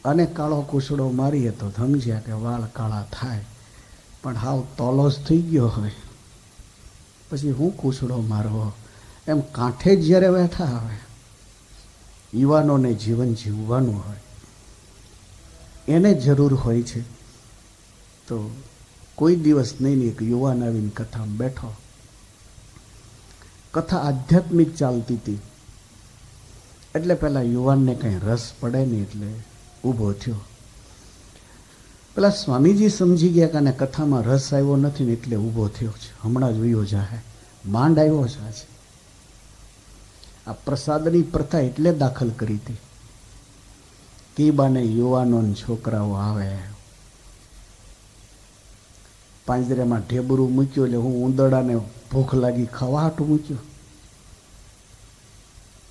અને કાળો કૂસડો મારીએ તો સમજ્યા કે વાળ કાળા થાય, પણ હાવ તોલો જ થઈ ગયો હોય પછી હું કૂસડો મારવો? એમ કાંઠે જ જ્યારે બેઠા આવે યુવાનોને જીવન જીવવાનું હોય, એને જરૂર હોય છે. તો કોઈ દિવસ નહીં એક યુવાન આવીને કથામાં બેઠો, કથા આધ્યાત્મિક ચાલતી હતી, એટલે પેલા યુવાનને કંઈ રસ પડે નહીં એટલે ઊભો થયો. પેલા સ્વામીજી સમજી ગયા કે આને કથામાં રસ આવ્યો નથી ને એટલે ઊભો થયો છે, હમણાં જ વયો જાય, માંડ આવ્યો છે. આજે આ પ્રસાદની પ્રથા એટલે દાખલ કરી હતી કે બાને યુવાનો છોકરાઓ આવે, પાંજરામાં ઢેબરું મૂક્યું એટલે હું ઉંદરડાને ભૂખ લાગી ખાવા હાટું મૂક્યું.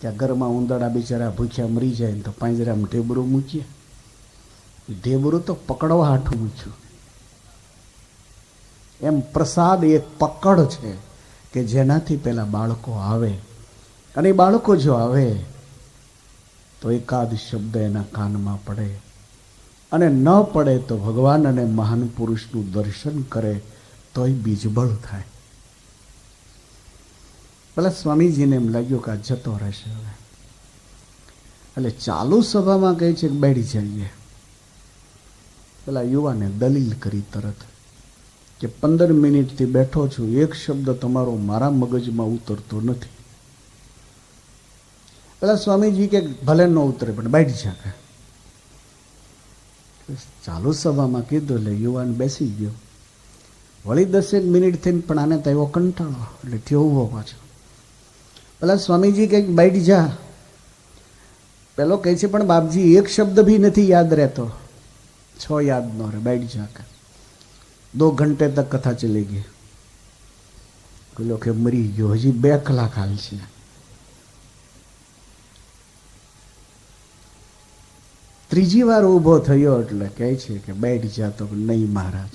ત્યાં ઘરમાં ઉંદરડા બિચારા ભૂખ્યા મરી જાય ને તો પાંજરામાં ઢેબરું મૂકીએ, ઢેબરું તો પકડવા હાટું મૂક્યું. એમ પ્રસાદ એક પકડ છે કે જેનાથી પેલા બાળકો આવે, અને એ બાળકો જો આવે તો એકાદ શબ્દ એના કાનમાં પડે, અને ન પડે તો ભગવાન અને મહાન પુરુષનું દર્શન કરે તોય બીજબળ થાય. પેલા સ્વામીજીને એમ લાગ્યું કે આ જતો રહેશે હવે, એટલે ચાલુ સભામાં કહે છે કે બેઠી જઈએ. પેલા યુવાને દલીલ કરી તરત કે 15 મિનિટથી બેઠો છું, એક શબ્દ તમારો મારા મગજમાં ઉતરતો નથી. પેલા સ્વામીજી કે ભલે ન ઉતરે પણ બેઠી જાય. ચાલુ સભામાં કીધું એટલે યુવાન બેસી ગયો. વળી 10 મિનિટ થઈને પણ આને તો એવો કંટાળો એટલે થયો ઊભો પાછો. પેલા સ્વામીજી કંઈક બેઠી જા. પેલો કહે છે પણ બાપજી એક શબ્દ ભી નથી યાદ રહેતો. 6 યાદ ન રહે, બેઠ જા. 2 ઘંटे तक कथा चली गई. પેલો કે મરી ગયો, હજી 2 કલાક હાલ છે. ત્રીજી વાર ઊભો થયો એટલે કહે છે કે બેઠ જા. તો નહીં મહારાજ,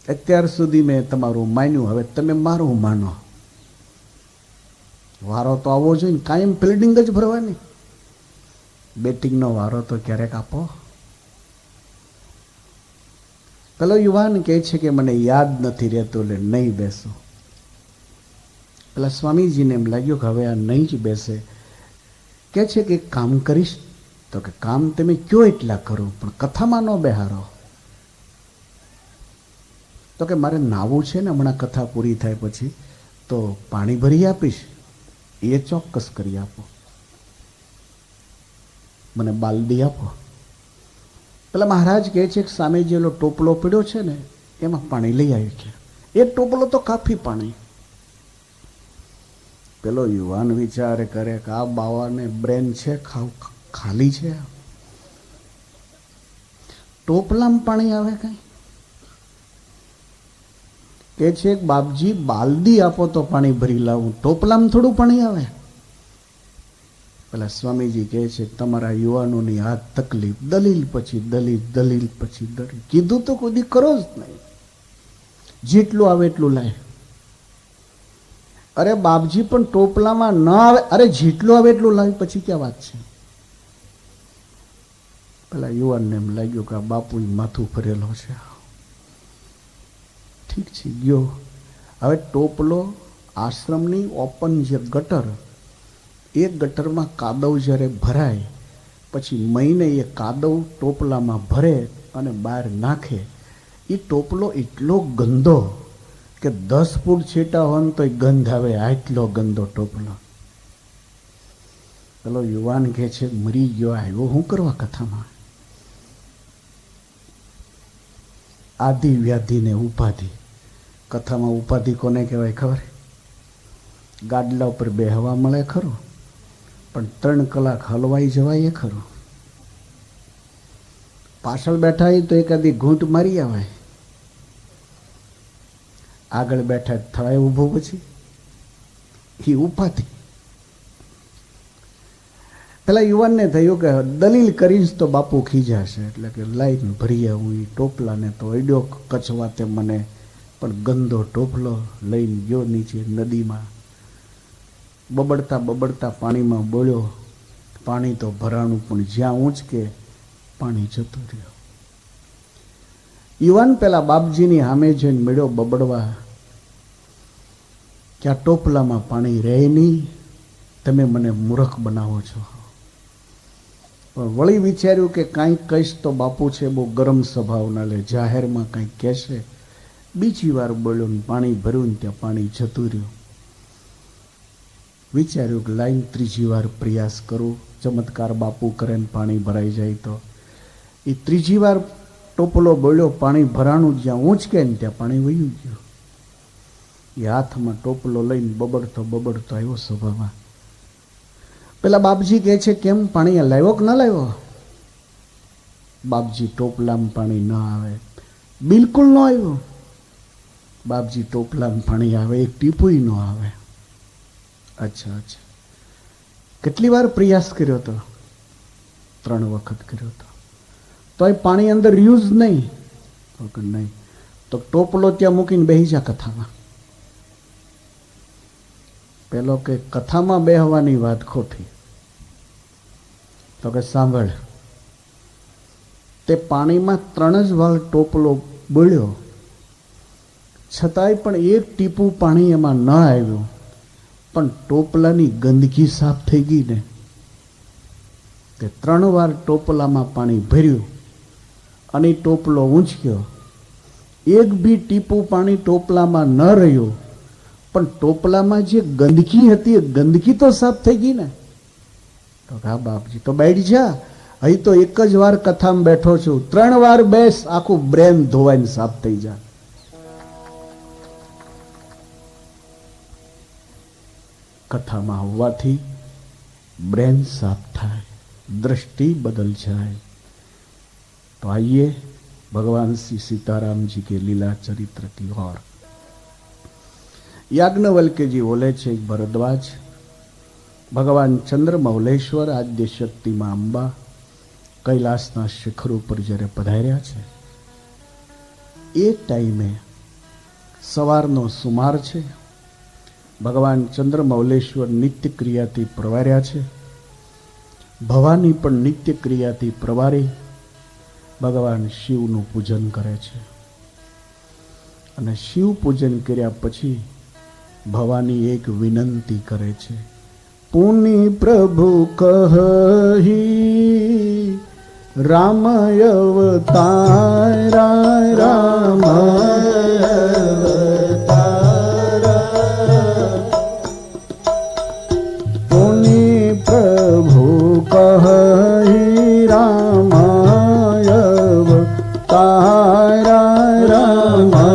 અત્યાર સુધી મેં તમારું માન્યું, હવે તમે મારું માનો. વારો તો આવવો જોઈએ ને, કાયમ ફિલ્ડિંગ જ ભરવાની. બેટિંગનો વારો તો ક્યારેક આપો. પેલો યુવાન કહે છે કે મને યાદ નથી રહેતું એટલે નહીં બેસો. પેલા સ્વામીજીને એમ લાગ્યું કે હવે આ નહીં જ બેસે. કહે છે કે કામ કરીશ, તો કે કામ તમે કયો એટલા કરો પણ કથામાં ન બેહારો. તો કે મારે નાવું છે ને હમણાં કથા પૂરી થાય પછી, તો પાણી ભરી આપીશ, એ ચોક્કસ કરી આપો, મને બાલદી આપો. પેલા મહારાજ કહે છે કે સામે જેલો ટોપલો પડ્યો છે ને એમાં પાણી લઈ આવી છે, એ ટોપલો તો કાફી પાણી. પેલો યુવાન વિચાર કરે કે આ બાવાને બ્રેન છે ખાલી છે, ટોપલામાં પાણી આવે કઈ? કે છે બાપજી બાલદી આપો તો પાણી ભરી લાવું, ટોપલામાં થોડું પાણી આવે. પેલા સ્વામીજી કહે છે તમારા યુવાનોની આ તકલીફ, દલીલ પછી દલીલ, દલીલ પછી દલીલ. કીધું તો કોઈ કરો જ નહીં, જેટલું આવે એટલું લાય. અરે બાપજી પણ ટોપલામાં ન આવે, અરે જેટલું આવે એટલું લાવ, પછી ક્યાં વાત છે? પેલા યુવાનને એમ લાગ્યું કે આ બાપુ માથું ફરેલો છે. ઠીક છે ગયો. હવે ટોપલો આશ્રમની ઓપન જે ગટર, એ ગટરમાં કાદવ જ્યારે ભરાય પછી મહિને એ કાદવ ટોપલામાં ભરે અને બહાર નાખે. એ ટોપલો એટલો ગંદો કે 10 ફૂટ છેટા હોય ને તો ગંધ આવે, આટલો ગંદો ટોપલો. પેલો યુવાન કહે છે મરી ગયો, આવ્યો શું કરવા કથામાં? આદિ વ્યાધિ ને ઉપાધિ. કથામાં ઉપાધિ કોને કહેવાય ખબર? ગાડલા ઉપર બેહવા મળે ખરું, પણ 3 કલાક હલવાઈ જવાય એ ખરું. પાછળ બેઠા હોય તો એકાદી ઘૂંટ મારી આવે, આગળ બેઠા થવાય ઊભો પછી એ ઉપાધિ. પેલા યુવાનને થયું કે દલીલ કરીશ તો બાપુ ખીજાશે, એટલે કે લાઈન ભરી આવું. એ ટોપલાને તો અડ્યો કચવાતે મને, પણ ગંદો ટોપલો લઈને ગયો નીચે નદીમાં. બબડતા બબડતા પાણીમાં બોલ્યો. પાણી તો ભરાણું, પણ જ્યાં ઊંચકે પાણી જતું રહ્યું. યુવાન પેલા બાપજીની સામે જઈને મેળ્યો બબડવા કે આ ટોપલામાં પાણી રહે નહીં, તમે મને મૂર્ખ બનાવો છો. પણ વળી વિચાર્યું કે કાંઈક કહીશ તો બાપુ છે બહુ ગરમ સ્વભાવના, લે જાહેરમાં કંઈક કહેશે. બીજી વાર બોલ્યો ને પાણી ભર્યું ને ત્યાં પાણી જતું રહ્યું. વિચાર્યું કે લાઈન ત્રીજી વાર પ્રયાસ કરું, ચમત્કાર બાપુ કરે ને પાણી ભરાઈ જાય તો. એ ત્રીજી વાર ટોપલો બોલ્યો, પાણી ભરાણું જ્યાં ઊંચકે ને ત્યાં પાણી વયું ગયું. એ હાથમાં ટોપલો લઈને બબડતો બબડતો આવ્યો સભામાં. પેલા બાપજી કહે છે કેમ પાણી લાવ્યો કે ન લાવ્યો? બાપજી ટોપલામાં પાણી ન આવે, બિલકુલ ન આવ્યું. બાપજી ટોપલામાં પાણી આવે, એક ટીપુય ન આવે. અચ્છા અચ્છા, કેટલી વાર પ્રયાસ કર્યો હતો? 3 વખત કર્યો હતો. તો એ પાણી અંદર રહ્યું જ નહીં. તો કે નહીં, તો ટોપલો ત્યાં મૂકીને બેસી જા કથામાં. પેલો કે કથામાં બેહવાની વાત ખોટી. તો કે સાંભળ, તે પાણીમાં 3 જ વાર ટોપલો બોલ્યો, છતાંય પણ એક ટીપું પાણી એમાં ન આવ્યું, પણ ટોપલાની ગંદકી સાફ થઈ ગઈ ને. તે 3 વાર ટોપલામાં પાણી ભર્યું અને ટોપલો ઊંચક્યો. એક બી ટીપું પાણી ટોપલામાં ન રહ્યું, પણ ટોપલામાં જે ગંદકી હતી એ ગંદકી તો સાફ થઈ ગઈ ને. તો હા બાપજી, તો બેઠ જા, અહીં તો એક જ વાર કથામાં બેઠો છું, 3 વાર બેસ, આખું બ્રેન ધોવાઈને સાફ થઈ જા. કથામાં આવવાથી બ્રેન સાફ થાય, दृष्टि बदल जाए. तो आइए भगवान श्री सीताराम जी के लीला चरित्र की ओर. याज्ञवल्क्य जी बोले छे भरद्वाज, भगवान चंद्रमौलेश्वर आद्य शक्ति मां अंबा कैलासना शिखर पर जયારે પધાર્યા છે એ ટાઈમે સવારનો સુમાર છે. ભગવાન ચંદ્રમૌલેશ્વર નિત્ય ક્રિયાથી પ્રવાર્યા છે. ભવાની પણ નિત્ય ક્રિયાથી પ્રવારી ભગવાન શિવનું પૂજન કરે છે. અને શિવ પૂજન કર્યા પછી ભવાની એક વિનંતી કરે છે. પુનિ પ્રભુ કહી રામય અવતારા, રામય અવતારા, પુનિ પ્રભુ કહી રામય અવતારા, રામય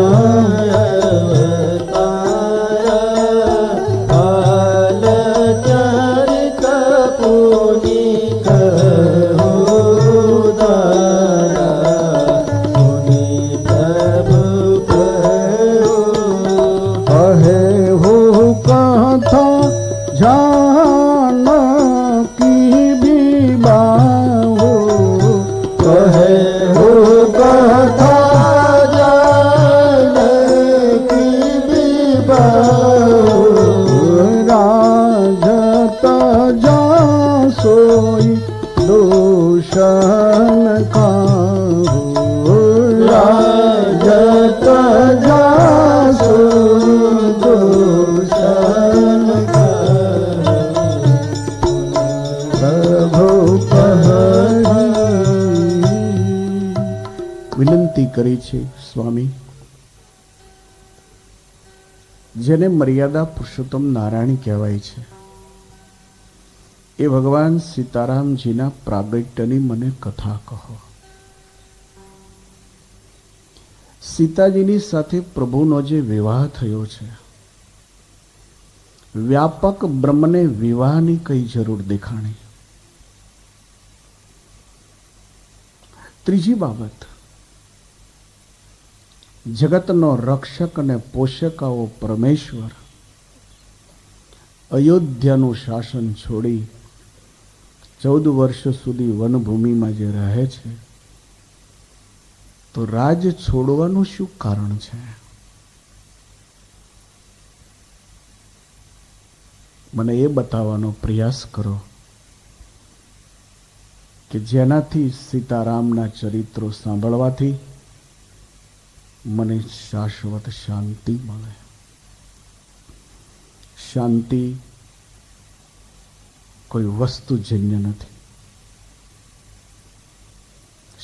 વિનંતી કરી છે. સ્વામી, જેને મર્યાદા પુરુષોત્તમ નારાયણ કહેવાય છે એ ભગવાન સીતારામજીના પ્રાગટ્યની મને કથા કહો. સીતાજીની સાથે પ્રભુનો જે વિવાહ થયો છે, વ્યાપક બ્રહ્મને વિવાહની કઈ જરૂર દેખાણી. ત્રીજી બાબત, જગતનો રક્ષક અને પોષક આવો પરમેશ્વર અયોધ્યાનું શાસન છોડી 14 વર્ષ સુધી વનભૂમિમાં જે રહે છે, તો રાજ છોડવાનું શું કારણ છે? મને એ બતાવવાનો પ્રયાસ કરો કે જેનાથી સીતારામના ચરિત્રો સાંભળવાથી મને શાશ્વત શાંતિ મળે. શાંતિ કોઈ વસ્તુજન્ય નથી,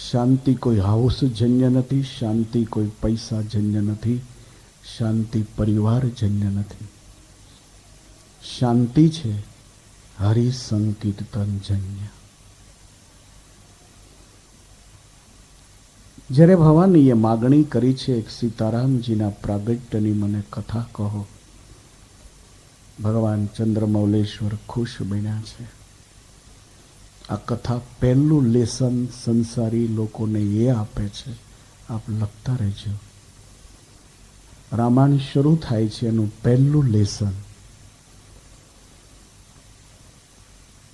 શાંતિ કોઈ હાઉસજન્ય નથી, શાંતિ કોઈ પૈસાજન્ય નથી, શાંતિ પરિવારજન્ય નથી. શાંતિ છે હરિ સંકીર્તનજન્ય. જ્યારે ભવાનીએ માગણી કરી છે એક સીતારામજીના પ્રાગટ્યની મને કથા કહો, ભગવાન ચંદ્રમૌલેશ્વર ખુશ બન્યા છે. આ કથા પહેલું લેસન સંસારી લોકોને એ આપે છે. આપ લખતા રહેજો. રામાયણ શરૂ થાય છે એનું પહેલું લેસન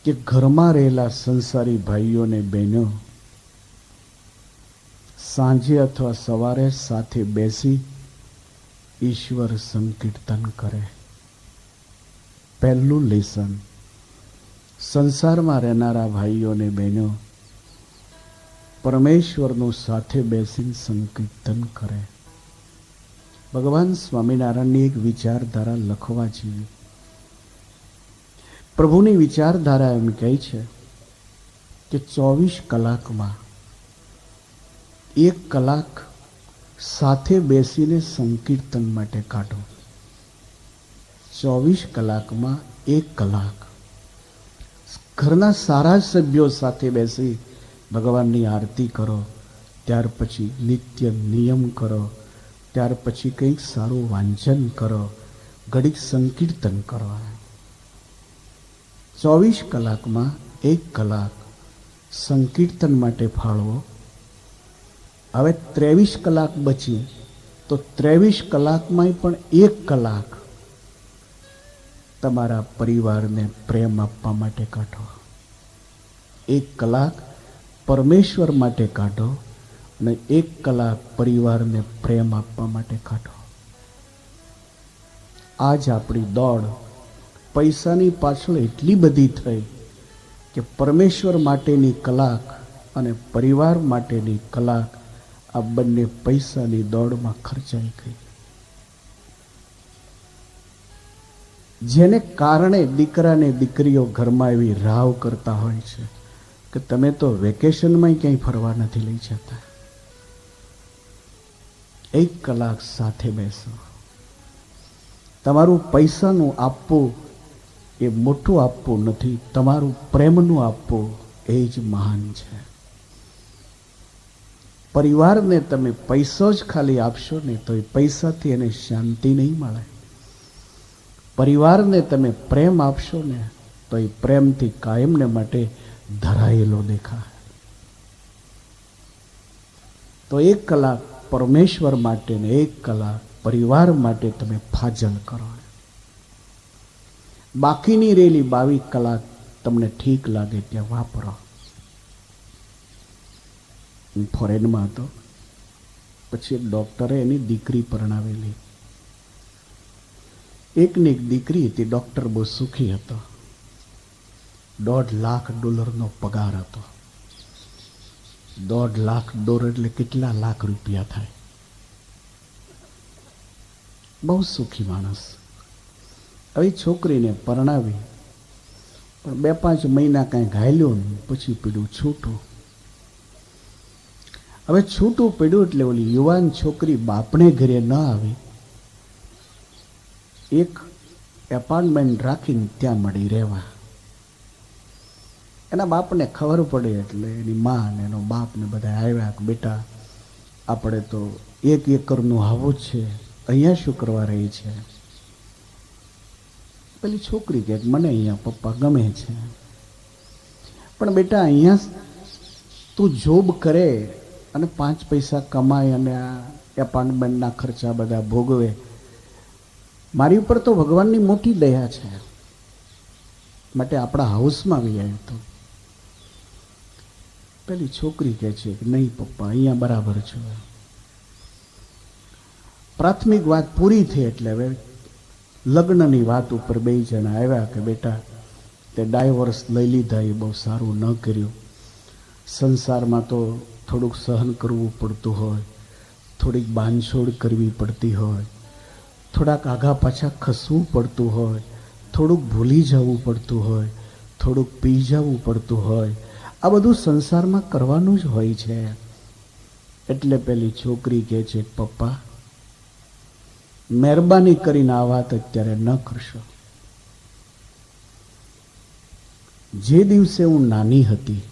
કે ઘરમાં રહેલા સંસારી ભાઈઓને બહેનો સાંજે અથવા સવારે સાથે બેસી ઈશ્વર સંકીર્તન કરે. પહેલું લેસન સંસારમાં રહેનારા ભાઈઓને બહેનો પરમેશ્વરનું સાથે બેસીને સંકીર્તન કરે. ભગવાન સ્વામિનારાયણની એક વિચારધારા લખવા જેવી. પ્રભુની વિચારધારા એમ કહે છે કે 24 કલાકમાં 1 કલાક સાથે બેસીને સંકીર્તન માટે કાઢો. 24 કલાકમાં 1 કલાક ઘરના સારા સભ્યો સાથે બેસી ભગવાનની આરતી કરો. ત્યાર પછી નિત્ય નિયમ કરો. ત્યાર પછી કંઈક સારું વાંચન કરો. ઘડીક સંકીર્તન કરો. 24 કલાકમાં 1 કલાક સંકીર્તન માટે ફાળવો. હવે 23 કલાક બચી તો 23 કલાકમાં પણ 1 કલાક તમારા પરિવારને પ્રેમ આપવા માટે કાઢો. 1 કલાક પરમેશ્વર માટે કાઢો અને 1 કલાક પરિવારને પ્રેમ આપવા માટે કાઢો. આજ આપણી દોડ પૈસાની પાછળ એટલી બધી થઈ કે પરમેશ્વર માટેની કલાક અને પરિવાર માટેની કલાક આ બંને પૈસાની દોડમાં ખર્ચાઈ ગઈ. જેને કારણે દીકરાને દીકરીઓ ઘરમાં એવી રાવ કરતા હોય છે કે તમે તો વેકેશનમાં ક્યાંય ફરવા નથી લઈ જતા. 1 કલાક સાથે બેસો. તમારું પૈસાનું આપવું એ મોટું આપવું નથી, તમારું પ્રેમનું આપવું એ જ મહાન છે. પરિવારને તમે પૈસો જ ખાલી આપશો ને તો એ પૈસાથી એને શાંતિ નહીં મળે. પરિવારને તમે પ્રેમ આપશો ને તો એ પ્રેમથી કાયમને માટે ધરાયેલો દેખાય. તો 1 કલાક પરમેશ્વર માટે ને 1 કલાક પરિવાર માટે તમે ફાજલ કરો. બાકીની રહેલી 22 કલાક તમને ઠીક લાગે ત્યાં વાપરો. ફોરેનમાં હતો, પછી એક ડૉક્ટરે એની દીકરી પરણાવેલી. એકની એક દીકરી હતી. ડૉક્ટર બહુ સુખી હતો. $1.5 લાખ પગાર હતો. $1.5 લાખ એટલે કેટલા લાખ રૂપિયા થાય? બહુ સુખી માણસ. હવે છોકરીને પરણાવી પણ 2-5 મહિના કાંઈ ઘાયલ્યો ને પછી પીડ્યું છૂટું. હવે છૂટું પડ્યું એટલે ઓલી યુવાન છોકરી બાપને ઘરે ન આવી, એક એપાર્ટમેન્ટ રાખીને ત્યાં મળી રહેવા. એના બાપને ખબર પડે એટલે એની મા ને એનો બાપ ને બધા આવ્યા કે બેટા આપણે તો 1 એકરનું હાવું છે, અહીંયા શું કરવા રહી છે? પેલી છોકરી કે મને અહીંયા પપ્પા ગમે છે, પણ બેટા અહીંયા તું જોબ કરે અને 5 પૈસા કમાય અને આ એપાર્ટમેન્ટના ખર્ચા બધા ભોગવે. મારી ઉપર તો ભગવાનની મોટી દયા છે, માટે આપણા હાઉસમાં આવી આવ્યો તો. પેલી છોકરી કહે છે કે નહીં પપ્પા અહીંયા બરાબર છે. પ્રાથમિક વાત પૂરી થઈ એટલે હવે લગ્નની વાત ઉપર 2 જણા આવ્યા કે બેટા તે ડાયવોર્સ લઈ લીધા એ બહુ સારું ન કર્યું, સંસારમાં તો થોડુંક સહન કરવું પડતું હોય, થોડીક બાંધછોડ કરવી પડતી હોય, થોડાક આઘા પાછા ખસવું પડતું હોય, થોડુંક ભૂલી જવું પડતું હોય, થોડુંક પી જવું પડતું હોય. આ બધું સંસારમાં કરવાનું જ હોય છે. એટલે પેલી છોકરી કહે છે, પપ્પા મહેરબાની કરીને આ વાત અત્યારે ન કરશો. જે દિવસે હું નાની હતી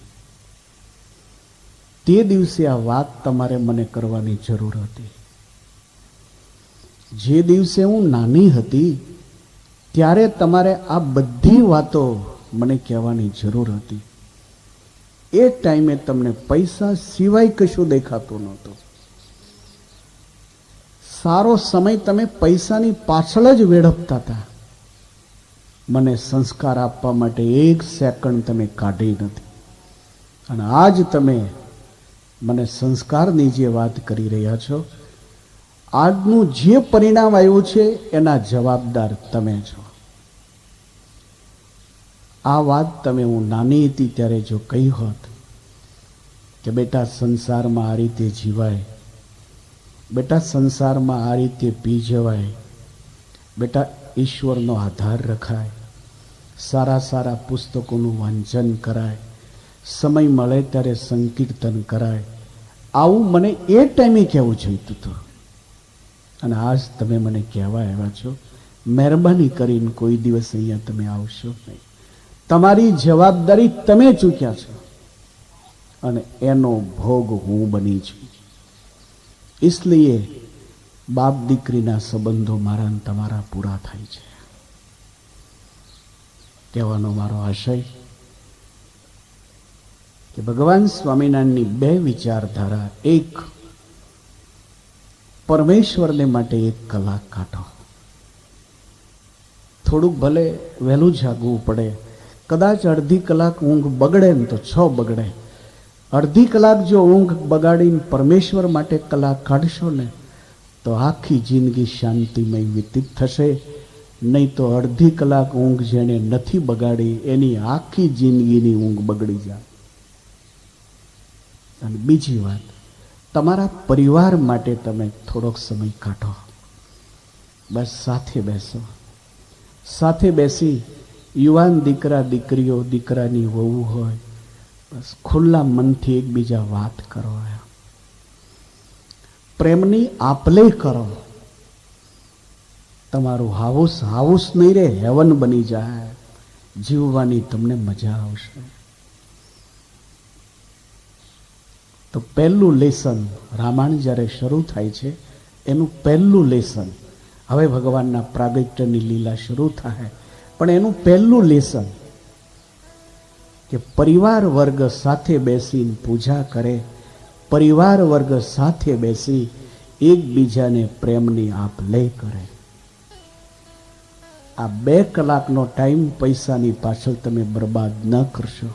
તે દિવસે આ વાત તમારે મને કરવાની જરૂર હતી. જે દિવસે હું નાની હતી ત્યારે તમારે આ બધી વાતો મને કહેવાની જરૂર હતી. એ ટાઈમે તમને પૈસા સિવાય કશું દેખાતું નહોતું. સારો સમય તમે પૈસાની પાછળ જ વેડફતા હતા. મને સંસ્કાર આપવા માટે એક સેકન્ડ તમે કાઢી નથી. અને આજ તમે મને સંસ્કારની જે વાત કરી રહ્યા છો, આજનું જે પરિણામ આવ્યું છે એના જવાબદાર તમે છો. આ વાત તમે હું નાની હતી ત્યારે જો કહી હોત કે બેટા સંસારમાં આ રીતે જીવાય, બેટા સંસારમાં આ રીતે પી જવાય, બેટા ઈશ્વરનો આધાર રખાય, સારા સારા પુસ્તકોનું વાંચન કરાય, સમય મળે ત્યારે સંકીર્તન કરાય, આવું મને એ ટાઈમે કહેવું જોઈતું હતું. અને આજ તમે મને કહેવા આવ્યા છો. મહેરબાની કરીને કોઈ દિવસ અહીંયા તમે આવશો નહીં. તમારી જવાબદારી તમે ચૂક્યા છો અને એનો ભોગ હું બની છું. इसलिए બાપ દીકરીના સંબંધો મારા અને તમારા પૂરા થાય છે. કહેવાનો મારો આશય કે ભગવાન સ્વામિનારાયણની બે વિચારધારા. એક, પરમેશ્વરને માટે 1 કલાક કાઢો. થોડુંક ભલે વહેલું જાગવું પડે, કદાચ અડધી કલાક ઊંઘ બગડે ને તો 6 બગડે. અડધી કલાક જો ઊંઘ બગાડીને પરમેશ્વર માટે કલાક કાઢશો ને તો આખી જિંદગી શાંતિમય વ્યતીત થશે. નહીં તો અડધી કલાક ઊંઘ જેણે નથી બગાડી એની આખી જિંદગીની ઊંઘ બગડી જાય. અને બીજી વાત, તમારા પરિવાર માટે તમે થોડોક સમય કાઢો. બસ સાથે બેસો. સાથે બેસી યુવાન દીકરા દીકરીઓ, દીકરાની વહુ હોય, બસ ખુલ્લા મનથી એકબીજા વાત કરો. પ્રેમની આપલે કરો. તમારું હાઉસ નહીં રે, હેવન બની જાય. જીવવાની તમને મજા આવશે. તો પહેલું લેસન રામાયણ જ્યારે શરૂ થાય છે એનું પહેલું લેસન, હવે ભગવાનના પ્રાગટ્યની લીલા શરૂ થાય પણ એનું પહેલું લેસન કે પરિવાર વર્ગ સાથે બેસીને પૂજા કરે, પરિવાર વર્ગ સાથે બેસી એકબીજાને પ્રેમની આપ લે કરે. આ 2 કલાકનો ટાઈમ પૈસાની પાછળ તમે બરબાદ ન કરશો.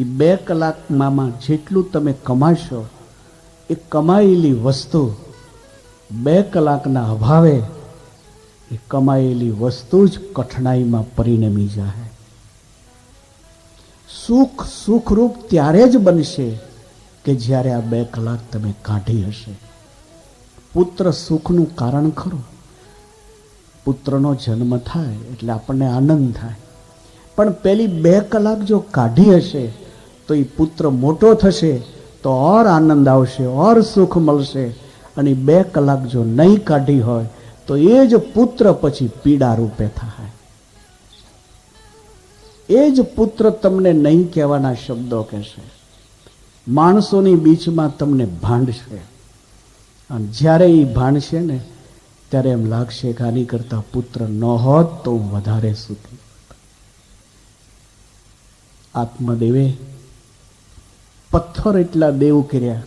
એ 2 કલાકમાં જેટલું તમે કમાશો એ કમાયેલી વસ્તુ 2 કલાકના અભાવે એ કમાયેલી વસ્તુ જ કઠણાઈમાં પરિણમી જાય. સુખ સુખરૂપ ત્યારે જ બનશે કે જ્યારે આ 2 કલાક તમે કાઢી હશે. પુત્ર સુખનું કારણ ખરું. પુત્રનો જન્મ થાય એટલે આપણને આનંદ થાય, પણ પેલી 2 કલાક જો કાઢી હશે તો એ પુત્ર મોટો થશે તો ઓર આનંદ આવશે, ઓર સુખ મળશે. અને 2 કલાક જો નહીં કાઢી હોય તો એ જ પુત્ર પછી પીડા રૂપે થાય. એ જ પુત્ર તમને નહીં કહેવાના શબ્દો કહેશે, માણસોની બીચમાં તમને ભાંડશે. અને જ્યારે એ ભાંડશે ને ત્યારે એમ લાગશે કે આની કરતા પુત્ર ન હોત તો હું વધારે સુખી. આત્મદેવે પથ્થર એટલા દેવ કર્યા,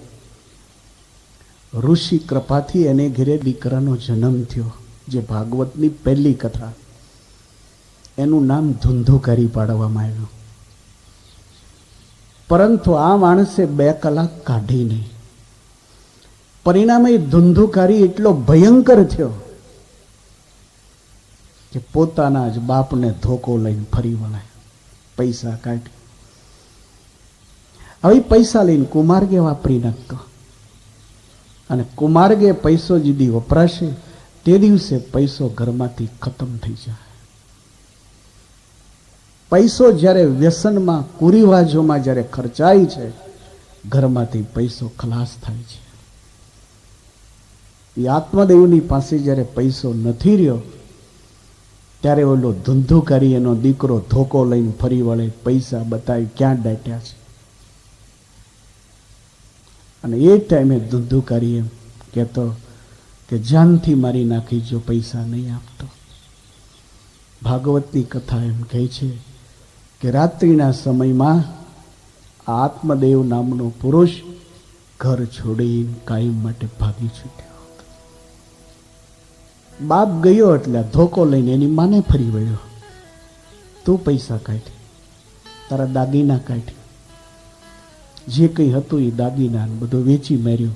ઋષિ કૃપાથી એને ઘરે દીકરાનો જન્મ થયો. જે ભાગવતની પહેલી કથા, એનું નામ ધુંધુકારી પાડવામાં આવ્યું. પરંતુ આ માણસે 2 કલાક કાઢી નહીં. પરિણામે ધુંધુકારી એટલો ભયંકર થયો કે પોતાના જ બાપને ધોકો લઈને ફરી વળાય, પૈસા કાઢી. હવે પૈસા લઈને કુમાર્ગે વાપરી નાખતો, અને કુમાર્ગે પૈસો જીદી વપરાશે તે દિવસે પૈસો ઘરમાંથી ખતમ થઈ જાય. પૈસો જ્યારે વ્યસનમાં, કુરિવાજોમાં જ્યારે ખર્ચાય છે, ઘરમાંથી પૈસો ખલાસ થાય છે. એ આત્મદેવની પાસે જ્યારે પૈસો નથી રહ્યો ત્યારે ઓલો ધુંધુકારી એનો દીકરો ધોકો લઈને ફરી વળે, પૈસા બતાવી ક્યાં દાટ્યા છે. અને એ ટાઈમે ધુંધુકારી એમ કહેતો કે જાનથી મારી નાખી જો પૈસા નહીં આપતો. ભાગવતની કથા એમ કહે છે કે રાત્રિના સમયમાં આત્મદેવ નામનો પુરુષ ઘર છોડીને કાયમ માટે ભાગી છૂટ્યો. બાપ ગયો એટલે ધોકો લઈને એની માને ફરી વળ્યો, તું પૈસા કાઢ, તારા દાગીના કાઢ. જે કંઈ હતું એ દાગીના બધું વેચી માર્યું.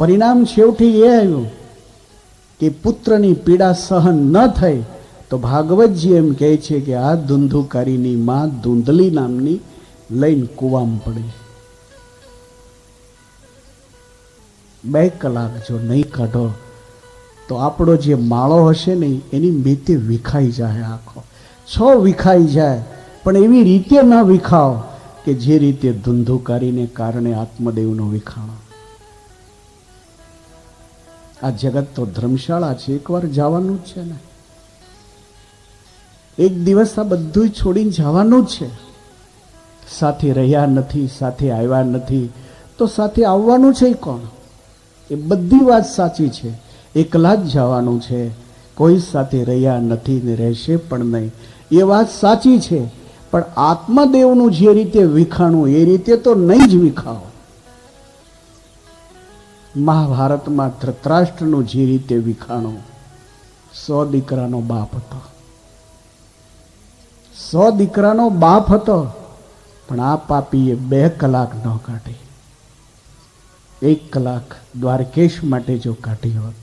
પરિણામ છેવટે એ આવ્યું કે પુત્રની પીડા સહન ન થઈ તો ભાગવતજી એમ કહે છે કે આ ધુંધુકારીની માં ધૂંધલી નામની લઈને કૂવામાં પડી. 2 કલાક જો નહીં કાઢો તો આપણો જે માળો હશે ને એની મેતે વિખાઈ જાય, આખો 6 વિખાઈ જાય. પણ એવી રીતે ન વિખાઓ કે જે રીતે ધુંધુકારીને કારણે આત્મદેવનો વિખાણો. આ જગત તો ધર્મશાળા છે, એકવાર જવાનું જ છે ને. એક દિવસ આ બધું છોડીને જવાનું જ છે. સાથે રહ્યા નથી, સાથે આવ્યા નથી, તો સાથે આવવાનું છે કોણ? એ બધી વાત સાચી છે. એકલા જ જવાનું છે, કોઈ સાથે રહ્યા નથી ને રહેશે પણ નહીં, એ વાત સાચી છે. પણ આત્મદેવનું જે રીતે વિખાણું એ રીતે તો નહીં જ વિખાઓ. મહાભારતમાં ધૃતરાષ્ટ્રનું જે રીતે વિખાણું, 100 દીકરાનો બાપ હતો, 100 દીકરાનો બાપ હતો, પણ આ પાપીએ 2 કલાક ન કાઢી. 1 કલાક દ્વારકેશ માટે જો કાઢી હોત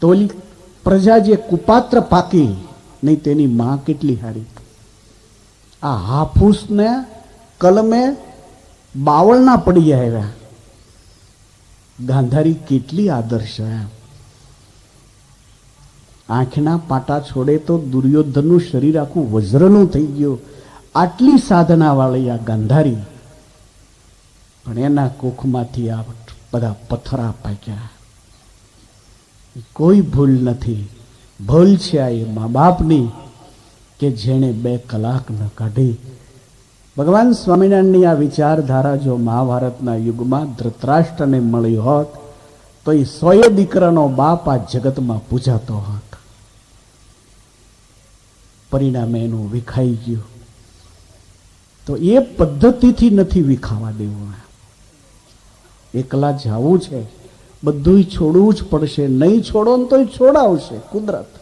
તો પ્રજા જે કુપાત્ર પાકી નહીં, તેની માં કેટલી હારી. આ હાફૂસને કલમે બાવળના પડી આવ્યા. ગાંધારી કેટલી આદર્શ. આંખના પાટા છોડે તો દુર્યોધનનું શરીર આખું વજ્રનું થઈ ગયું. આટલી સાધના વાળી આ ગાંધારી, પણ એના કોખમાંથી આ બધા પથ્થરા પાક્યા. કોઈ ભૂલ નથી, ભૂલ છે આ એ મા બાપની કે જેણે 2 કલાક ન કાઢી. ભગવાન સ્વામિનારાયણની આ વિચારધારા જો મહાભારતના યુગમાં ધૃતરાષ્ટ્રને મળી હોત તો એ 100 દીકરાનો બાપ આ જગતમાં પૂજાતો હોત. પરિણામે એનું વિખાઈ ગયું. તો એ પદ્ધતિથી નથી વિખાવા દેવું. એકલા જવું છે, બધું છોડવું જ પડશે. નહીં છોડો ને તો છોડાવશે કુદરત.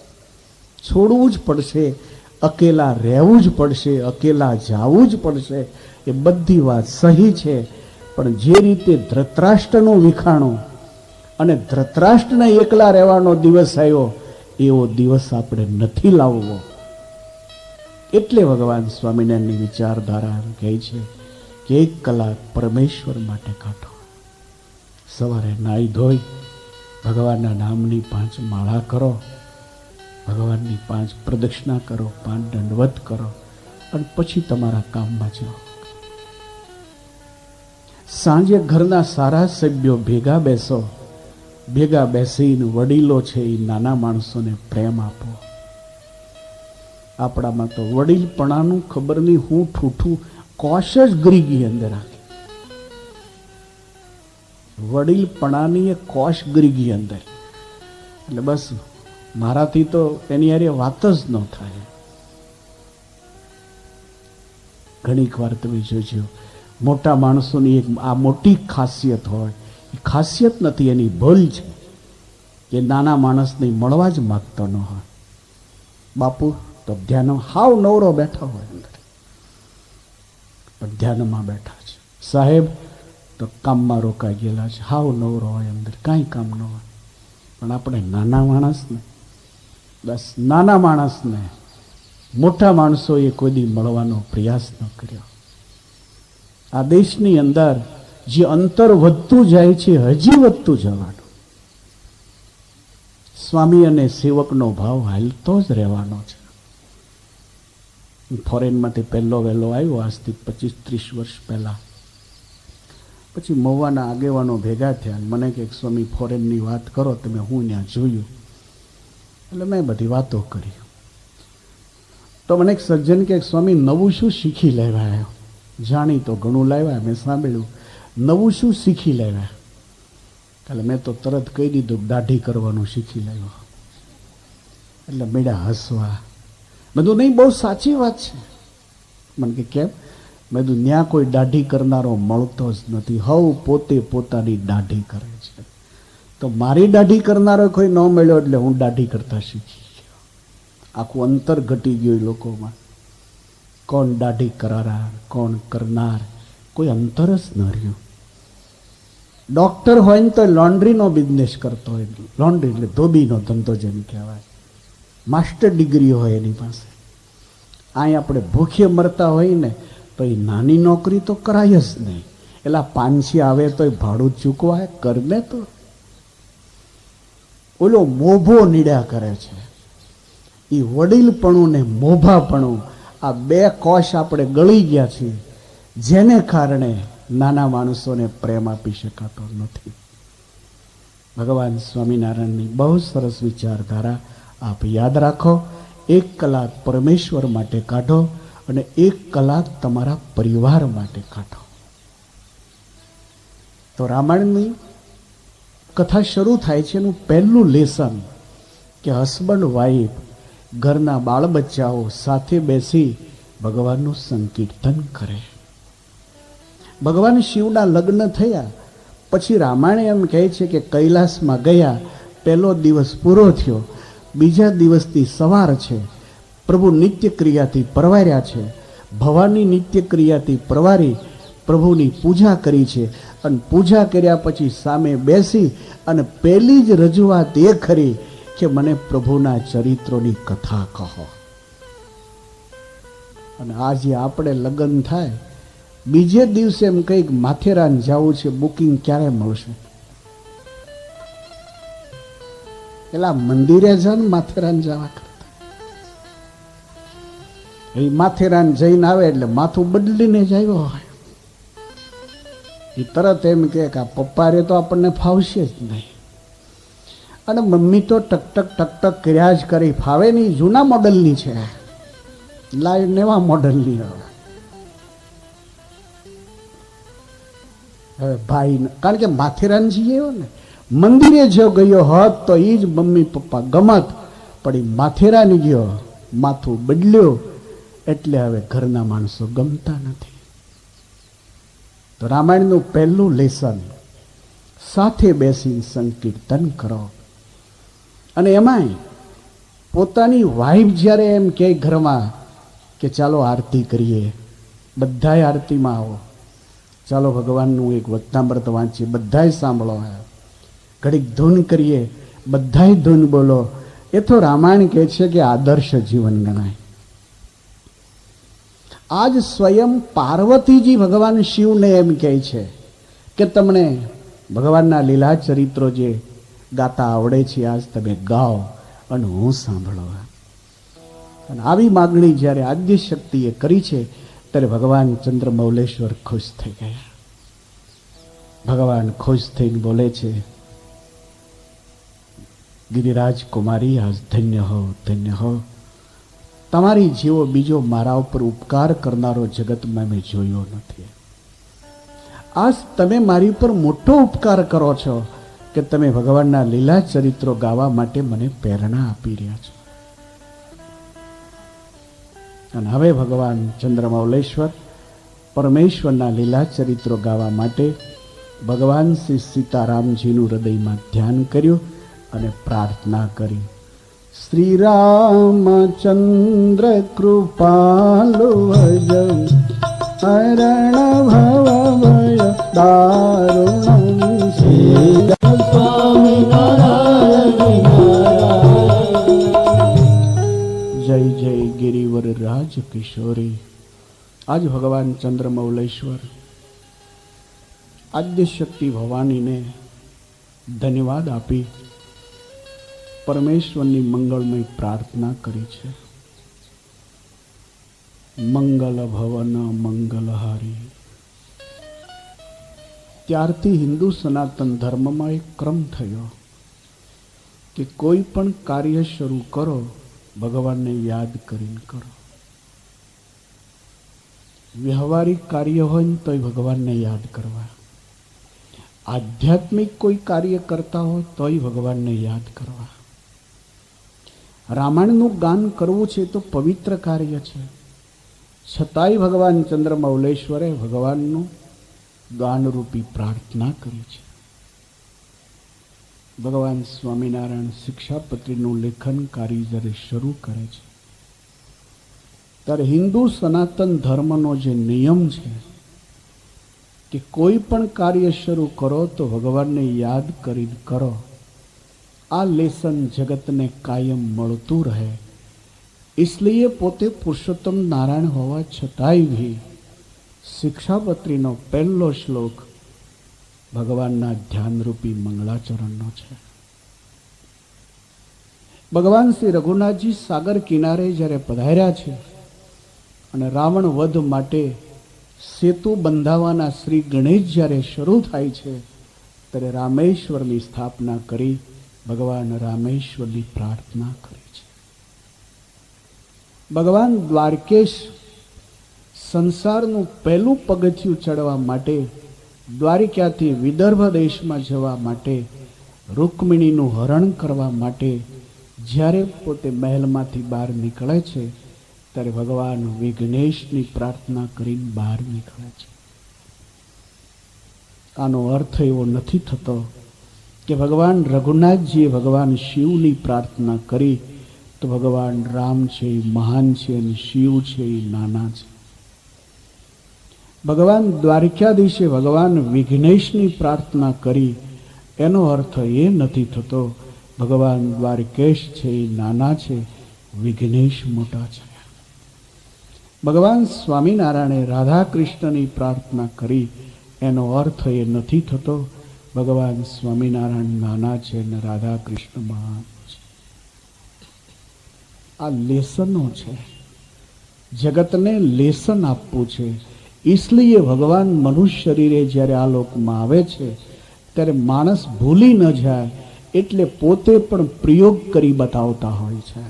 છોડવું જ પડશે, અકેલા રહેવું જ પડશે, અકેલા જવું જ પડશે. એ બધી વાત સહી છે. પણ જે રીતે ધૃતરાષ્ટ્રનું વિખાણું અને ધૃતરાષ્ટ્રને એકલા રહેવાનો દિવસ આવ્યો, એવો દિવસ આપણે નથી લાવવો. એટલે ભગવાન સ્વામિનારાયણની વિચારધારા કહે છે કે 1 કલાક પરમેશ્વર માટે કાઢો. સવારે નાહી ધોઈ ભગવાનના નામની 5 માળા કરો, ભગવાનની 5 પ્રદક્ષિણા કરો, 5 દંડવત કરો, અને પછી તમારા કામમાં જાઓ. સાંજે ઘરના સારા સભ્યો ભેગા બેસો. ભેગા બેસીને વડીલો છે એ નાના માણસોને પ્રેમ આપો. આપણામાં તો વડીલપણાનું ખબર નહીં હું ઠૂઠું કોશ જ ગરીગી અંદર રાખે. વડીલપણાની એ કોશ ગરીગી અંદર, એટલે બસ મારાથી તો એની હારે વાત જ ન થાય. ઘણીક વાર તમે જોજો મોટા માણસોની એક આ મોટી ખાસિયત હોય, એ ખાસિયત નથી, એની ભૂલ છે કે નાના માણસને મળવા જ માગતો ન હોય. બાપુ તો ધ્યાન હાવ નવરો બેઠા હોય અંદર, પણ ધ્યાનમાં બેઠા છે. સાહેબ તો કામમાં રોકાઈ ગયેલા છે, હાવ નવરો હોય અંદર, કાંઈ કામ ન હોય. પણ આપણે નાના માણસને, બસ નાના માણસને મોટા માણસોએ કોઈ દી મળવાનો પ્રયાસ ન કર્યો. આ દેશની અંદર જે અંતર વધતું જાય છે, હજી વધતું જવાનું. સ્વામી અને સેવકનો ભાવ હાલતો જ રહેવાનો છે. ફોરેનમાંથી પહેલો વહેલો આવ્યો આજથી 25-30 વર્ષ પહેલા. પછી મહુવાના આગેવાનો ભેગા થયા. મને કે સ્વામી ફોરેનની વાત કરો તમે, હું ત્યાં જોયું. એટલે મેં બધી વાતો કરી. તો મને એક સજ્જન કે સ્વામી નવું શું શીખી લાવ્યા? જાણી તો ઘણું લાવ્યા, મેં સાંભળ્યું. નવું શું શીખી લાવ્યા? એટલે મેં તો તરત કહી દીધું દાઢી કરવાનું શીખી લાવ્યો. એટલે મેળા હસવા. બધું નહીં, બહુ સાચી વાત છે. મને કે કેમ? મેં કીધું ત્યાં કોઈ દાઢી કરનારો મળતો જ નથી. હવ પોતે પોતાની દાઢી કરે છે. તો મારી દાઢી કરનારો કોઈ ન મળ્યો એટલે હું દાઢી કરતા શીખી ગયો. આખું અંતર ઘટી ગયું લોકોમાં. કોણ દાઢી કરાર, કોણ કરનાર, કોઈ અંતર જ ન રહ્યું. ડોક્ટર હોય ને તો લોન્ડ્રીનો બિઝનેસ કરતો હોય. લોન્ડ્રી એટલે ધોબીનો ધંધો જેમ કહેવાય. માસ્ટર ડિગ્રી હોય એની પાસે. અહીં આપણે ભૂખે મરતા હોય ને તો એ નાની નોકરી તો કરાય જ નહીં. એટલે પાંચી આવે તો એ ભાડું ચૂકવાય કરને. તો ઓલો મોભો નીડા કરે છે. એ વડીલપણું ને મોભાપણું, આ બે કોષ આપણે ગળી ગયા છીએ, જેને કારણે નાના માણસોને પ્રેમ આપી શકાતો નથી. ભગવાન સ્વામિનારાયણની બહુ સરસ વિચારધારા આપ યાદ રાખો. 1 કલાક પરમેશ્વર માટે કાઢો અને 1 કલાક તમારા પરિવાર માટે કાઢો. તો રામાયણની કથા શરૂ થાય છે. એનું પહેલું લેસન કે હસબન્ડ વાઈફ, ઘરના બાળ બચ્ચાઓ સાથે બેસી ભગવાનનું સંકીર્તન કરે. ભગવાન શિવના લગ્ન થયા પછી રામાયણ એમ કહે છે કે કૈલાસમાં ગયા. પહેલો દિવસ પૂરો થયો, બીજા દિવસથી સવાર છે. પ્રભુ નિત્ય ક્રિયાથી પરવાર્યા છે. ભવાની નિત્ય ક્રિયાથી પરવારી પ્રભુની પૂજા કરી છે. અને પૂજા કર્યા પછી સામે બેસી અને પહેલી જ રજૂઆત એ ખરી કે મને પ્રભુના ચરિત્રોની કથા કહો. અને આજે આપણે લગ્ન થાય બીજે દિવસે એમ કંઈક માથેરાન જવું છે, બુકિંગ ક્યારે મળશે? પેલા મંદિરે જાન માથેરાન જવા કરતા એ માથેરાન જઈને આવે એટલે માથું બદલીને જ આવ્યો હોય. એ તરત એમ કે આ પપ્પા રે તો આપણને ફાવશે જ નહીં. અને મમ્મી તો ટક ટક કર્યા જ કરી. ફાવે નહીં, જૂના મોડલની છે, લાઈવ નવા મોડલની. હવે ભાઈ, કારણ કે માથેરાન જઈએ ને, મંદિરે જો ગયો હોત તો એ જ મમ્મી પપ્પા ગમત, પણ એ માથેરાન ગયો, માથું બદલ્યો એટલે હવે ઘરના માણસો ગમતા નથી. તો રામાયણનું પહેલું લેસન, સાથે બેસી સંકીર્તન કરો. અને એમાંય પોતાની વાઈફ જ્યારે એમ કહે ઘરમાં કે ચાલો આરતી કરીએ, બધાય આરતીમાં આવો, ચાલો ભગવાનનું એક વચનામૃત વાંચીએ, બધાય સાંભળો, ઘડીક ધૂન કરીએ, બધાય ધૂન બોલો. એ તો રામાયણ કહે છે કે આદર્શ જીવન ગણાય. આજ સ્વયં પાર્વતીજી ભગવાન શિવને એમ કહે છે કે તમને ભગવાનના લીલા ચરિત્રો જે ગાતા આવડે છે આજ તમે ગાઓ અને હું સાંભળો. અને આવી માગણી જ્યારે આદ્ય શક્તિએ કરી છે ત્યારે ભગવાન ચંદ્રમૌલેશ્વર ખુશ થઈ ગયા. ભગવાન ખુશ થઈને બોલે છે, ગિરિરાજ કુમારી આજ ધન્ય હો, ધન્ય હો. તમારી જેવો બીજો મારા ઉપર ઉપકાર કરનારો જગતમાં મેં જોયો નથી. આજ તમે મારી ઉપર મોટો ઉપકાર કરો છો કે તમે ભગવાનના લીલા ચરિત્રો ગાવા માટે મને પ્રેરણા આપી રહ્યા છો. અને હવે ભગવાન ચંદ્રમૌલેશ્વર પરમેશ્વરના લીલા ચરિત્રો ગાવા માટે ભગવાન શ્રી સીતારામજીનું હૃદયમાં ધ્યાન કર્યું અને પ્રાર્થના કરી. શ્રી રામચંદ્ર કૃપાલુ ભજન હરણ ભવ ભય દારુણમ શ્રી સ્વામી નારાયણ. જય જય ગિરિવર કિશોરી. આજ ભગવાન ચંદ્રમૌલેશ્વર આદ્યશક્તિ ભવાનીને ધન્યવાદ આપી પરમેશ્વરની મંગળમય પ્રાર્થના કરી છે. મંગલ ભવન મંગલહારી. ત્યારથી હિન્દુ સનાતન ધર્મમાં એક ક્રમ થયો કે કોઈ પણ કાર્ય શરૂ કરો ભગવાનને યાદ કરીને કરો. વ્યવહારિક કાર્ય હોય ને તોય ભગવાનને યાદ કરવા, આધ્યાત્મિક કોઈ કાર્ય કરતા હોય તોય ભગવાનને યાદ કરવા. રામાયણનું ગાન કરવું છે તો પવિત્ર કાર્ય છે, છતાંય ભગવાન ચંદ્રમૌલેશ્વરે ભગવાનનું ગાનરૂપી પ્રાર્થના કરી છે. ભગવાન સ્વામિનારાયણ શિક્ષાપત્રીનું લેખન કાર્ય જ્યારે શરૂ કરે છે ત્યારે હિન્દુ સનાતન ધર્મનો જે નિયમ છે કે કોઈ પણ કાર્ય શરૂ કરો તો ભગવાનને યાદ કરીને કરો. આ લેસન જગતને કાયમ મળતું રહે. इसलिए પોતે પુરુષોત્તમ નારાયણ હોવા છતાંય ભી શિક્ષાપત્રીનો પહેલો શ્લોક ભગવાનના ધ્યાનરૂપી મંગળાચરણનો છે. ભગવાન શ્રી રઘુનાથજી સાગર કિનારે જ્યારે પધાર્યા છે અને રાવણ વધ માટે સેતુ બંધાવાના શ્રી ગણેશ જ્યારે શરૂ થાય છે ત્યારે રામેશ્વરની સ્થાપના કરી ભગવાન રામેશ્વરની પ્રાર્થના કરી છે. ભગવાન દ્વારકેશ સંસારનું પહેલું પગથિયું ચડવા માટે દ્વારિકાથી વિદર્ભ દેશમાં જવા માટે રૂકમિણીનું હરણ કરવા માટે જ્યારે પોતે મહેલમાંથી બહાર નીકળે છે ત્યારે ભગવાન વિઘ્નેશની પ્રાર્થના કરીને બહાર નીકળે છે. આનો અર્થ એવો નથી થતો કે ભગવાન રઘુનાથજીએ ભગવાન શિવની પ્રાર્થના કરી તો ભગવાન રામ છે એ મહાન છે અને શિવ છે એ નાના છે. ભગવાન દ્વારકાધીશે ભગવાન વિઘ્નેશની પ્રાર્થના કરી એનો અર્થ એ નથી થતો ભગવાન દ્વારકેશ છે એ નાના છે, વિઘ્નેશ મોટા છે. ભગવાન સ્વામિનારાયણે રાધા કૃષ્ણની પ્રાર્થના કરી એનો અર્થ એ નથી થતો ભગવાન સ્વામિનારાયણ નાના છે અને રાધા કૃષ્ણ મહાન છે. આ લેસનો છે, જગતને લેસન આપવું છે. इसलिए ભગવાન મનુષ્ય શરીરે જ્યારે આ લોકમાં આવે છે ત્યારે માણસ ભૂલી ન જાય એટલે પોતે પણ પ્રયોગ કરી બતાવતા હોય છે.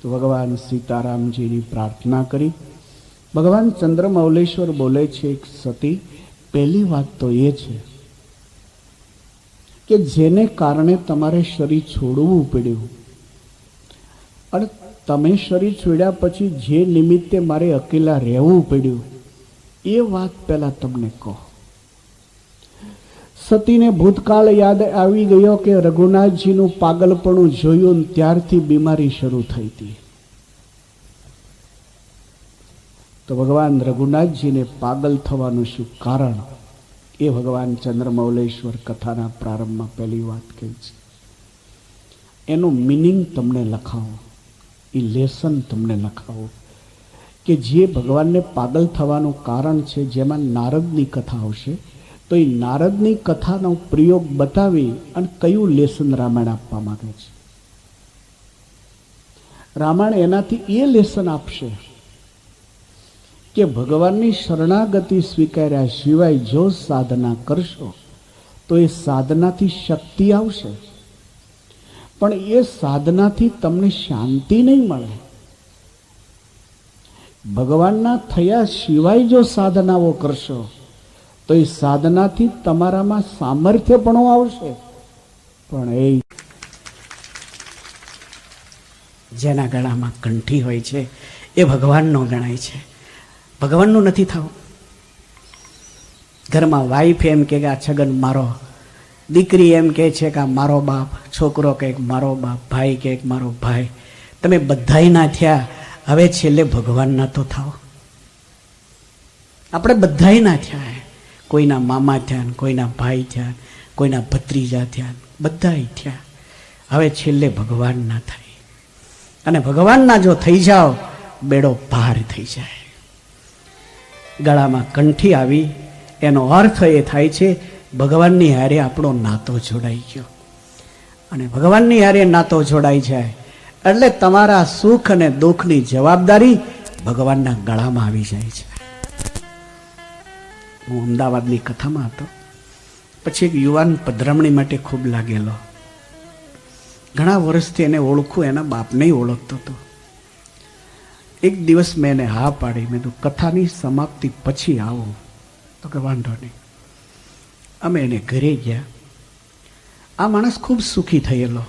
તો ભગવાન સીતારામજીની પ્રાર્થના કરી ભગવાન ચંદ્રમૌલેશ્વર બોલે છે સતી, પહેલી વાત તો એ છે કે જેને કારણે તમારે શરીર છોડવું પડ્યું અને તમે શરીર છોડ્યા પછી જે નિમિત્તે મારે અકેલા રહેવું પડ્યું એ વાત પહેલા તમને કહો. સતીને ભૂતકાળ યાદ આવી ગયો કે રઘુનાથજીનું પાગલપણું જોયું ત્યારથી બીમારી શરૂ થઈ હતી. તો ભગવાન રઘુનાથજીને પાગલ થવાનું શું કારણ એ ભગવાન ચંદ્રમૌલેશ્વર કથાના પ્રારંભમાં પહેલી વાત કહી છે. એનું મિનિંગ તમને લખાવો, એ લેસન તમને લખાવો કે જે ભગવાનને પાગલ થવાનું કારણ છે. જેમાં નારદની કથા આવશે તો એ નારદની કથાનો પ્રયોગ બતાવી અને કયું લેસન રામાયણ આપવા માંગે છે. રામાયણ એનાથી એ લેસન આપશે કે ભગવાનની શરણાગતિ સ્વીકાર્યા સિવાય જો સાધના કરશો તો એ સાધનાથી શક્તિ આવશે, પણ એ સાધનાથી તમને શાંતિ નહીં મળે. ભગવાનના થયા સિવાય જો સાધનાઓ કરશો તો એ સાધનાથી તમારામાં સામર્થ્ય પણ આવશે, પણ એ જેના ગળામાં કંઠી હોય છે એ ભગવાનનો ગણાય છે, ભગવાનનું નથી થવું. ઘરમાં વાઈફ એમ કે આ છગન મારો, દીકરી એમ કહે છે કે મારો બાપ, છોકરો કહે મારો બાપ, ભાઈ કહે મારો ભાઈ. તમે બધાય ના થયા, હવે છેલ્લે ભગવાનના તો થાઓ. આપણે બધાય ના થયા, કોઈના મામા થયા, કોઈના ભાઈ થયા, કોઈના ભત્રીજા થયા, બધાય થયા. હવે છેલ્લે ભગવાન ના થાય. અને ભગવાનના જો થઈ જાઓ, બેડો પાર થઈ જાય. ગળામાં કંઠી આવી, એનો અર્થ એ થાય છે ભગવાનની હારે આપણો નાતો જોડાઈ ગયો. અને ભગવાનની હારે નાતો જોડાઈ જાય એટલે તમારા સુખ અને દુઃખની જવાબદારી ભગવાનના ગળામાં આવી જાય છે. હું અમદાવાદની કથામાં હતો, પછી એક યુવાન પધરામણી માટે ખૂબ લાગેલો. ઘણા વર્ષથી એને ઓળખું, એના બાપને ઓળખતો હતો. એક દિવસ મેં એને હા પાડી. મેં તો કથાની સમાપ્તિ પછી આવો. તો કે વાંધો નહીં. અમે એને ઘરે ગયા. આ માણસ ખૂબ સુખી થયેલો.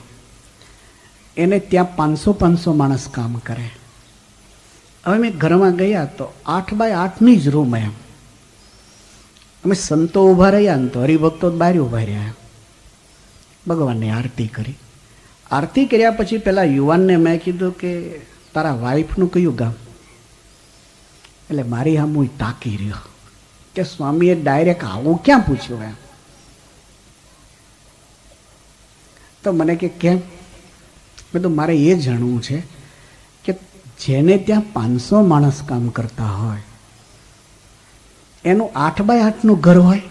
એને ત્યાં 500 માણસ કામ કરે. હવે મેં ઘરમાં ગયા તો 8x8ની જ રૂમ. એમ અમે સંતો ઊભા રહ્યા ને તો હરિભક્તો બહાર ઊભા રહ્યા. ભગવાનની આરતી કરી. આરતી કર્યા પછી પેલા યુવાનને મેં કીધું કે તારા વાઈફનું કયું ગામ? એટલે મારી આમ હું તાકી રહ્યો કે સ્વામીએ ડાયરેક્ટ આવું ક્યાં પૂછ્યું એમ. તો મને કે કેમ? મેં તો મારે એ જાણવું છે કે જેને ત્યાં 500 માણસ કામ કરતા હોય એનું 8x8નું ઘર હોય,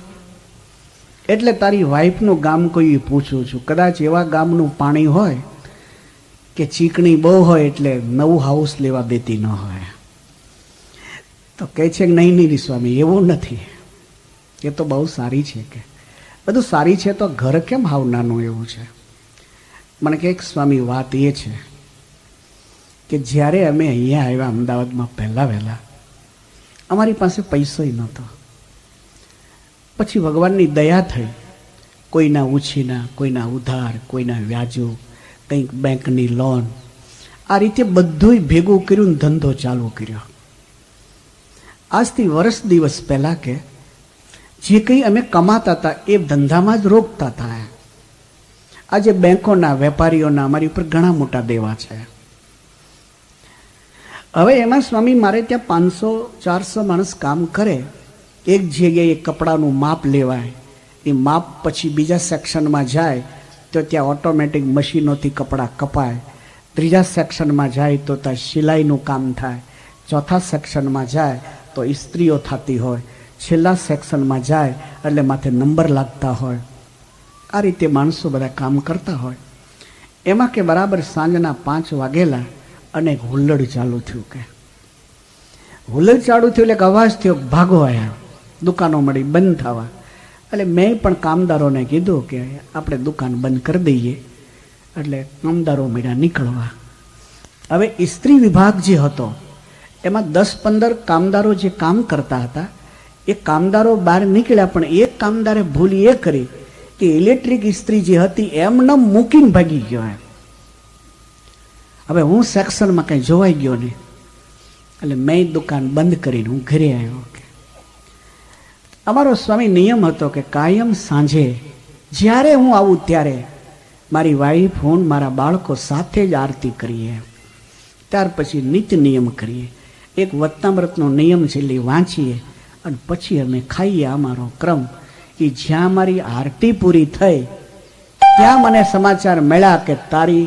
એટલે તારી વાઈફનું ગામ કોઈ પૂછું છું. કદાચ એવા ગામનું પાણી હોય કે ચીકણી બહુ હોય એટલે નવું હાઉસ લેવા દેતી ન હોય. તો કહે છે કે નહીં નહીં સ્વામી, એવું નથી, એ તો બહુ સારી છે. કે બધું સારી છે તો ઘર કેમ હાવ નાનું એવું છે? મને કહે સ્વામી વાત એ છે કે જ્યારે અમે અહીંયા આવ્યા અમદાવાદમાં પહેલાં વહેલા, અમારી પાસે પૈસોય નહોતો. પછી ભગવાનની દયા થઈ, કોઈના ઉછીના, કોઈના ઉધાર, કોઈના વ્યાજો, કંઈક બેંકની લોન, આ રીતે બધું ભેગું કર્યું ને ધંધો ચાલુ કર્યો. આજથી વર્ષ દિવસ પહેલાં કે જે કંઈ અમે કમાતા હતા એ ધંધામાં જ રોકતા હતા. આજે બેંકોના વેપારીઓના અમારી ઉપર ઘણા મોટા દેવા છે. હવે એમાં સ્વામી મારે ત્યાં 500-400 માણસ કામ કરે. એક જગ્યાએ કપડાનું માપ લેવાય, એ માપ પછી બીજા સેક્શનમાં જાય તો ત્યાં ઓટોમેટિક મશીનોથી કપડાં કપાય. ત્રીજા સેક્શનમાં જાય તો ત્યાં સિલાઈનું કામ થાય. ચોથા સેક્શનમાં જાય તો ઇસ્ત્રીઓ થતી હોય. છેલ્લા સેક્શનમાં જાય એટલે માથે નંબર લાગતા હોય. આ રીતે માણસો બધા કામ કરતા હોય. એમાં કે બરાબર સાંજના 5 વાગેલા અને હુલ્લડ ચાલુ થયું. કે હુલ્લડ ચાલુ થયું એટલે અવાજ થયો, ભાગો આવ્યા, દુકાનો મળી બંધ થવા. એટલે મેં પણ કામદારોને કીધું કે આપણે દુકાન બંધ કરી દઈએ. એટલે કામદારો મળ્યા નીકળવા. હવે ઇસ્ત્રી વિભાગ જે હતો એમાં 10-15 કામદારો જે કામ કરતા હતા, એ કામદારો બહાર નીકળ્યા. પણ એક કામદારે ભૂલ એ કરી કે ઇલેક્ટ્રિક ઇસ્ત્રી જે હતી એમને મૂકીને ભાગી ગયો. એમ હવે હું સેક્શનમાં કંઈ જોવાઈ ગયો નહીં. એટલે મેં દુકાન બંધ કરીને હું ઘરે આવ્યો. અમારો સ્વામી નિયમ હતો કે કાયમ સાંજે જ્યારે હું આવું ત્યારે મારી વાઈફ, હું, મારા બાળકો સાથે જ આરતી કરીએ. ત્યાર પછી નિત્ય નિયમ કરીએ. એક વત્તામૃતનો નિયમ છે એટલે વાંચીએ અને પછી અમે ખાઈએ. અમારો ક્રમ એ જ્યાં મારી આરતી પૂરી થઈ ત્યાં મને સમાચાર મળ્યા કે તારી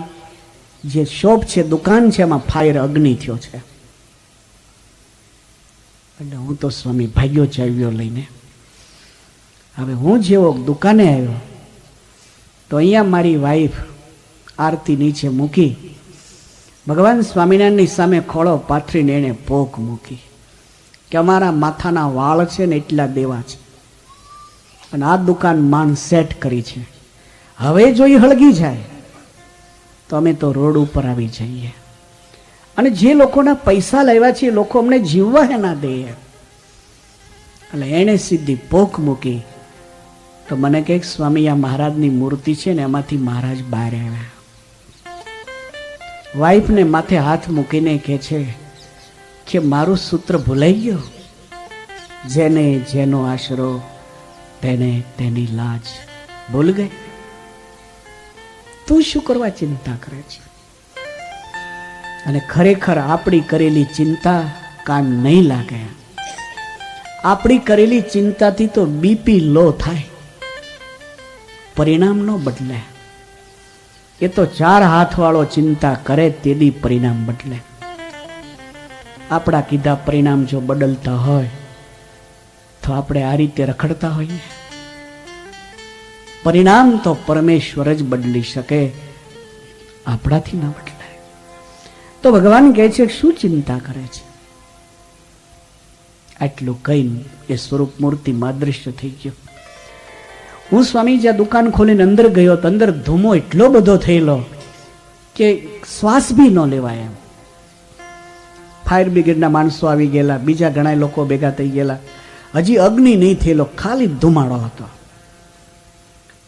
જે શોપ છે, દુકાન છે, એમાં ફાયર, અગ્નિ થયો છે. એટલે હું તો સ્વામી ભાગ્યો ચાવ્યો લઈને. હવે હું જેવો દુકાને આવ્યો તો અહીંયા મારી વાઈફ આરતી નીચે મૂકી, ભગવાન સ્વામિનારાયણની સામે ખોળો પાથરીને એણે પોક મૂકી કે અમારા માથાના વાળ છે ને એટલા દેવા છે અને આ દુકાન માન સેટ કરી છે. હવે જો એ હળગી જાય તો અમે તો રોડ ઉપર આવી જઈએ. અને જે લોકોના પૈસા લેવા છે એ લોકો અમને જીવવા ના દે. એટલે એણે સીધી પોક મૂકી. તો મને કહે સ્વામી આ મહારાજની મૂર્તિ છે ને એમાંથી મહારાજ બહાર આવ્યા. વાઈફને માથે હાથ મૂકીને કહે છે કે મારું સૂત્ર ભૂલાઈ ગયો, જેને જેનો આશરો તેને તેની લાજ. ભૂલ ગઈ? તું શું કરવા ચિંતા કરે છે? અને ખરેખર આપણી કરેલી ચિંતા કામ નહીં લાગે. આપણી કરેલી ચિંતાથી તો બીપી લો થાય, પરિણામ ન બદલે. એ તો 4 હાથવાળો ચિંતા કરે તેદી પરિણામ બદલે. આપણા કીધા પરિણામ જો બદલતા હોય તો આપણે આ રીતે રખડતા હોઈએ. પરિણામ તો પરમેશ્વર જ બદલી શકે, આપણાથી ના બદલાય. તો ભગવાન કહે છે શું ચિંતા કરે છે? આટલું કહીને એ સ્વરૂપ મૂર્તિમાં અદૃશ્ય થઈ ગયો. હું સ્વામી જ્યાં દુકાન ખોલીને અંદર ગયો તો અંદર ધૂમો એટલો બધો થયેલો કે શ્વાસ બી ન લેવાય એમ. ફાયર બ્રિગેડના માણસો આવી ગયેલા, બીજા ઘણા લોકો ભેગા થઈ ગયેલા. હજી અગ્નિ નહીં થયેલો, ખાલી ધુમાડો હતો.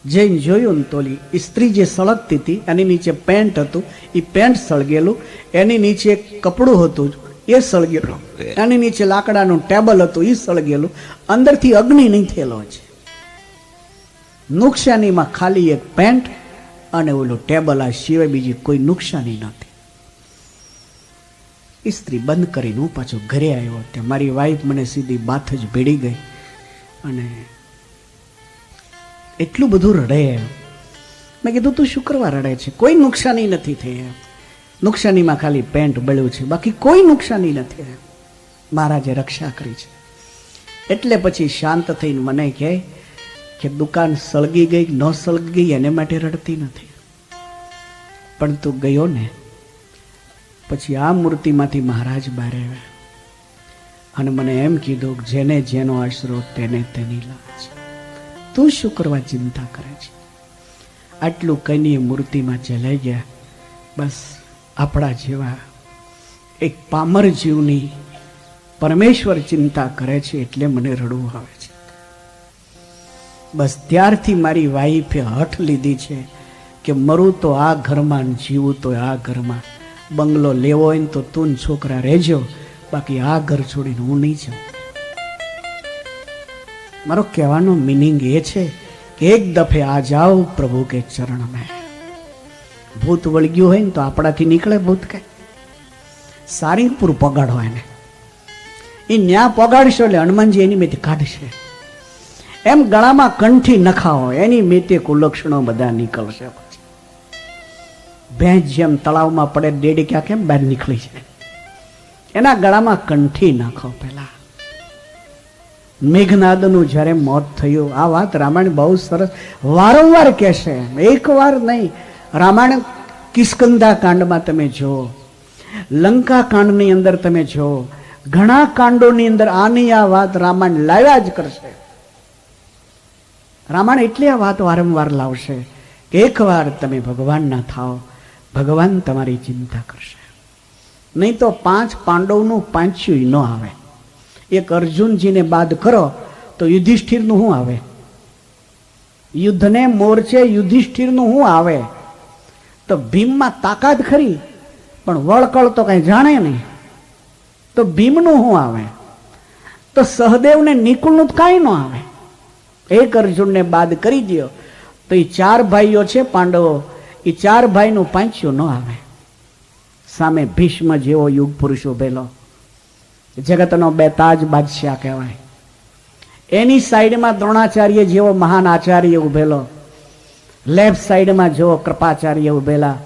જઈને જોયું ને તો સ્ત્રી જે સળગતી હતી એની નીચે પેન્ટ હતું, એ પેન્ટ સળગેલું. એની નીચે કપડું હતું એ સળગેલું. એની નીચે લાકડાનું ટેબલ હતું એ સળગેલું. અંદરથી અગ્નિ નહીં થયેલો છે. નુકસાનીમાં ખાલી એક પેન્ટ અને ઓલું ટેબલ, આ સિવાય બીજી કોઈ નુકસાની નથી. સ્ત્રી બંધ કરીને હું પાછો ઘરે આવ્યો. ત્યાં મારી વાઈફ મને સીધી બાથ જ ભેડી ગઈ અને એટલું બધું રડે. મેં કીધું તું શું કરવા રડે છે? કોઈ નુકસાની નથી થઈ. નુકસાનીમાં ખાલી પેન્ટ બળ્યું છે, બાકી કોઈ નુકસાની નથી. મહારાજે રક્ષા કરી છે. એટલે પછી શાંત થઈને મને કહે કે દુકાન સળગી ગઈ ન સળગી ગઈ એને માટે રડતી નથી, પણ તું ગયો ને પછી આ મૂર્તિમાંથી મહારાજ બહાર આવ્યા અને મને એમ કીધું કે જેને જેનો આશરો તેને તેની લાજ. તું શું કરવા ચિંતા કરે છે? આટલું કહીને મૂર્તિમાં ચલાઈ ગયા. બસ આપણા જેવા એક પામર જીવની પરમેશ્વર ચિંતા કરે છે એટલે મને રડવું આવે છે. બસ ત્યારથી મારી વાઈફે હઠ લીધી છે કે મરું તો આ ઘરમાં, જીવું તો આ ઘરમાં. બંગલો લેવો હોય ને તો તું છોકરા રહેજો, બાકી આ ઘર છોડીને હું નહીં જાઉં. મારો કહેવાનો મિનિંગ એ છે કે એક દફે આ જાઓ પ્રભુ કે ચરણ મેં. ભૂત વળગ્યું હોય ને તો આપણાથી નીકળે ભૂત કે સારીપુર પગાડો એને. એ ન્યા પગાડશો એટલે હનુમાનજી એની મેથી કાઢશે. એમ ગળામાં કંઠી નખાવો, એની મેતે કુલક્ષણો બધા નીકળશે. પછી ભેંસ જેમ તળાવમાં પડે ડેડિકા કેમ બહાર નીકળી છે, એના ગળામાં કંઠી નાખો. પેલા મેઘનાદનું જ્યારે મોત થયું, આ વાત રામાયણ બહુ સરસ વારંવાર કહેશે, એક વાર નહીં. રામાયણ કિષ્કંધા કાંડમાં તમે જુઓ, લંકા કાંડની અંદર તમે જુઓ, ઘણા કાંડોની અંદર આની આ વાત રામાયણ લાવ્યા જ કરશે. રામાયણ એટલી આ વાત વારંવાર લાવશે કે એકવાર તમે ભગવાન ના થાઓ, ભગવાન તમારી ચિંતા કરશે. નહીં તો 5 પાંડવનું પાંચ્યું ન આવે. એક અર્જુનજીને બાદ કરો તો યુધિષ્ઠિરનું શું આવે? યુદ્ધને મોરચે યુધિષ્ઠિરનું શું આવે? તો ભીમમાં તાકાત ખરી પણ વળકળ તો કઈ જાણે નહીં, તો ભીમનું શું આવે? તો સહદેવને નિકુળનું કાંઈ ન આવે. એક અર્જુનને બાદ કરી દો તો એ 4 ભાઈઓ છે પાંડવો, એ 4 ભાઈનું પાંચ્યું ન આવે. સામે ભીષ્મ જેવો યુગ પુરુષ ઉભેલો, જગતનો બેતાજ બાદશાહ કહેવાય. એની સાઈડમાં દ્રોણાચાર્ય જેવો મહાન આચાર્ય ઉભેલો, લેફ્ટ સાઈડમાં જેવો કૃપાચાર્ય ઉભેલા,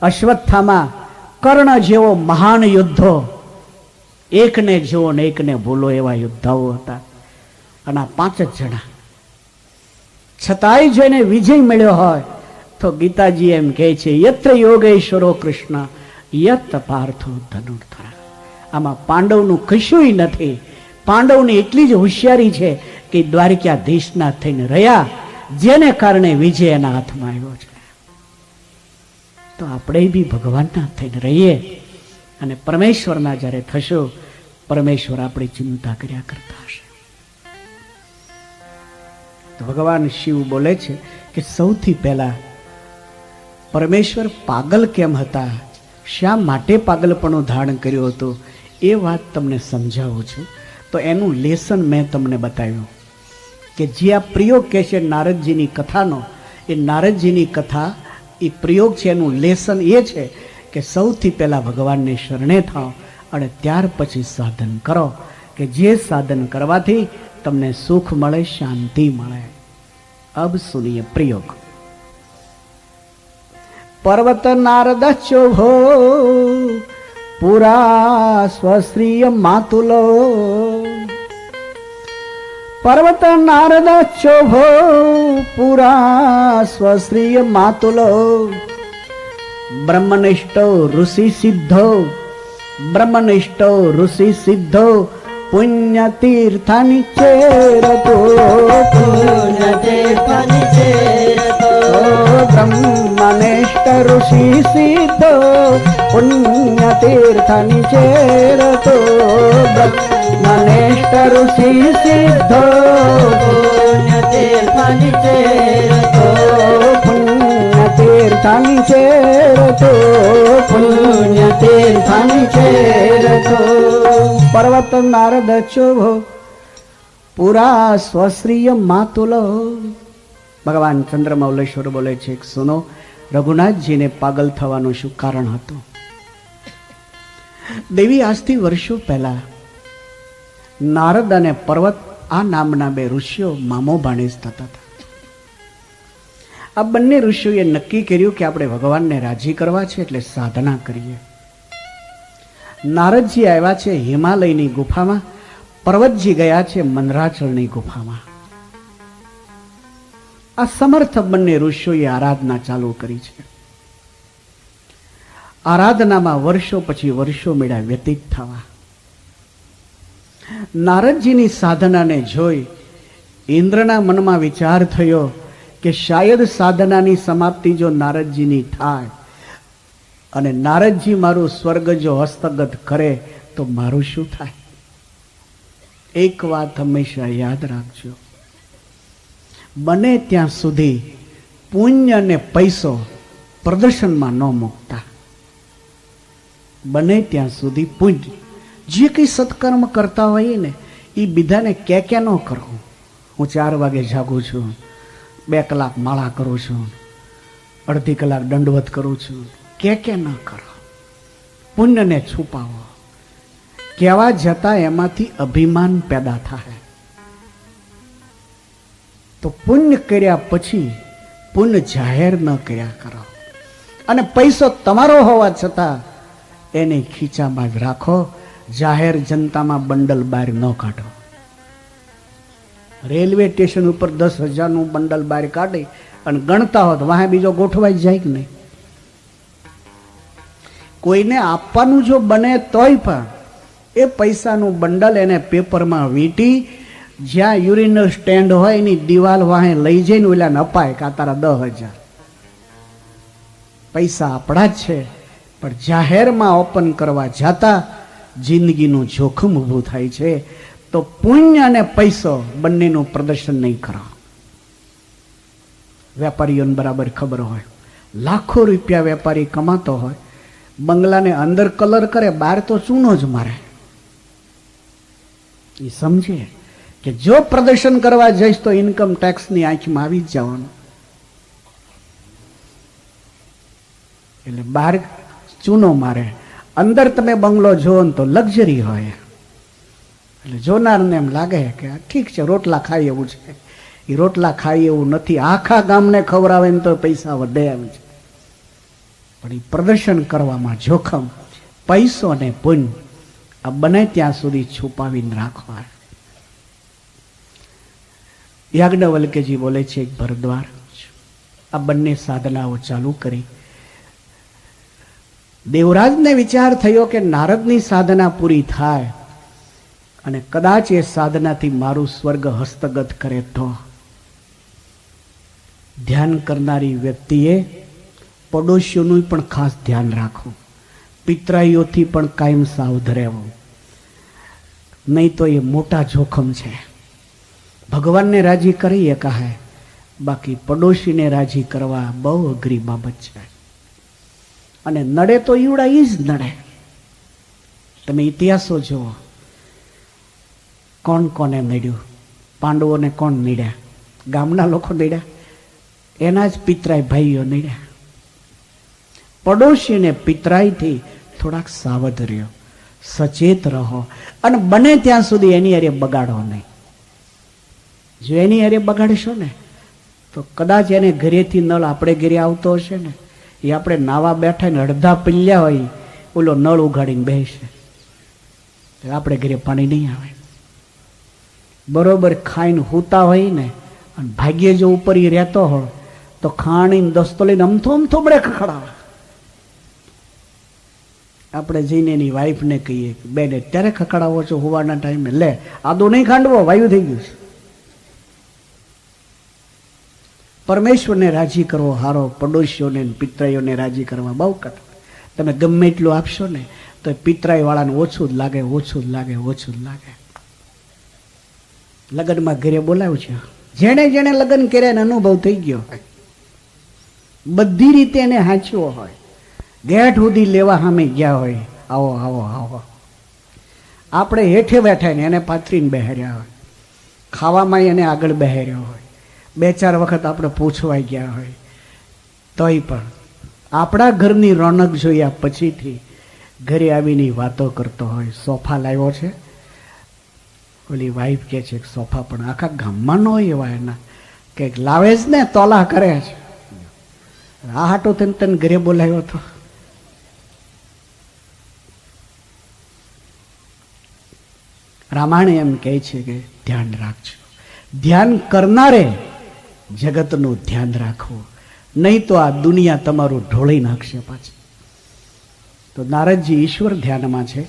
અશ્વત્થામાં કર્ણ જેવો મહાન યુદ્ધો, એકને જુઓ ને એકને ભૂલો એવા યોદ્ધાઓ હતા. અને આ 5 જ જણા છતાંય જોઈને વિજય મળ્યો હોય તો ગીતાજી એમ કહે છે યત્ર યોગેશ્વરો કૃષ્ણ યત પાર્થો ધનુર્ધર. આમાં પાંડવનું કશુંય નથી. પાંડવની એટલી જ હોશિયારી છે કે દ્વારિકાધીશના થઈને રહ્યા, જેને કારણે વિજય એના હાથમાં આવ્યો છે. તો આપણે બી ભગવાનના થઈને રહીએ અને પરમેશ્વરના જ્યારે થશું, પરમેશ્વર આપણી ચિંતા કર્યા કરતા હશે. તો ભગવાન શિવ બોલે છે કે સૌથી પહેલા પરમેશ્વર પાગલ કેમ હતા, શા માટે પાગલપણું ધારણ કર્યું હતું, એ વાત તમને સમજાવું છું. તો એનું લેસન મેં તમને બતાવ્યું કે જે આ પ્રયોગ કહે છે નારદજીની કથાનો, એ નારદજીની કથા એ પ્રયોગ છે, એનું લેસન એ છે કે સૌથી પહેલાં ભગવાનને શરણે થાઓ અને ત્યાર પછી સાધન કરો, કે જે સાધન કરવાથી તમને સુખ મળે, શાંતિ મળે. અબ સુનિએ પ્રયોગ. પર્વત નારદ ચોભો પુરા સ્વશ્રીય માતુલો. પર્વત નારદ ચોભો પુરા સ્વશ્રીય માતુલો. બ્રહ્મનિષ્ઠો ઋષિ સિદ્ધો બ્રહ્મનિષ્ઠો ઋષિ સિદ્ધો પુણ્ય તીર્થાની ચેરતો. પુણ્ય તીર્થાની ચેરતો. બ્રહ્મનિષ્ઠ ઋષિ સિદ્ધો પુણ્ય તીર્થાની ચેરતો. બ્રહ્મનિષ્ઠ ઋષિ સિદ્ધો પુણ્ય તીર્થાની ચેરતો. પુણ્ય તીર્થાની ચેરતો. પુણ્ય તીર્થાની ચેરતો. પર્વત નારદ ચોભો પુરા સ્વશ્રીય માતુલો. ભગવાન ચંદ્રમૌલેશ્વર બોલે છે, સુનો, રઘુનાથજીને પાગલ થવાનું શું કારણ હતું? દેવી આજથી વર્ષો પહેલા નારદ અને પર્વત આ નામના બે ઋષિઓ મામો ભાણેજ થતા હતા. આ બંને ઋષિઓએ નક્કી કર્યું કે આપણે ભગવાનને રાજી કરવા છે એટલે સાધના કરીએ. નારદજી આવ્યા છે હિમાલયની ગુફામાં, પર્વતજી ગયા છે મંદરાચળની ગુફામાં. આ સમર્થ બંને ઋષિઓએ આરાધના ચાલુ કરી છે. આરાધનામાં વર્ષો પછી વર્ષો મેળા વ્યતીત થવા. નારદજીની સાધનાને જોઈ ઇન્દ્રના મનમાં વિચાર થયો કે શાયદ સાધનાની સમાપ્તિ જો નારદજીની થાય અને નારદજી મારું સ્વર્ગ જો હસ્તગત કરે તો મારું શું થાય? એક વાત હંમેશા યાદ રાખજો, બને ત્યાં સુધી પુણ્ય અને પૈસો પ્રદર્શનમાં ન મૂકતા. બને ત્યાં સુધી પુણ્ય, જે કંઈ સત્કર્મ કરતા હોઈએ ને એ બીજાને ક્યાં ન કરો. હું 4 વાગે જાગું છું, 2 કલાક માળા કરું છું, અડધી કલાક દંડવત કરું છું, કે ન કરો. પુણ્યને છુપાવો. કહેવા જતા એમાંથી અભિમાન પેદા થાય. તો પુણ્ય કર્યા પછી પુણ્ય જાહેર ન કર્યા કરો. અને પૈસો તમારો હોવા છતાં એને ખીચામાં જ રાખો. જાહેર જનતામાં બંડલ બહાર ન કાઢો. રેલવે સ્ટેશન ઉપર 10,000નું બંડલ બહાર કાઢી અને ગણતા હોત વાહે બીજો ગોઠવાઈ જાય કે નહીં? કોઈને આપવાનું જો બને તોય પણ એ પૈસાનું બંડલ એને પેપરમાં વીંટી જ્યાં યુરિનલ સ્ટેન્ડ હોય એની દિવાલ વાહે લઈ જઈને ઓલાને અપાય કે આ તારા 10,000. પૈસા આપણા જ છે, પણ જાહેરમાં ઓપન કરવા જતા જિંદગીનું જોખમ ઊભું થાય છે. તો પુણ્ય અને પૈસો બંનેનું પ્રદર્શન નહીં કરો. વેપારીઓને બરાબર ખબર હોય, લાખો રૂપિયા વેપારી કમાતો હોય, બંગલાને અંદર કલર કરે, બહાર તો ચૂનો જ મારે. એ સમજે કે જો પ્રદર્શન કરવા જઈશ તો ઇન્કમ ટેક્સની આંખમાં આવી જ જવાનું. એટલે બહાર ચૂનો મારે, અંદર તમે બંગલો જોવો ને તો લક્ઝરી હોય. એટલે જોનારને એમ લાગે કે ઠીક છે, રોટલા ખાઈ એવું છે. એ રોટલા ખાઈ એવું નથી. આખા ગામને ખવડાવે ને તો પૈસા વધે એમ છે. પણ એ પ્રદર્શન કરવામાં જોખમ. પૈસો અને પુણ્ય આ બને ત્યાં સુધી છુપાવીને રાખવા. યાજ્ઞવલ્ક્યજી બોલે છે, એક ભરદ્વાર આ બંને સાધનાઓ ચાલુ કરી. દેવરાજને વિચાર થયો કે નારદની સાધના પૂરી થાય અને કદાચ એ સાધનાથી મારું સ્વર્ગ હસ્તગત કરે તો ધ્યાન કરનારી વ્યક્તિએ પડોશીઓનું પણ ખાસ ધ્યાન રાખવું. પિતરાઈઓથી પણ કાયમ સાવધ રહેવું, નહીં તો એ મોટા જોખમ છે. ભગવાનને રાજી કરી એકાહે, બાકી પડોશીને રાજી કરવા બહુ અઘરી બાબત છે. અને નડે તો ઈવડા ઈ જ નડે. તમે ઇતિહાસો જુઓ, કોણ કોને નડ્યું? પાંડવોને કોણ નડ્યા? ગામના લોકો નડ્યા, એના જ પિતરાઈ ભાઈઓ નડ્યા. પડોશીને પિતરાઈથી થોડાક સાવધ રહ્યો, સચેત રહો, અને બને ત્યાં સુધી એની હારે બગાડો નહીં. જો એની હારે બગાડશો ને તો કદાચ એને ઘરેથી નળ આપણે ઘરે આવતો હશે ને, એ આપણે નાવા બેઠા ને અડધા પીલ્યા હોય, ઓલો નળ ઉગાડીને બેસે, આપણે ઘરે પાણી નહીં આવે. બરોબર ખાઈને હૂતા હોય ને અને ભાગ્ય જો ઉપર એ રહેતો હોય તો ખાણીને દસ્તો લઈને અમથોમડે ખખડાવે. આપણે જઈને એની વાઈફને કહીએ કે બેન અત્યારે ખખડાવો છો હોવાના ટાઈમે, લે આદો નહીં ખાંડવો, વાયુ થઈ ગયું છે. પરમેશ્વરને રાજી કરવો હારો, પડોશીઓને પિતરાઈઓને રાજી કરવા બહુ કઠણ. તમે ગમે એટલું આપશો ને તો પિતરાઈ વાળાને ઓછું જ લાગે, ઓછું જ લાગે, ઓછું જ લાગે. લગ્નમાં ઘરે બોલાવ્યું છે, જેણે જેણે લગ્ન કર્યા એને અનુભવ થઈ ગયો હોય, બધી રીતે એને હાંચ્યો હોય, ગેટ સુધી લેવા સામે ગયા હોય, આવો આવો આવો. આપણે હેઠે બેઠા ને એને પાથરીને બેહાર્યા હોય, ખાવામાં એને આગળ બેહાર્યો હોય, 2-4 વખત આપણે પૂછવાઈ ગયા હોય, તોય પણ આપણા ઘરની રોનક જોયા પછીથી ઘરે આવીને વાતો કરતો હોય. સોફા લાવ્યો છે, ઓલી વાઈફ કહે છે સોફા પણ આખા ગામમાં ન હોય એવા એના કે લાવે જ ને, તોલા કરે છે. આ હાટો તને ઘરે બોલાવ્યો હતો. રામાયણ એમ કહે છે કે ધ્યાન રાખજો, ધ્યાન કરનારે જગતનું ધ્યાન રાખવું, નહીં તો આ દુનિયા તમારું ઢોળી નાખશે પાછી. તો નારદજી ઈશ્વર ધ્યાનમાં છે.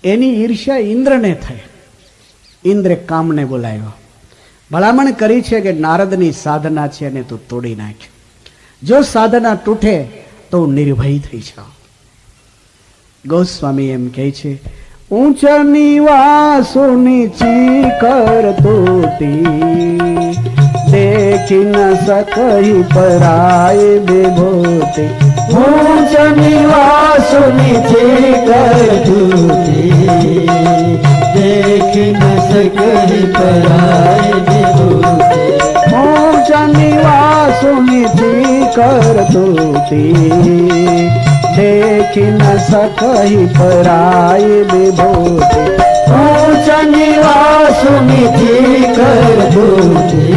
એની ઈર્ષ્યા ઇન્દ્રને થઈ. ઇન્દ્રે કામને બોલાવ્યો, ભલામણ કરી છે કે નારદની સાધના છે એને તું તોડી નાખ, જો સાધના તૂટે તો નિર્ભય થઈ જાઓ. ગોસ્વામી એમ કહે છે, ઊંચ નિવાસો નીચી કર તૂટી, देखी न सकई पराए विभूति, ऊंच निवास नीचे कर झूठी, देखी न सकई पराए विभूति, ऊंच निवास नीचे कर झूठी, देखी न सकई पराए विभूति, ऊंच निवास नीचे कर झूठी,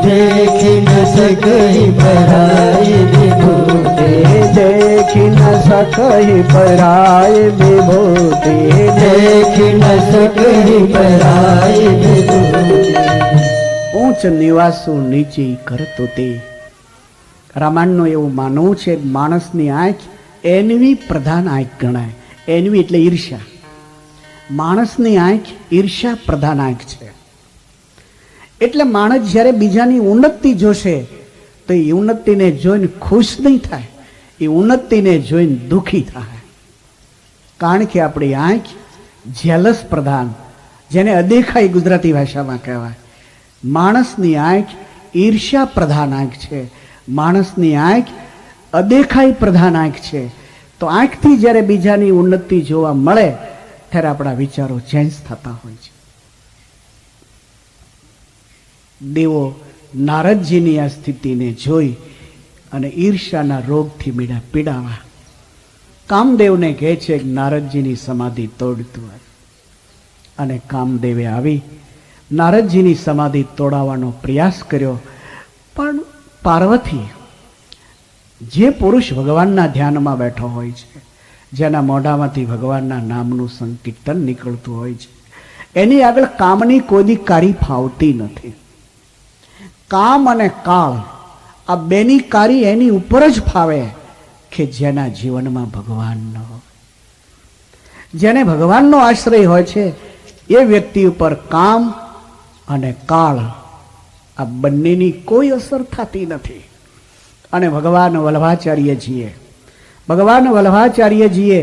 देखी न सकई पराई विभूति, देखी न सकई पराई विभूति, देखी न सकई पराई विभूति. ઊંચ નિવાસો નીચી કરતો તે. રામાયણનું એવું માનવું છે, માણસની આંખ એનવી પ્રધાન આંખ ગણાય. એનવી એટલે ઈર્ષ્યા. માણસની આંખ ઈર્ષ્યા પ્રધાન આંખ છે. એટલે માણસ જ્યારે બીજાની ઉન્નતિ જોશે તો એ ઉન્નતિને જોઈને ખુશ નહીં થાય, એ ઉન્નતિને જોઈને દુઃખી થાય. કારણ કે આપણી આંખ જેલસ પ્રધાન, જેને અદેખાઈ ગુજરાતી ભાષામાં કહેવાય. માણસની આંખ ઈર્ષ્યા પ્રધાન આંખ છે, માણસની આંખ અદેખાઈ પ્રધાન આંખ છે. તો આંખથી જ્યારે બીજાની ઉન્નતિ જોવા મળે ત્યારે આપણા વિચારો ચેન્જ થતા હોય છે. દેવો નારદજીની આ સ્થિતિને જોઈ અને ઈર્ષ્યાના રોગથી પીડાવા કામદેવને કહે છે કે નારદજીની સમાધિ તોડતું હોય. અને કામદેવે આવી નારદજીની સમાધિ તોડાવવાનો પ્રયાસ કર્યો. પણ પાર્વતી, જે પુરુષ ભગવાનના ધ્યાનમાં બેઠો હોય છે, જેના મોઢામાંથી ભગવાનના નામનું સંકીર્તન નીકળતું હોય છે, એની આગળ કામની કોઈ કારી ફાવતી નથી. કામ અને કાળ આ બેની કારી એની ઉપર જ ફાવે કે જેના જીવનમાં ભગવાન ન હોય. જેને ભગવાનનો આશ્રય હોય છે એ વ્યક્તિ ઉપર કામ અને કાળ આ બંનેની કોઈ અસર થતી નથી. અને ભગવાન વલ્લભાચાર્યજીએ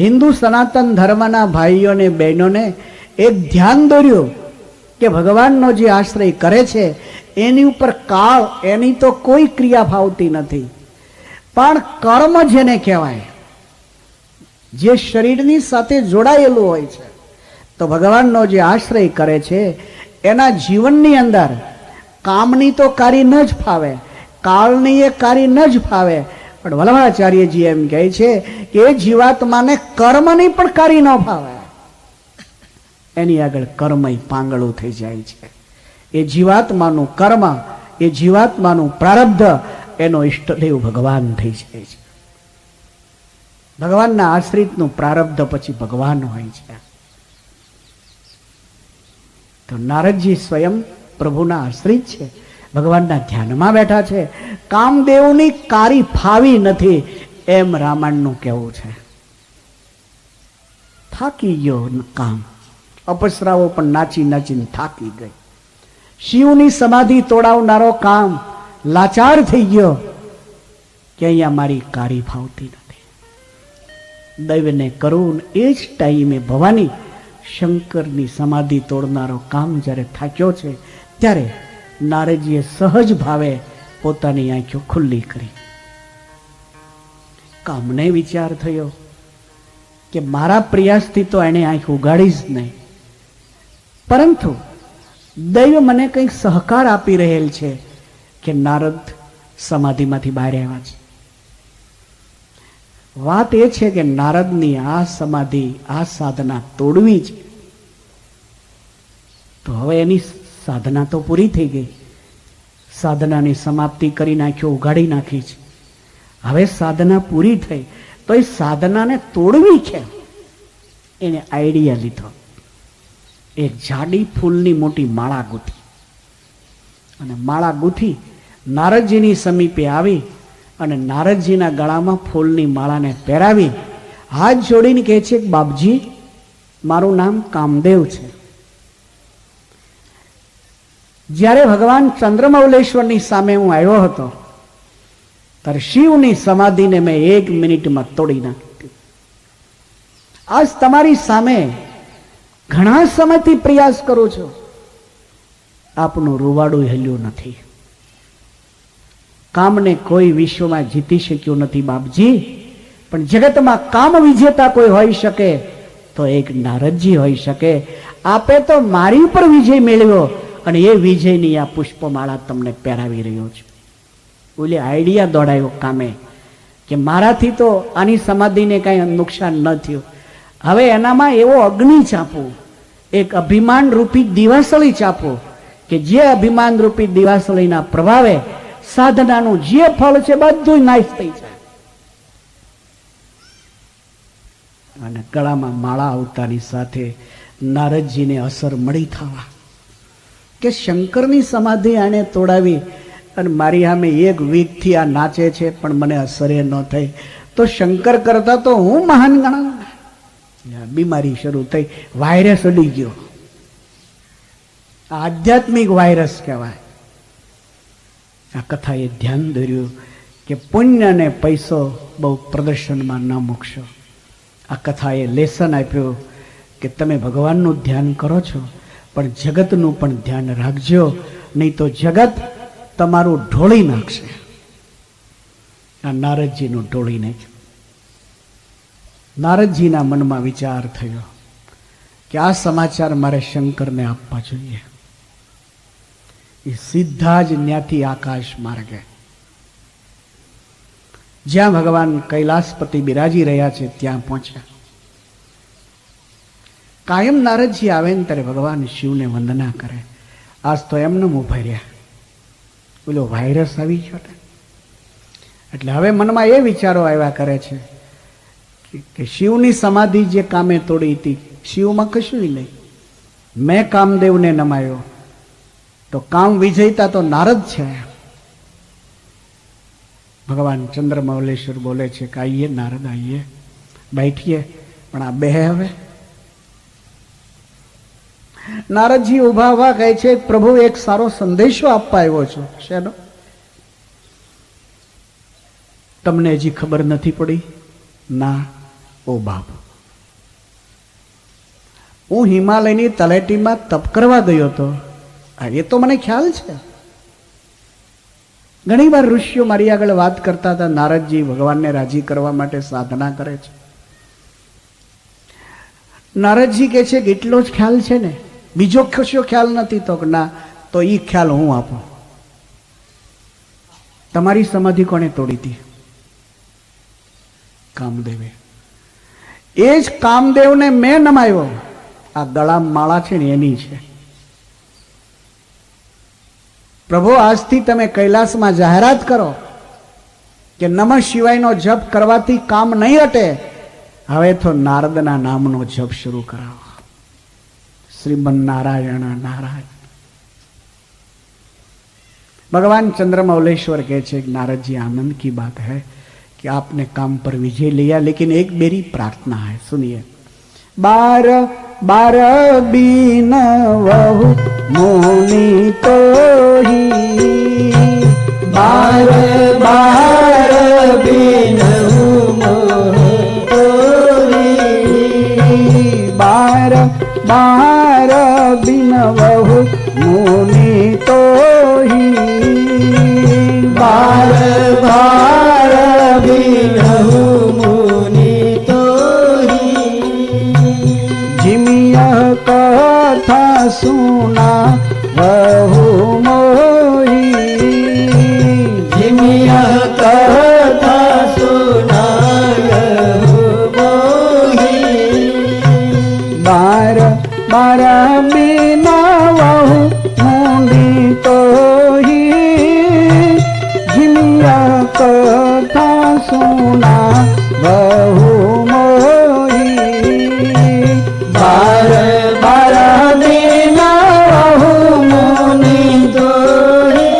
હિન્દુ સનાતન ધર્મના ભાઈઓને બહેનોને એક ધ્યાન દોર્યું કે ભગવાનનો જે આશ્રય કરે છે એની ઉપર કાળ, એની તો કોઈ ક્રિયા ફાવતી નથી. પણ કર્મ જેને કહેવાય, જે શરીરની સાથે જોડાયેલું હોય છે, તો ભગવાનનો જે આશ્રય કરે છે એના જીવનની અંદર કામની તો કાર્ય ન જ ફાવે, કાળની એ કાર્ય ન જ ફાવે. પણ વલ્લભાચાર્યજી એમ કહે છે કે એ જીવાત્માને કર્મની પણ કાર્ય ન ફાવે. એની આગળ કર્મય પાંગળું થઈ જાય છે. એ જીવાત્માનું કર્મ, એ જીવાત્માનું પ્રારબ્ધ એનો ઈષ્ટદેવ ભગવાન થઈ જાય છે. ભગવાનના આશ્રિતનું પ્રારબ્ધ પછી ભગવાન હોય છે. તો નારદજી સ્વયં પ્રભુના આશ્રિત છે, ભગવાનના ધ્યાનમાં બેઠા છે. કામદેવની કારી ફાવી નથી એમ રામાયણનું કહેવું છે. થાકી ગયો કામ, અપસરાઓ પણ નાચી નાચીને થાકી ગઈ. શિવની સમાધિ તોડાવનારો કામ લાચાર થઈ ગયો કે અહીંયા મારી કારી ફાવતી નથી. દૈવને કરુણ એ જ ટાઈમે ભવાની શંકરની સમાધિ તોડનારો કામ જ્યારે થાક્યો છે ત્યારે નારદજીએ સહજ ભાવે પોતાની આંખો ખુલ્લી કરી. કામને વિચાર થયો કે મારા પ્રયાસથી તો એને આંખ ઉગાડી જ નહીં, પરંતુ દૈવ મને કંઈક સહકાર આપી રહેલ છે કે નારદ સમાધિમાંથી બહાર આવ્યા છે. વાત એ છે કે નારદની આ સમાધિ, આ સાધના તોડવી છે. તો હવે એની સાધના તો પૂરી થઈ ગઈ, સાધનાની સમાપ્તિ કરી નાખ્યો, ઉગાડી નાખી છે. હવે સાધના પૂરી થઈ તો એ સાધનાને તોડવી છે. એને આઈડિયા લીધો, એક જાડી ફૂલની મોટી માળા ગૂંથી, અને માળા ગૂંથી નારદજીની સમીપે આવી અને નારદજીના ગળામાં ફૂલની માળાને પહેરાવી હાથ જોડીને કહે છે કે બાપજી, મારું નામ કામદેવ છે. જ્યારે ભગવાન ચંદ્રમૌલેશ્વરની સામે હું આવ્યો હતો ત્યારે શિવની સમાધિને મેં 1 મિનિટમાં તોડી નાખી. આજ તમારી સામે ઘણા સમયથી પ્રયાસ કરું છું, આપનું રૂવાડું હેલ્યું નથી. કામને કોઈ વિશ્વમાં જીતી શક્યું નથી બાપજી, પણ જગતમાં કામ વિજેતા કોઈ હોઈ શકે તો એક નારદજી હોઈ શકે. આપે તો મારી ઉપર વિજય મેળવ્યો અને એ વિજયની આ પુષ્પમાળા તમને પહેરાવી રહ્યો છું. ઓલે આઈડિયા દોડાયો કામે કે મારાથી તો આની સમાધિને કાંઈ નુકસાન ન થયું. હવે એનામાં એવો અગ્નિ ચાપો, એક અભિમાન રૂપી દિવાસળી ચાપો કે જે અભિમાન રૂપી દિવાસળીના પ્રભાવે સાધનાનું જે ફળ છે બધું નાશ થઈ જાય. અને ગળામાં માળા આવતાની સાથે નારદજીને અસર મળી થવા કે શંકરની સમાધિ આને તોડાવી અને મારી સામે એક વીકથી આ નાચે છે પણ મને અસરે ન થઈ, તો શંકર કરતા તો હું મહાન ગણાવું. બીમારી શરૂ થઈ, વાયરસ અડી ગયો. આધ્યાત્મિક વાયરસ કહેવાય. આ કથાએ ધ્યાન દોર્યું કે પુણ્ય અને પૈસો બહુ પ્રદર્શનમાં ન મૂકશો. આ કથાએ લેસન આપ્યું કે તમે ભગવાનનું ધ્યાન કરો છો પણ જગતનું પણ ધ્યાન રાખજો, નહીં તો જગત તમારું ઢોળી નાખશે. આ નારદજીનું ઢોળી નાખ્યું. નારદજીના મનમાં વિચાર થયો કે આ સમાચાર મારે શંકરને આપવા જોઈએ. એ સીધા જ ત્યાંથી આકાશ માર્ગે જ્યાં ભગવાન કૈલાસપતિ બિરાજી રહ્યા છે ત્યાં પહોંચ્યા. કાયમ નારદજી આવે ને ત્યારે ભગવાન શિવને વંદના કરે. આજ તો એમને ઉભા રહ્યા, પેલો વાયરસ આવી ગયો ને એટલે હવે મનમાં એ વિચારો આવ્યા કરે છે કે શિવની સમાધિ જે કામે તોડી હતી, શિવમાં કશું નહીં. મેં કામદેવને નમાયો તો કામ વિજયતા તો નારદ છે. ભગવાન ચંદ્રમૌલેશ્વર બોલે છે કે આઈએ નારદ, આઈએ, બેઠીએ. પણ આ બે હવે નારદજી ઉભા ઉભા કહે છે પ્રભુ એક સારો સંદેશો આપવા આવ્યો છું. શેનો? તમને હજી ખબર નથી પડી? ના ઓ બાપ, હું હિમાલયની તળેટીમાં તપ કરવા ગયો હતો. એ તો મને ખ્યાલ છે. ઘણી વાર ઋષિઓ મારી આગળ વાત કરતા હતા, નારદજી ભગવાનને રાજી કરવા માટે સાધના કરે છે. નારદજી કહે છે કે એટલો જ ખ્યાલ છે ને, બીજો કશો ખ્યાલ નથી? તો ના, તો એ ખ્યાલ હું આપું. તમારી સમાધિ કોણે તોડી હતી? કામદેવે. એ જ કામદેવને મેં નમાયો. આ ગળા માળા છે ને એની છે. પ્રભુ આજથી તમે કૈલાસમાં જાહેરાત કરો કે નમઃ શિવાયનો જપ કરવાથી કામ નહીં હટે, હવે તો નારદના નામનો જપ શરૂ કરાવો. શ્રીમન નારાયણ નારાયણ. भगवान चंद्रमौलेश्वर कहे छे नारद जी आनंद की बात है कि आपने काम पर विजय लिया, लेकिन एक मेरी प्रार्थना है, सुनिए. बार बार बीन वहु मोनी तो ही, बार बार बीन मोनी तो ही, बार बार बीन वहु मोनी तो ही, बार बार बिनहु मुनि तो ही, जिमिया कथा सुना बहु मोही, जिमिया कथा सुना बहु मोही, बार बार बिना बहु मुनि तो ही, कथा सुना बहु मोही, बार बार बिना बहु मुनि तोही,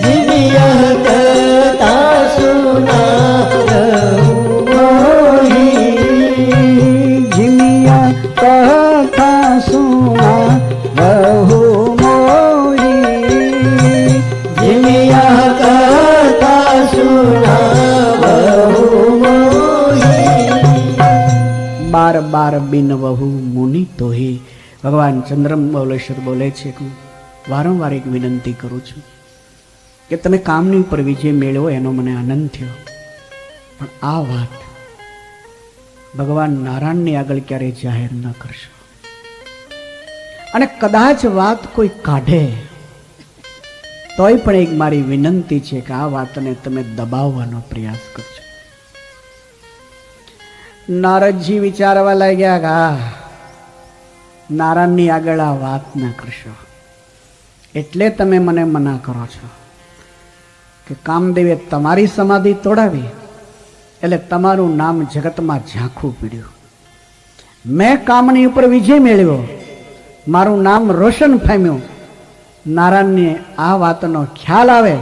जिमिया कथा सुना बहु मोही, जिमिया कथा सुना बहु मोही, जिमिया बार बार बिन वहु मुनि तो ही. भगवान चंद्रमौलेश्वर बोले छे कि वारंवार एक विनंती करूं छूं કે તમે કામની ઉપર વિજય મેળવો એનો મને આનંદ થયો, પણ આ વાત ભગવાન નારાયણની આગળ ક્યારે જાહેર ન કરશો. અને કદાચ વાત કોઈ કાઢે તોય પણ એક મારી વિનંતી છે કે આ વાતને તમે દબાવવાનો પ્રયાસ કરજો. નારદજી વિચારવા લાગ્યા કે નારાયણની આગળ આ વાત ના કરશો એટલે તમે મને મના કરો છો કે કામદેવે તમારી સમાધિ તોડાવી એટલે તમારું નામ જગતમાં ઝાંખું પીડ્યું. મેં કામની ઉપર વિજય મેળવ્યો, મારું નામ રોશન પામ્યું. નારાયણને આ વાતનો ખ્યાલ આવે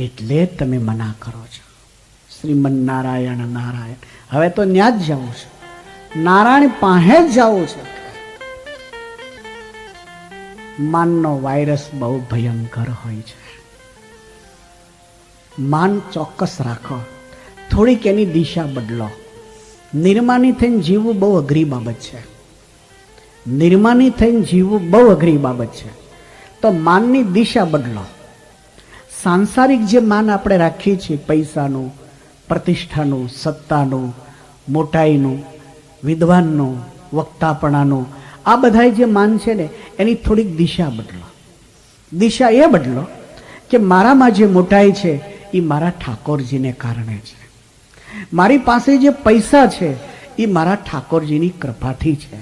એટલે તમે મના કરો છો. શ્રીમન નારાયણ નારાયણ. હવે તો ન્યા જ જવું છે, નારાયણ પાસે જ જવું છે. માનનો વાયરસ બહુ ભયંકર હોય છે. માન ચોક્કસ રાખો, થોડીક એની દિશા બદલો. નિર્માની થઈને જીવવું બહુ અઘરી બાબત છે. નિર્માની થઈને જીવવું બહુ અઘરી બાબત છે. તો માનની દિશા બદલો. સાંસારિક જે માન આપણે રાખીએ છીએ, પૈસાનું, પ્રતિષ્ઠાનું, સત્તાનું, મોટાઈનું, વિદ્વાનનું, વક્તાપણાનું, આ બધા જે માન છે ને એની થોડીક દિશા બદલો. દિશા એ બદલો કે મારામાં જે મોટાઈ છે એ મારા ઠાકોરજીને કારણે છે. મારી પાસે જે પૈસા છે એ મારા ઠાકોરજીની કૃપાથી છે.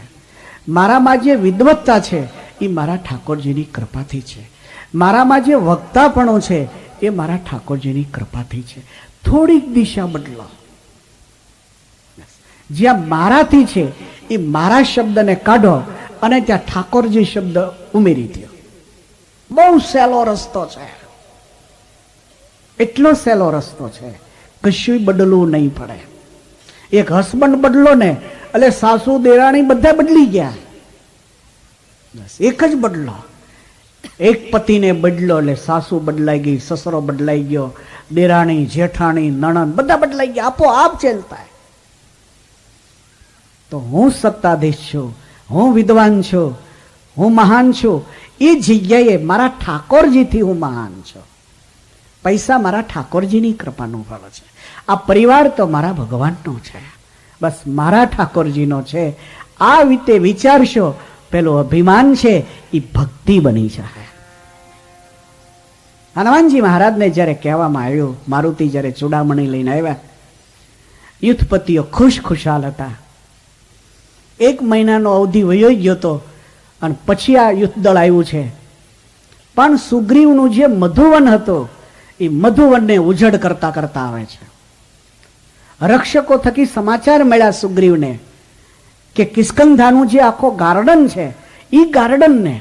મારામાં જે વિદ્વત્તા છે એ મારા ઠાકોરજીની કૃપાથી છે. મારામાં જે વક્તાપણો છે એ મારા ઠાકોરજીની કૃપાથી છે. થોડીક દિશા બદલો. જ્યાં મારાથી છે એ મારા શબ્દને કાઢો અને ત્યાં ઠાકોરજી શબ્દ ઉમેરી દો. બહુ સહેલો રસ્તો છે, એટલો સહેલો રસ્તો છે, કશું બદલવું નહીં પડે. એક હસબન્ડ બદલો ને એટલે સાસુ દેરાણી બધા બદલી ગયા. બસ એક જ બદલો. એક પતિને બદલો એટલે સાસુ બદલાઈ ગઈ, સસરો બદલાઈ ગયો, દેરાણી, જેઠાણી, નણંદ બધા બદલાઈ ગયા. આપોઆપ ચેન્જ થાય. તો હું સત્તાધીશ છું, હું વિદ્વાન છું, હું મહાન છું, એ જગ્યાએ મારા ઠાકોરજીથી હું મહાન છું. પૈસા મારા ઠાકોરજીની કૃપાનું ફળ છે. આ પરિવાર તો મારા ભગવાનનો છે, બસ મારા ઠાકોરજીનો છે. આ રીતે વિચારશો, પેલું અભિમાન છે એ ભક્તિ બની જાય. હનુમાનજી મહારાજને જ્યારે કહેવામાં આવ્યું, મારુતિ જ્યારે ચૂડામણી લઈને આવ્યા, યુથપતિઓ ખુશાલ હતા. 1 મહિનાનો અવધિ વયો ગયો હતો અને પછી આ યુદ્ધ દળ આવ્યું છે. પણ સુગ્રીવનું જે મધુવન હતું એ મધુવનને ઉજળ કરતા કરતા આવે છે. રક્ષકો થકી સમાચાર મળ્યા સુગ્રીવને કે કિષ્કંધાનું જે આખો ગાર્ડન છે એ ગાર્ડનને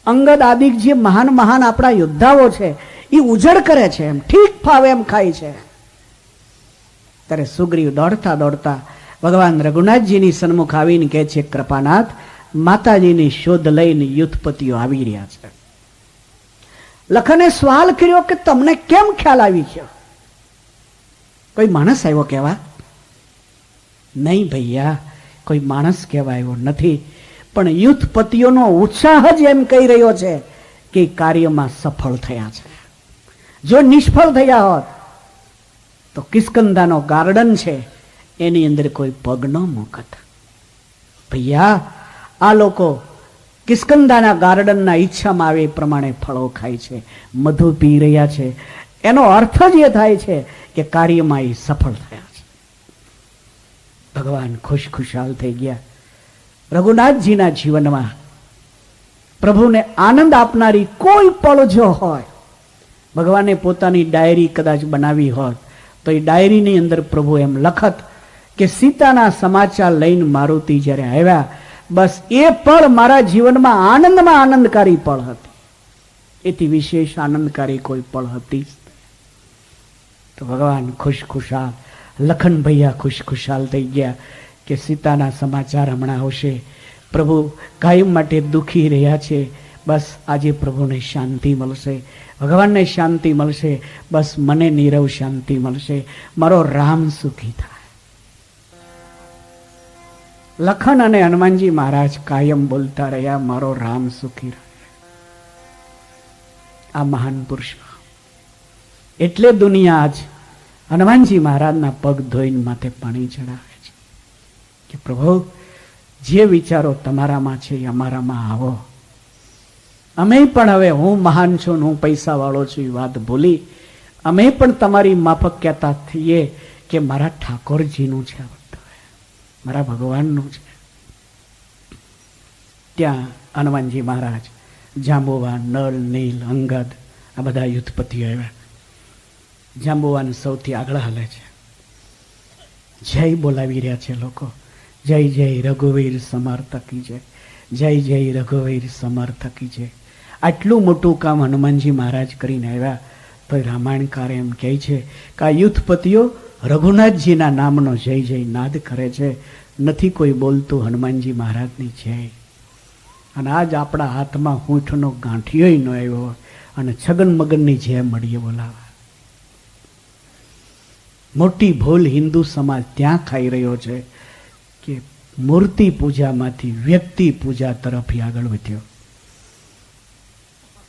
અંગદ આદિક જે મહાન મહાન આપણા યોદ્ધાઓ છે એ ઉજળ કરે છે, એમ ઠીક ફાવે એમ ખાય છે. ત્યારે સુગ્રીવ દોડતા દોડતા ભગવાન રઘુનાથજીની સન્મુખ આવીને કહે છે, કૃપાનાથ, માતાજીની શોધ લઈને યુથપતિઓ આવી રહ્યા છે. લખને સવાલ કર્યો કે તમને કેમ ખ્યાલ આવી ગયો? કોઈ માણસ આવ્યો કહેવા? નહીં ભૈયા, કોઈ માણસ કહેવા આવ્યો નથી, પણ યુથપતિઓનો ઉત્સાહ જ એમ કહી રહ્યો છે કે કાર્યમાં સફળ થયા છે. જો નિષ્ફળ થયા હોત તો કિષ્કંધાનો ગાર્ડન છે એની અંદર કોઈ પગ ન મૂકત. ભૈયા, આ લોકો કિષ્કંધાના ગાર્ડનના ઈચ્છામાં આવે એ પ્રમાણે ફળો ખાય છે, મધુ પી રહ્યા છે. એનો અર્થ જ એ થાય છે કે કાર્યમાં એ સફળ થયા છે. ભગવાન ખુશખુશાલ થઈ ગયા. રઘુનાથજીના જીવનમાં પ્રભુને આનંદ આપનારી કોઈ પળ જો હોય, ભગવાને પોતાની ડાયરી કદાચ બનાવી હોત તો એ ડાયરીની અંદર પ્રભુ એમ લખત કે સીતાના સમાચાર લઈને મારુતિ જ્યારે આવ્યા, બસ એ પળ મારા જીવનમાં આનંદમાં આનંદકારી પળ હતી. એથી વિશેષ આનંદકારી કોઈ પળ હતી જ. તો ભગવાન ખુશખુશાલ, લખન ભૈયા ખુશખુશાલ થઈ ગયા કે સીતાના સમાચાર હમણાં આવશે. પ્રભુ કાયમ માટે દુખી રહ્યા છે, બસ આજે પ્રભુને શાંતિ મળશે, ભગવાનને શાંતિ મળશે, બસ મને નીરવ શાંતિ મળશે, મારો રામ સુખી થાય. લખન અને હનુમાનજી મહારાજ કાયમ બોલતા રહ્યા, મારો રામ સુખી રહે. આ મહાન પુરુષ એટલે દુનિયા આજ હનુમાનજી મહારાજના પગ ધોઈને માથે પાણી ચડાવે છે કે પ્રભુ, જે વિચારો તમારામાં છે એ અમારામાં આવો. અમે પણ હવે હું મહાન છું, હું પૈસા વાળો છું એ વાત ભૂલી અમે પણ તમારી માફક કહેતા થઈએ કે મારા ઠાકોરજીનું છે, મારા ભગવાનનું છે. ત્યાં હનુમાનજી મહારાજ, જાંબુવાન, નળ, નીલ, અંગદ આ બધા યુથપતિઓ આવ્યા. જાંબુવાન સૌથી આગળ હાલે છે, જય બોલાવી રહ્યા છે લોકો, જય જય રઘુવીર સમર્થ કી જય, જય જય રઘુવીર સમર્થ કી જય. આટલું મોટું કામ હનુમાનજી મહારાજ કરીને આવ્યા તો રામાયણકાર એમ કહે છે કે આ યુથપતિઓ રઘુનાથજીના નામનો જય જય નાદ કરે છે, નથી કોઈ બોલતું હનુમાનજી મહારાજની જય. અને આજ આપણા હાથમાં હૂંઠનો ગાંઠિયો ન આવ્યો અને છગન મગનની જય મળીએ બોલાવા. મોટી ભૂલ હિન્દુ સમાજ ત્યાં ખાઈ રહ્યો છે કે મૂર્તિ પૂજામાંથી વ્યક્તિ પૂજા તરફ આગળ વધ્યો,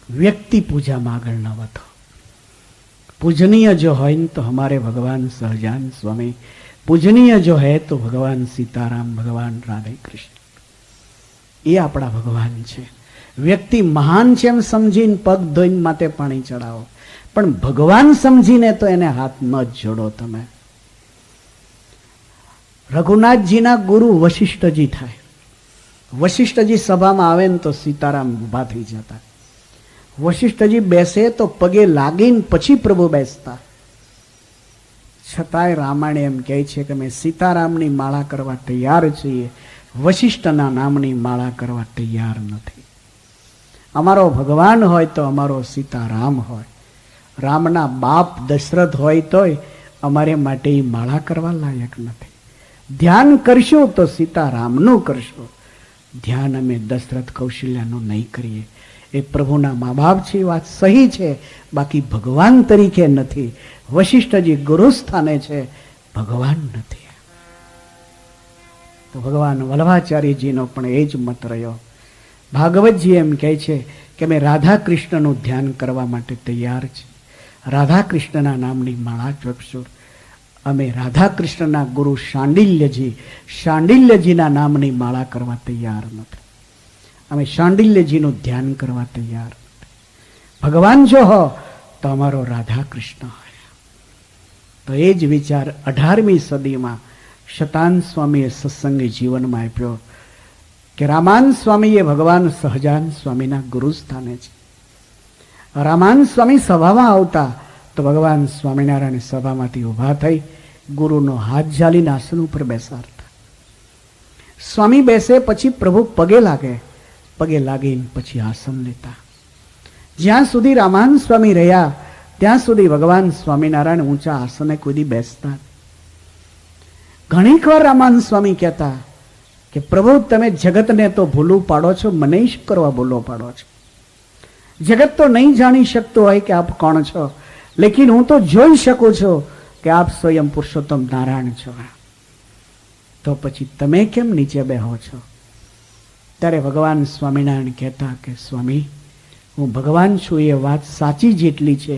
વ્યક્તિ પૂજામાં આગળ ન વધો. पूजनीय जो है तो हमारे भगवान सहजान स्वामी, पूजनीय जो है तो भगवान सीताराम, भगवान राधे कृष्ण, ये अपना भगवान है. व्यक्ति महान है एम समझीने पग धोईने माथे पाणी चढ़ावो, पण भगवान समझीने तो एने हाथ न जोड़ो. तमे रघुनाथजीना गुरु वशिष्ठजी थाय. वशिष्ठजी सभा में आवे तो सीताराम उभा थई जता. वशिष्ठजी बेसे तो पगे लागीने पछी प्रभु बेसता. छतांय रामायण एम कहे छे के मैं सीतारामनी माळा करवा तैयार छीए, वशिष्ठना नामनी माळा करवा तैयार नथी. अमारो भगवान होय तो अमारो सीताराम होय, रामना बाप दशरथ होय तोय अमारे माटे माळा करवा लायक नथी. ध्यान करशो तो सीतारामनु करशो, ध्यान अमे दशरथ कौशल्यानु नहीं करीए. ए प्रभुना माँ बाप छे, बात सही छे, बाकी भगवान तरीके नथी. वशिष्ठजी गुरु स्थाने छे, भगवान नथी. तो भगवान वल्लभाचार्य जी नो पण एज मत रह्यो. भागवत जी एम कहे छे के मैं राधा कृष्णनु ध्यान करवा माटे तैयार छे, राधा कृष्णना नामनी माळा जपशो. अमे राधा कृष्णना गुरु शांडिल्यजीना नामनी माळा करवा तैयार नथी. अमे शांडिल्यजीनु ध्यान करवा तैयार. भगवान जो हो तो अमारो राधा कृष्ण हो. तो ए ज विचार 18મી સદીમાં शतान स्वामीए सत्संगी जीवन में आप्यो कि रामान स्वामीए भगवान सहजान स्वामीना गुरु स्थाने छे. રામાનંદ સ્વામી સભામાં આવતા તો ભગવાન સ્વામિનારાયણ સભામાંથી ઊભા થઈ ગુરુનો હાથ ઝાલીને આસન ઉપર બેસાડતા. સ્વામી બેસે પછી પ્રભુ પગે લાગે, પગે લાગીને પછી આસન લેતા. જ્યાં સુધી રામાનંદ સ્વામી રહ્યા ત્યાં સુધી ભગવાન સ્વામિનારાયણ ઊંચા આસને કોઈ દી બેસતા. ઘણીક વાર રામાનંદ સ્વામી કહેતા કે પ્રભુ તમે જગતને તો ભૂલું પાડો છો, મને શું કરવા ભૂલો પાડો છો? જગત તો નહીં જાણી શકતો હોય કે આપ કોણ છો, લેકિન હું તો જોઈ શકું છું કે આપ સ્વયં પુરુષોત્તમ નારાયણ છો. તો પછી તમે કેમ નીચે બેહો છો? ત્યારે ભગવાન સ્વામિનારાયણ કહેતા કે સ્વામી, હું ભગવાન છું એ વાત સાચી જેટલી છે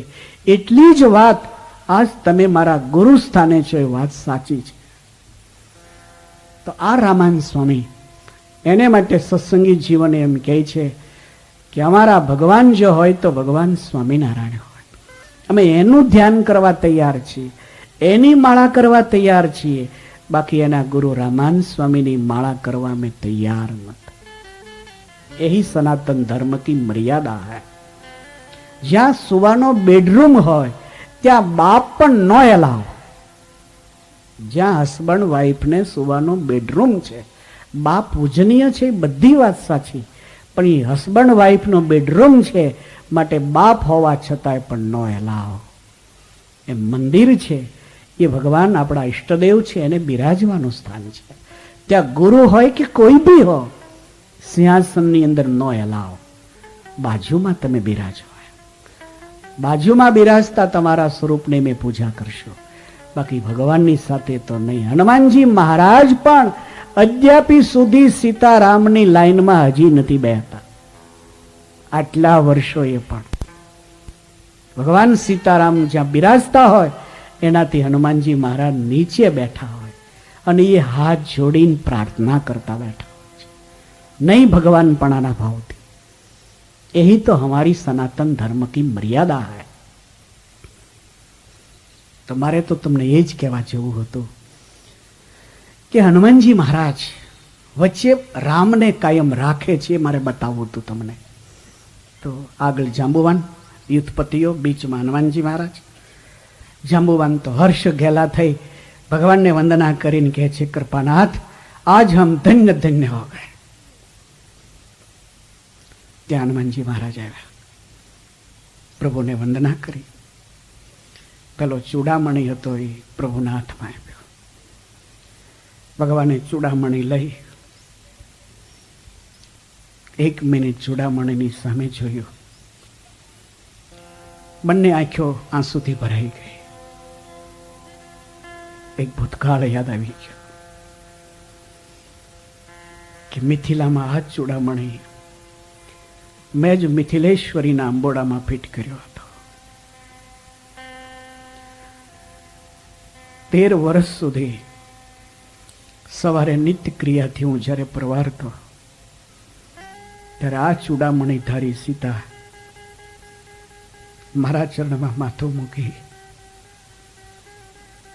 એટલી જ વાત આજ તમે મારા ગુરુ સ્થાને છો એ વાત સાચી છે. તો આ રામાનંદ સ્વામી એને માટે સત્સંગી જીવન એમ કહે છે કે અમારા ભગવાન જો હોય તો ભગવાન સ્વામિનારાયણ હોય. અમે એનું ધ્યાન કરવા તૈયાર છીએ, એની માળા કરવા તૈયાર છીએ, બાકી એના ગુરુ રામાનંદ સ્વામીની માળા કરવા અમે તૈયાર નથી. यही सनातन धर्म की मर्यादा है. જ્યાં સુવાનો બેડરૂમ હોય ત્યાં બાપ પણ ન એલાવ. જ્યાં હસબન્ડ વાઈફને સુવાનો બેડરૂમ છે, બાપ પૂજનીય છે, બધી વાત સાચી, પણ એ હસબન્ડ વાઈફનો બેડરૂમ છે માટે બાપ હોવા છતાંય પણ ન એલાવ. એ મંદિર છે, એ ભગવાન આપણા ઈષ્ટદેવ છે, એને બિરાજવાનું સ્થાન છે. ત્યાં ગુરુ હોય કે કોઈ બી હો, સિંહાસનની અંદર ન એલાવ. બાજુમાં તમે બિરાજો, બાજુમાં બિરાજતા તમારા સ્વરૂપને મેં પૂજા કરશો, બાકી ભગવાનની સાથે તો નહીં. હનુમાનજી મહારાજ પણ અદ્યાપી સુધી સીતારામની લાઈનમાં હજી નથી બેહતા. આટલા વર્ષોએ પણ ભગવાન સીતારામ જ્યાં બિરાજતા હોય એનાથી હનુમાનજી મહારાજ નીચે બેઠા હોય અને એ હાથ જોડીને પ્રાર્થના કરતા બેઠા नहीं भगवानपणाना भावથી. यही तो हमारी सनातन धर्म की मर्यादा है. તમારે તો તમને એ જ કહેવા જેવું હતું કે હનુમાનજી મહારાજ વચ્ચે રામને કાયમ રાખે છે, મારે બતાવવું હતું તમને. તો આગળ જાંબુવાન યુથપતિઓ, બીચમાં હનુમાનજી મહારાજ. જાંબુવાન તો હર્ષ ઘેલા થઈ ભગવાનને વંદના કરીને કહે છે, કૃપાનાથ આજ હમ ધન્ય ધન્ય હો ગए. ત્યાં હનુમાનજી મહારાજ આવ્યા, પ્રભુને વંદના કરી. પેલો ચૂડામણી હતો એ પ્રભુના હાથમાં આપ્યો. ભગવાને ચૂડામણી લઈ 1 મિનિટ ચૂડામણીની સામે જોયું. બંને આંખો આંસુથી ભરાઈ ગઈ. એક ભૂતકાળ યાદ આવી ગયો કે મિથિલામાં આ ચૂડામણી મેં જ મિથિલેશ્વરીના અંબોડામાં ફિટ કર્યો હતો. 13 વર્ષ સુધી સવારે નિત્ય ક્રિયાથી હું જ્યારે પ્રવારતો ત્યારે આ ચૂડામણી ધારી સીતા મારા ચરણમાં માથું મૂકી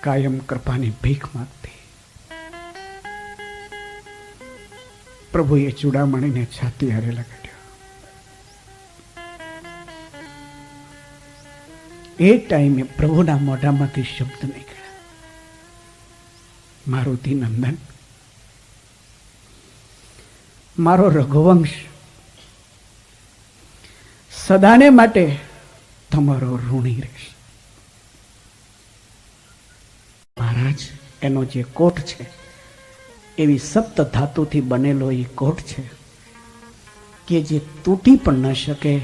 કાયમ કૃપાની ભીખ માંગતી. પ્રભુએ ચૂડામણીને છાતી હારે લગાડ્યો. એ ટાઈમે પ્રભુના મોઢામાંથી શબ્દ નીકળ્યા, મારુતિ નંદન, મારો રઘુવંશ સદાને માટે તમારો ઋણી રહેશે. મહારાજ એનો જે કોટ છે એવી સપ્ત ધાતુથી બનેલો એ કોટ છે કે જે તૂટી પણ ન શકે,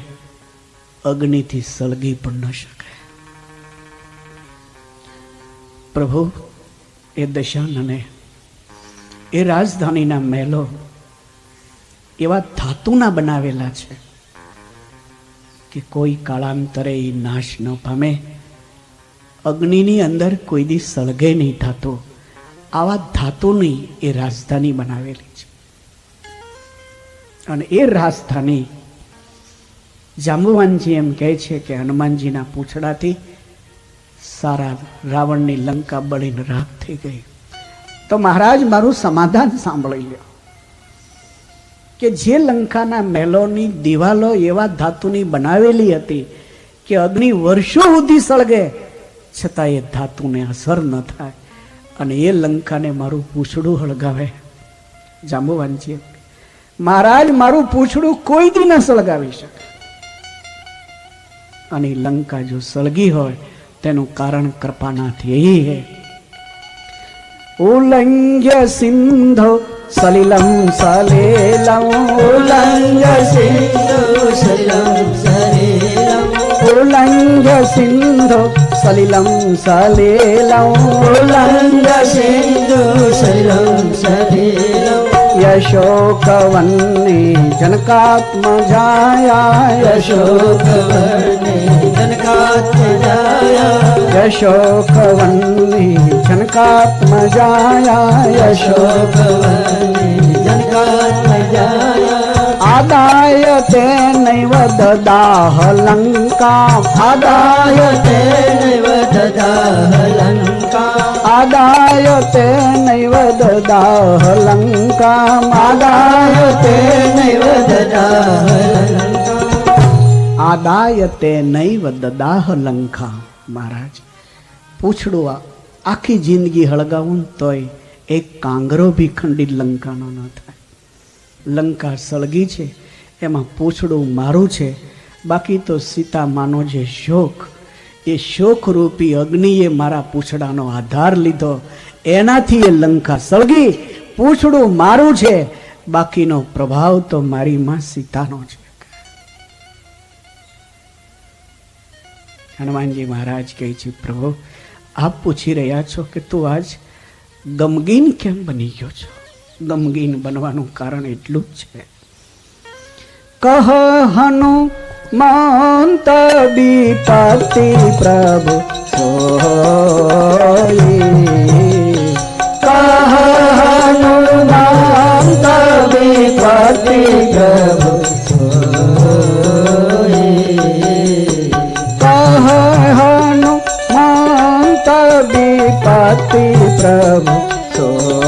અગ્નિથી સળગી પણ ન શકે. પ્રભુ એ દશાનને એ રાજધાનીના મહેલો એવા ધાતુના બનાવેલા છે કે કોઈ કાળાંતરે એ નાશ ન પામે, અગ્નિની અંદર કોઈ દી સળગે નહીં ધાતુ. આવા ધાતુની એ રાજધાની બનાવેલી છે. અને એ રાજધાની જાંબુવાનજી એમ કહે છે કે હનુમાનજીના પૂંછડાથી સારા રાવણની લંકા બળીને રાખ થઈ ગઈ. તો મહારાજ મારું સમાધાન સાંભળી લ્યો કે જે લંકાના મહેલોની દિવાલો એવા ધાતુની બનાવેલી હતી કે અગ્નિ વર્ષો સુધી સળગે છતાં એ ધાતુને અસર ન થાય, અને એ લંકાને મારું પૂંછડું હળગાવે. જાંબુવાનજી, મહારાજ મારું પૂંછડું કોઈ દી ન સળગાવી શકે. અને લંકા જો સળગી હોય તેનું કારણ કૃપાનાથ यही है. ઉલ્લંઘ્ય સિંધો સલિલમ સલેલમ, ઉલ્લંઘ્ય સિંધો સલિલમ સલેલમ, ઉલ્લંઘ્ય સિંધો સલિલમ સલેલમ, ઉલ્લંઘ્ય સિંધો સલિલમ સલેલમ. યશોકવન્ને જનકાત્મજાયા, યશોકવન્ને જનકાત્મજાયા, યશોકવન્ને જનકાત્મજાયા, યશોકવન્ને જનકાત્મજાયા. આદાય તેનૈવ દદાહ લંકા, આદાય તેનૈવ દદાહ લંકા, આદાય તેનૈવ દદાહ લંકા, આદાય તેનૈવ દદાહ લંકા, આદાય તેનૈવ દદાહ લંકા. મહારાજ, પૂછડું આખી જિંદગી હળગાવું તોય એક કાંગરો ભી ખંડિત લંકાનો ન થાય. લંકા સળગી છે એમાં પૂછડું મારું છે, બાકી તો સીતા માનો જે શોક, એ શોકરૂપી અગ્નિએ મારા પૂછડાનો આધાર લીધો, એનાથી એ લંકા સળગી. પૂછડું મારું છે, બાકીનો પ્રભાવ તો મારી માં સીતાનો છે. હનુમાનજી મહારાજ કહે છે, પ્રભુ આપ પૂછી રહ્યા છો કે તું આજ ગમગીન કેમ બની ગયો છો? ગમગીન બનવાનું કારણ એટલું જ છે. કહ હનુમંત વિપત્તિ પ્રભુ સોઈ, કહ હનુમંત વિપત્તિ પ્રભુ સોઈ, કહ હનુમંત વિપત્તિ પ્રભુ સોઈ,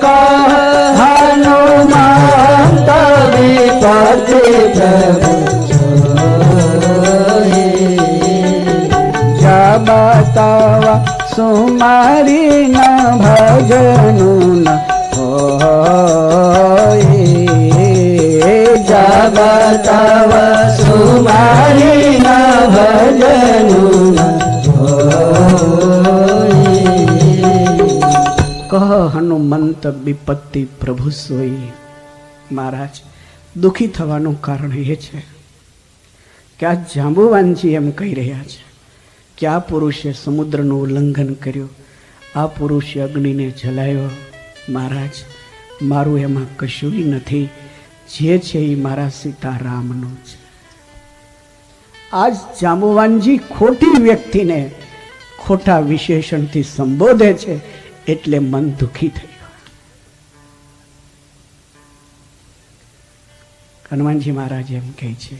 કહ હનુમંત વિપત્તિ પ્રભુ સોઈ. જબ તવ સુમારી ન ભજનું ન હોય, જબ તવ સુમારી ન ભજનું ન કહ હનુમંત વિપત્તિ પ્રભુ સોઈ. મહારાજ, દુઃખી થવાનું કારણ એ છે કે આ જાંબુવાનજી એમ કહી રહ્યા છે કે આ પુરુષે સમુદ્રનું ઉલ્લંઘન કર્યું, આ પુરુષે અગ્નિને જલાયો. મહારાજ, મારું એમાં કશું નથી, જે છે એ મારા સીતારામનું છે. આજ જાંબુવાનજી ખોટી વ્યક્તિને ખોટા વિશેષણથી સંબોધે છે એટલે મન દુઃખી થયું. હનુમાનજી મહારાજ એમ કહે છે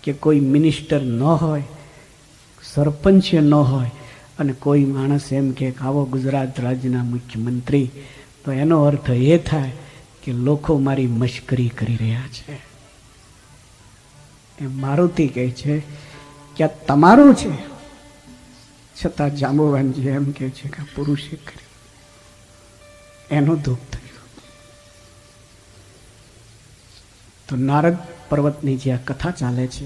કે કોઈ મિનિસ્ટર ન હોય, સરપંચ ન હોય, અને કોઈ માણસ એમ કે આવો ગુજરાત રાજ્યના મુખ્યમંત્રી, તો એનો અર્થ એ થાય કે લોકો મારી મશ્કરી કરી રહ્યા છે. એ મારુતિ કહે છે કે આ તમારું છે, છતાં જાંબુવાનજી એમ કહે છે કે આ પુરુષે કર્યું. એનું દુઃખ થયું. તો નારદ પર્વતની જે આ કથા ચાલે છે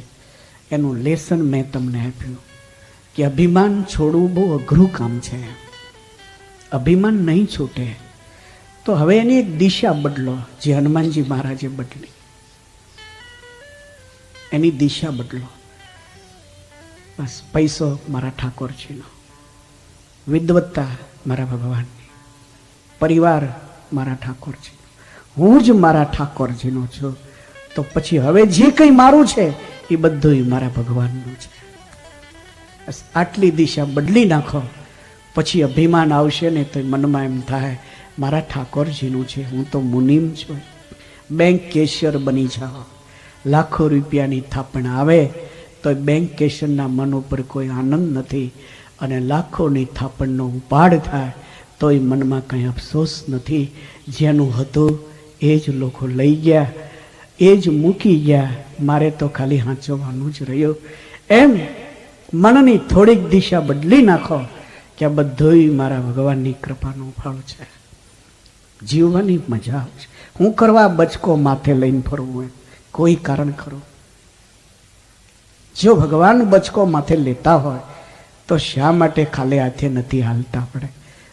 એનું લેસન મેં તમને આપ્યું કે અભિમાન છોડવું બહુ અઘરું કામ છે. અભિમાન નહીં છૂટે તો હવે એની એક દિશા બદલો, જે હનુમાનજી મહારાજે બદલી. એની દિશા બદલો. બસ પૈસો મારા ઠાકોરજીનો, વિદ્વત્તા મારા ભગવાનની, પરિવાર મારા ઠાકોરજીનો, હું જ મારા ઠાકોરજીનો છું. તો પછી હવે જે કંઈ મારું છે એ બધું મારા ભગવાનનું છે. બસ આટલી દિશા બદલી નાખો, પછી અભિમાન આવશે ને તો મનમાં એમ થાય મારા ઠાકોરજીનું છે, હું તો મુનિમ છું. બેંક કેશિયર બની જાઓ, લાખો રૂપિયાની થાપણ આવે તો બેંક કેશિયરના મન ઉપર કોઈ આનંદ નથી, અને લાખોની થાપણનો ઉપાડ થાય તોય મનમાં કંઈ અફસોસ નથી. જેનું હતું એ જ લોકો લઈ ગયા, એ જ મૂકી ગયા, મારે તો ખાલી હાંચવાનું જ રહ્યું. એમ મનની થોડીક દિશા બદલી નાખો કે આ બધું મારા ભગવાનની કૃપાનો ફળ છે. જીવવાની મજા આવશે. હું કરવા બચકો માથે લઈને ફરવું એમ કોઈ કારણ ખરું? જો ભગવાન બચકો માથે લેતા હોય તો શા માટે ખાલી હાથે નથી હાલતા પડે?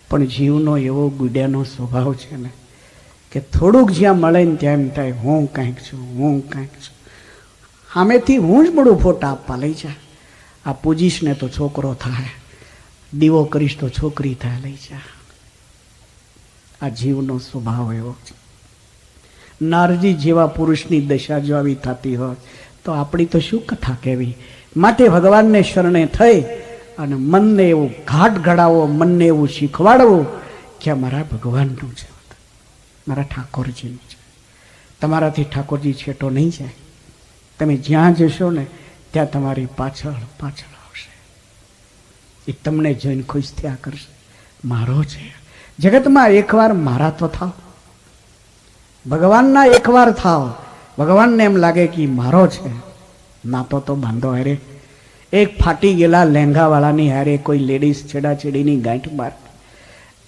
પણ જીવનો એવો ગુડિયાનો સ્વભાવ છે ને કે થોડુંક જ્યાં મળે ને ત્યાં એમ થાય હું કંઈક છું, હું કંઈક છું. સામેથી હું જ મળું ફોટા આપવા લઈ જા, આ પૂજીશ ને તો છોકરો થાય, દીવો કરીશ તો છોકરી થાય, લઈ જા. આ જીવનો સ્વભાવ એવો છે. નારજી જેવા પુરુષની દશા જો આવી થતી હોય તો આપણી તો શું કથા કહેવી. માટે ભગવાનને શરણે થઈ અને મનને એવું ઘાટ ઘડાવો, મનને એવું શીખવાડવું કે મારા ભગવાનનું છે, મારા ઠાકોરજીનું છે. તમારાથી ઠાકોરજી છેટો નહીં જાય. તમે જ્યાં જશો ને ત્યાં તમારી પાછળ પાછળ આવશે. એ તમને જોઈને ખુશ થયા કરશે, મારો છે. જગતમાં એકવાર મારા તો થાવ, ભગવાનના એકવાર થાવ. ભગવાનને એમ લાગે કે મારો છે, નાતો તો બાંધો. અરે એક ફાટી ગયેલા લહેંગાવાળાની હારે કોઈ લેડીઝ છેડાછેડીની ગાંઠ માર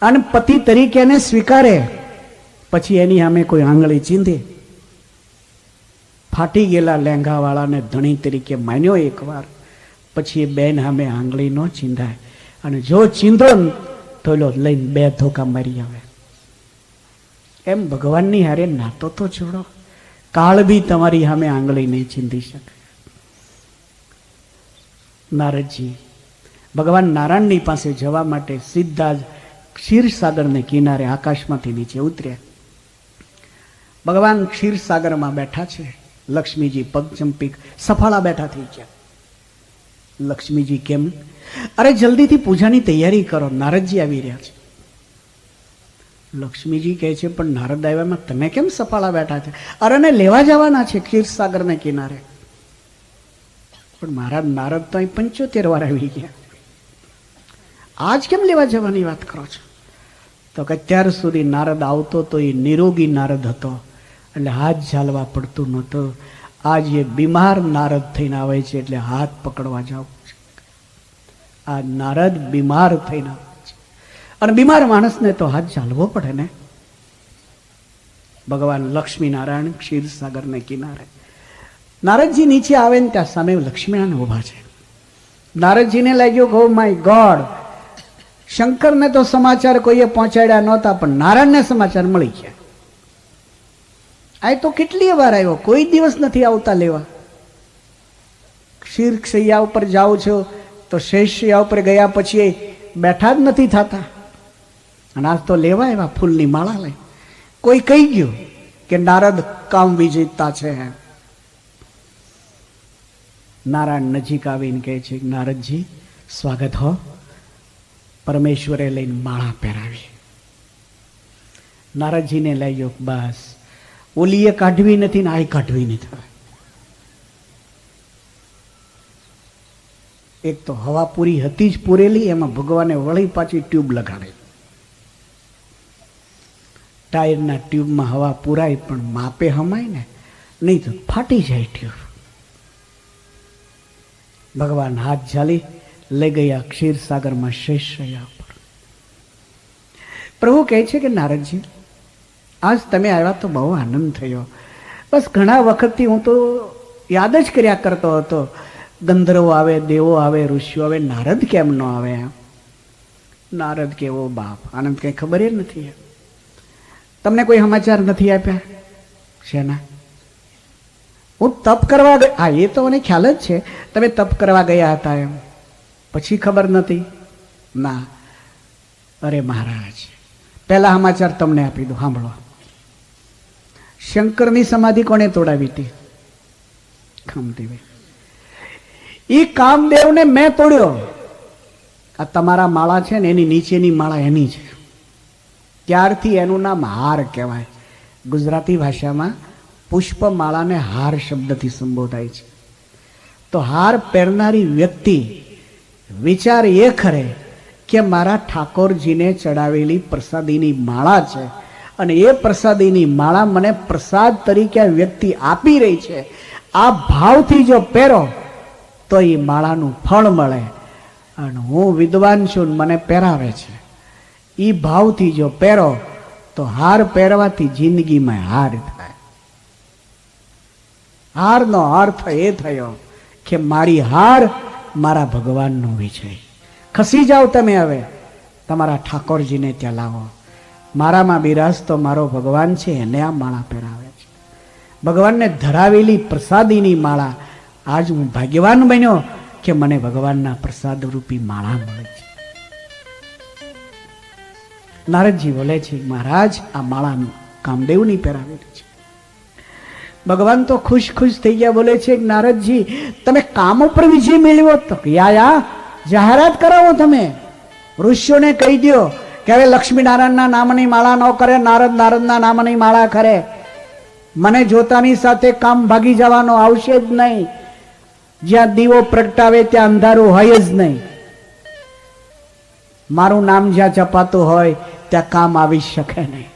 અને પતિ તરીકે એને સ્વીકારે, પછી એની સામે કોઈ આંગળી ચીંધે. ફાટી ગયેલા લહેંગાવાળાને ધણી તરીકે માન્યો એકવાર, પછી એ બેન સામે આંગળી ન ચીંધાય. અને જો ચીંધો તો લઈને 2 ધોકા મારી આવે. એમ ભગવાનની હારે નાતો તો જોડો. કાળ બી તમારી સામે આંગળી નહીં ચીંધી શકે. નારદજી ભગવાન નારાયણની પાસે જવા માટે સીધા જ ક્ષીરસાગરને કિનારે આકાશમાંથી નીચે ઉતર્યા. ભગવાન ક્ષીરસાગરમાં બેઠા છે. લક્ષ્મીજી પગચંપી સફાળા બેઠા થઈ ગયા. લક્ષ્મીજી કેમ? અરે જલ્દીથી પૂજાની તૈયારી કરો, નારદજી આવી રહ્યા છે. લક્ષ્મીજી કહે છે પણ નારદ આવ્યામાં તમે કેમ સફાળા બેઠા છે? અરે ને લેવા જવાના છે ક્ષીરસાગરને કિનારે. પણ મારા નારદ તો અહીં 75 વાર આવી ગયા, આજ કેમ લેવા જવાની વાત કરો છો? તો કે અત્યાર સુધી નારદ આવતો તો એ નિરોગી નારદ હતો એટલે હાથ ઝાલવા પડતું નહોતું. આજ એ બીમાર નારદ થઈને આવે છે એટલે હાથ પકડવા જાવ છે. આ નારદ બીમાર થઈને આવે છે અને બીમાર માણસને તો હાથ ઝાલવો પડે ને. ભગવાન લક્ષ્મી નારાયણ ક્ષીરસાગરને કિનારે. નારદજી નીચે આવે ને ત્યાં સામે લક્ષ્મીનારાયણ ઊભા છે. નારદજીને લાગ્યું કે ઓ માય ગોડ, શંકરને તો સમાચાર કોઈએ પહોંચાડ્યા નહોતા પણ નારાયણને સમાચાર મળી ગયા. આ તો કેટલી વાર આવ્યો, કોઈ દિવસ નથી આવતા લેવા. ક્ષીર શૈયા ઉપર જાઓ છો તો શેષ શૈયા ઉપર ગયા પછી બેઠા જ નથી થતા. અને આજ તો લેવા એવા ફૂલની માળા લઈ. કોઈ કહી ગયું કે નારદ કામ વિજેતા છે. નારાયણ નજીક આવીને કહે છે નારદજી સ્વાગત હો. પરમેશ્વરે લઈને માળા પહેરાવી. નારદજીને લાગ્યો બસ ઓલીએ કાઢવી નથી ને આ કાઢવી નથી. એક તો હવા પૂરી હતી જ પૂરેલી, એમાં ભગવાને વળી પાછી ટ્યુબ લગાડે. ટાયરના ટ્યુબમાં હવા પૂરાય પણ માપે હમાય ને, નહીં તો ફાટી જાય ટ્યુબ. ભગવાન હાથ ઝાલી લઈ ગયા ક્ષીરસાગરમાં શેષશૈયા પર. પ્રભુ કહે છે કે નારદજી આજ તમે આવ્યા તો બહુ આનંદ થયો. બસ ઘણા વખતથી હું તો યાદ જ કર્યા કરતો હતો, ગંધર્વો આવે, દેવો આવે, ઋષિઓ આવે, નારદ કેમ ન આવે? નારદ કેવો બાપ, આનંદ કંઈ ખબર જ નથી. તમને કોઈ સમાચાર નથી આપ્યા? શેના? હું તપ કરવા ગયા. હા એ તો મને ખ્યાલ જ છે તમે તપ કરવા ગયા હતા એમ. પછી ખબર નથી? ના. અરે મહારાજ પહેલા સમાચાર તમને આપી દો, સાંભળો. શંકરની સમાધિ કોણે તોડાવી હતી? કામદેવે. એ કામદેવને મેં તોડ્યો. આ તમારા માળા છે ને એની નીચેની માળા એની છે. ત્યારથી એનું નામ હાર કહેવાય. ગુજરાતી ભાષામાં પુષ્પમાળાને હાર શબ્દથી સંબોધાય છે. તો હાર પહેરનારી વ્યક્તિ વિચાર એ કરે કે મારા ઠાકોરજીને ચડાવેલી પ્રસાદીની માળા છે અને એ પ્રસાદીની માળા મને પ્રસાદ તરીકે આ વ્યક્તિ આપી રહી છે, આ ભાવથી જો પહેરો તો એ માળાનું ફળ મળે. અને હું વિદ્વાન છું, મને પહેરાવે છે, એ ભાવથી જો પહેરો તો હાર પહેરવાથી જિંદગીમાં હાર થાય. હારનો અર્થ એ થયો કે મારી હાર મારા ભગવાનનો વિજય. ખસી જાઓ તમે, હવે તમારા ઠાકોરજીને ત્યાં લાવો. મારામાં બિરાજતો મારો ભગવાન છે, એને આ માળા પહેરાવે છે. ભગવાનને ધરાવેલી પ્રસાદીની માળા. આજ હું ભાગ્યવાન બન્યો કે મને ભગવાનના પ્રસાદ રૂપી માળા મળે છે. નારદજી બોલે છે, મહારાજ આ માળા કામદેવની પહેરાવેલી છે. ભગવાન તો ખુશ ખુશ થઈ ગયા, બોલે છે નારદજી તમે કામ ઉપર વિજય મેળવ્યો તો યા જાહેરાત કરાવો. તમે ઋષિઓને કહી દો કે હવે લક્ષ્મીનારાયણના નામની માળા ન કરે, નારદના નામની માળા કરે. મને જોતાની સાથે કામ ભાગી જવાનો આવશે જ નહીં. જ્યાં દીવો પ્રગટાવે ત્યાં અંધારું હોય જ નહીં. મારું નામ જ્યાં જપાતું હોય ત્યાં કામ આવી શકે નહીં.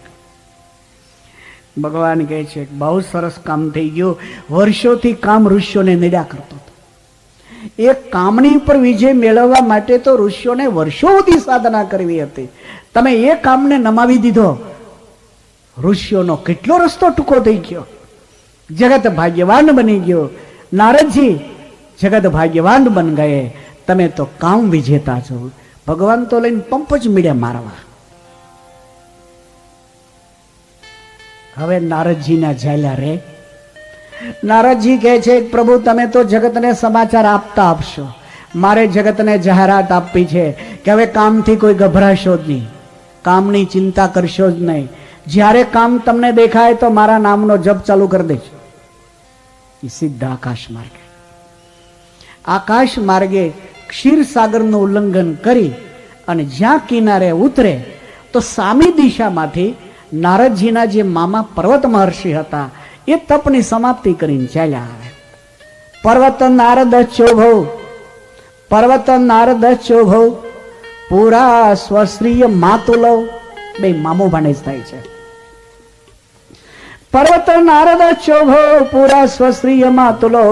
ભગવાન કહે છે બહુ સરસ કામ થઈ ગયું. વર્ષોથી કામ ઋષિઓને નિડા કરતો હતો. એ કામની ઉપર વિજય મેળવવા માટે તો ઋષિઓને વર્ષો સુધી સાધના કરવી હતી. તમે એ કામને નમાવી દીધો. ઋષિઓનો કેટલો રસ્તો ટૂંકો થઈ ગયો. જગત ભાગ્યવાન બની ગયો. નારદજી જગત ભાગ્યવાન બન ગયે. તમે તો કામ વિજેતા છો. ભગવાન તો લઈને પંપ જ મીડ્યા મારવા. હવે નારદજીના ઝાલ્યા રે. નારદજી કહે છે પ્રભુ તમે તો જગતને સમાચાર આપતા આપશો, મારે જગતને જાહેરાત આપવી છે કે હવે કામથી કોઈ ગભરાશો જ નહીં, કામની ચિંતા કરશો જ નહીં. જ્યારે કામ તમને દેખાય તો મારા નામનો જપ ચાલુ કરી દેજો. એ સીધા આકાશ માર્ગે ક્ષીરસાગરનું ઉલ્લંઘન કરી અને જ્યાં કિનારે ઉતરે તો સામી દિશામાંથી નારદજીના જે મામા પર્વત મહર્ષિ હતા એ તપની સમાપ્તિ કરીને ચાલ્યા આવે. પર્વત નારદ ચોભવ પૂરા સ્વશ્રીય માતુલવ. બે મામો ભાણેજ થાય છે. પર્વત નારદ ચોભવ પૂરા સ્વશ્રીય માતુલો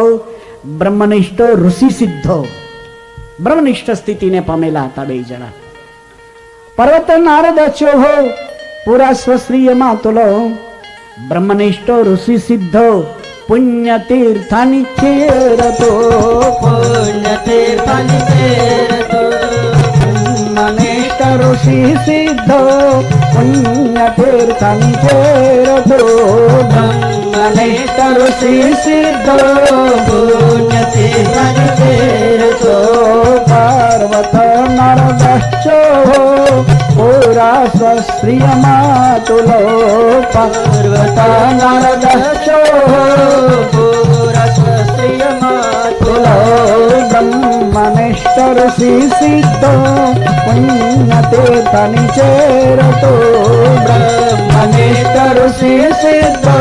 બ્રહ્મનિષ્ઠ ઋષિ સિદ્ધો. બ્રહ્મનિષ્ઠ સ્થિતિને પામેલા હતા બે જણા. પર્વત નારદ ચોભવ પૂરા સ્વશ્રીય માતુલો બ્રહ્મનિષ્ઠ ઋષિ સિદ્ધો પુણ્ય તીર્થાની ચેરતો. પુણ્ય તીર્થાની ચેરતો બ્રહ્મનિષ્ઠ ઋષિ સિદ્ધો પુણ્ય તીર્થાની ચેરતો. બ્રહ્મનિષ્ઠ ઋષિ સિદ્ધો પુણ્ય તીર્થાની ચેરતો. પર્વત નારદશ્ચો પૂરા સ્વશ્રીય માતુલો. પર્વત નારદશ્ચો પૂરા સ્વશ્રીય માતુલો. બ્રહ્મનિષ્ઠ ઋષિ સિદ્ધો પુણ્ય તીર્થાની ચેરતો. બ્રહ્મનિષ્ઠ ઋષિ સિદ્ધો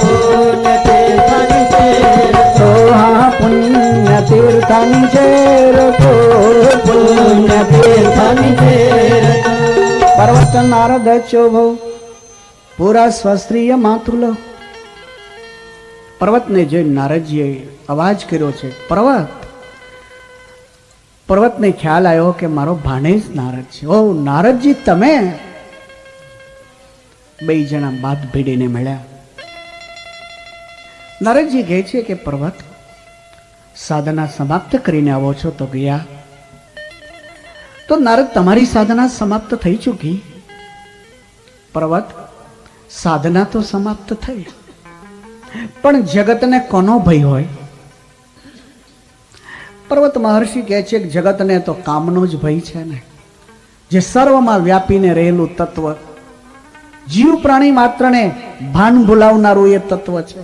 પુણ્ય તીર્થાની ચેરતો. હા પુણ્ય તીર્થાની ચેરતો. પુણ્ય તીર્થાની ચેરતો. પર્વત નારદ ચોભવ પૂરા સ્વશ્રીય માતુલો. પર્વતને જોઈ નારદજીએ અવાજ કર્યો છે પર્વત. પર્વતને ખ્યાલ આવ્યો કે મારો ભાણેજ નારદ છે. ઓ નારદજી તમે. બે જણા બાદ ભીડીને મળ્યા. નારદજી કહે છે કે પર્વત સાધના સમાપ્ત કરીને આવો છો તો ગયા. તો નારદ તમારી સાધના સમાપ્ત થઈ ચૂકી. પર્વત સાધના તો સમાપ્ત થઈ, પણ જગતને કોનો ભય હોય? પર્વત મહર્ષિ કહે છે કે જગતને તો કામનો જ ભય છે ને, જે સર્વમાં વ્યાપીને રહેલું તત્વ, જીવ પ્રાણી માત્રને ભાન ભૂલાવનારું એ તત્વ છે.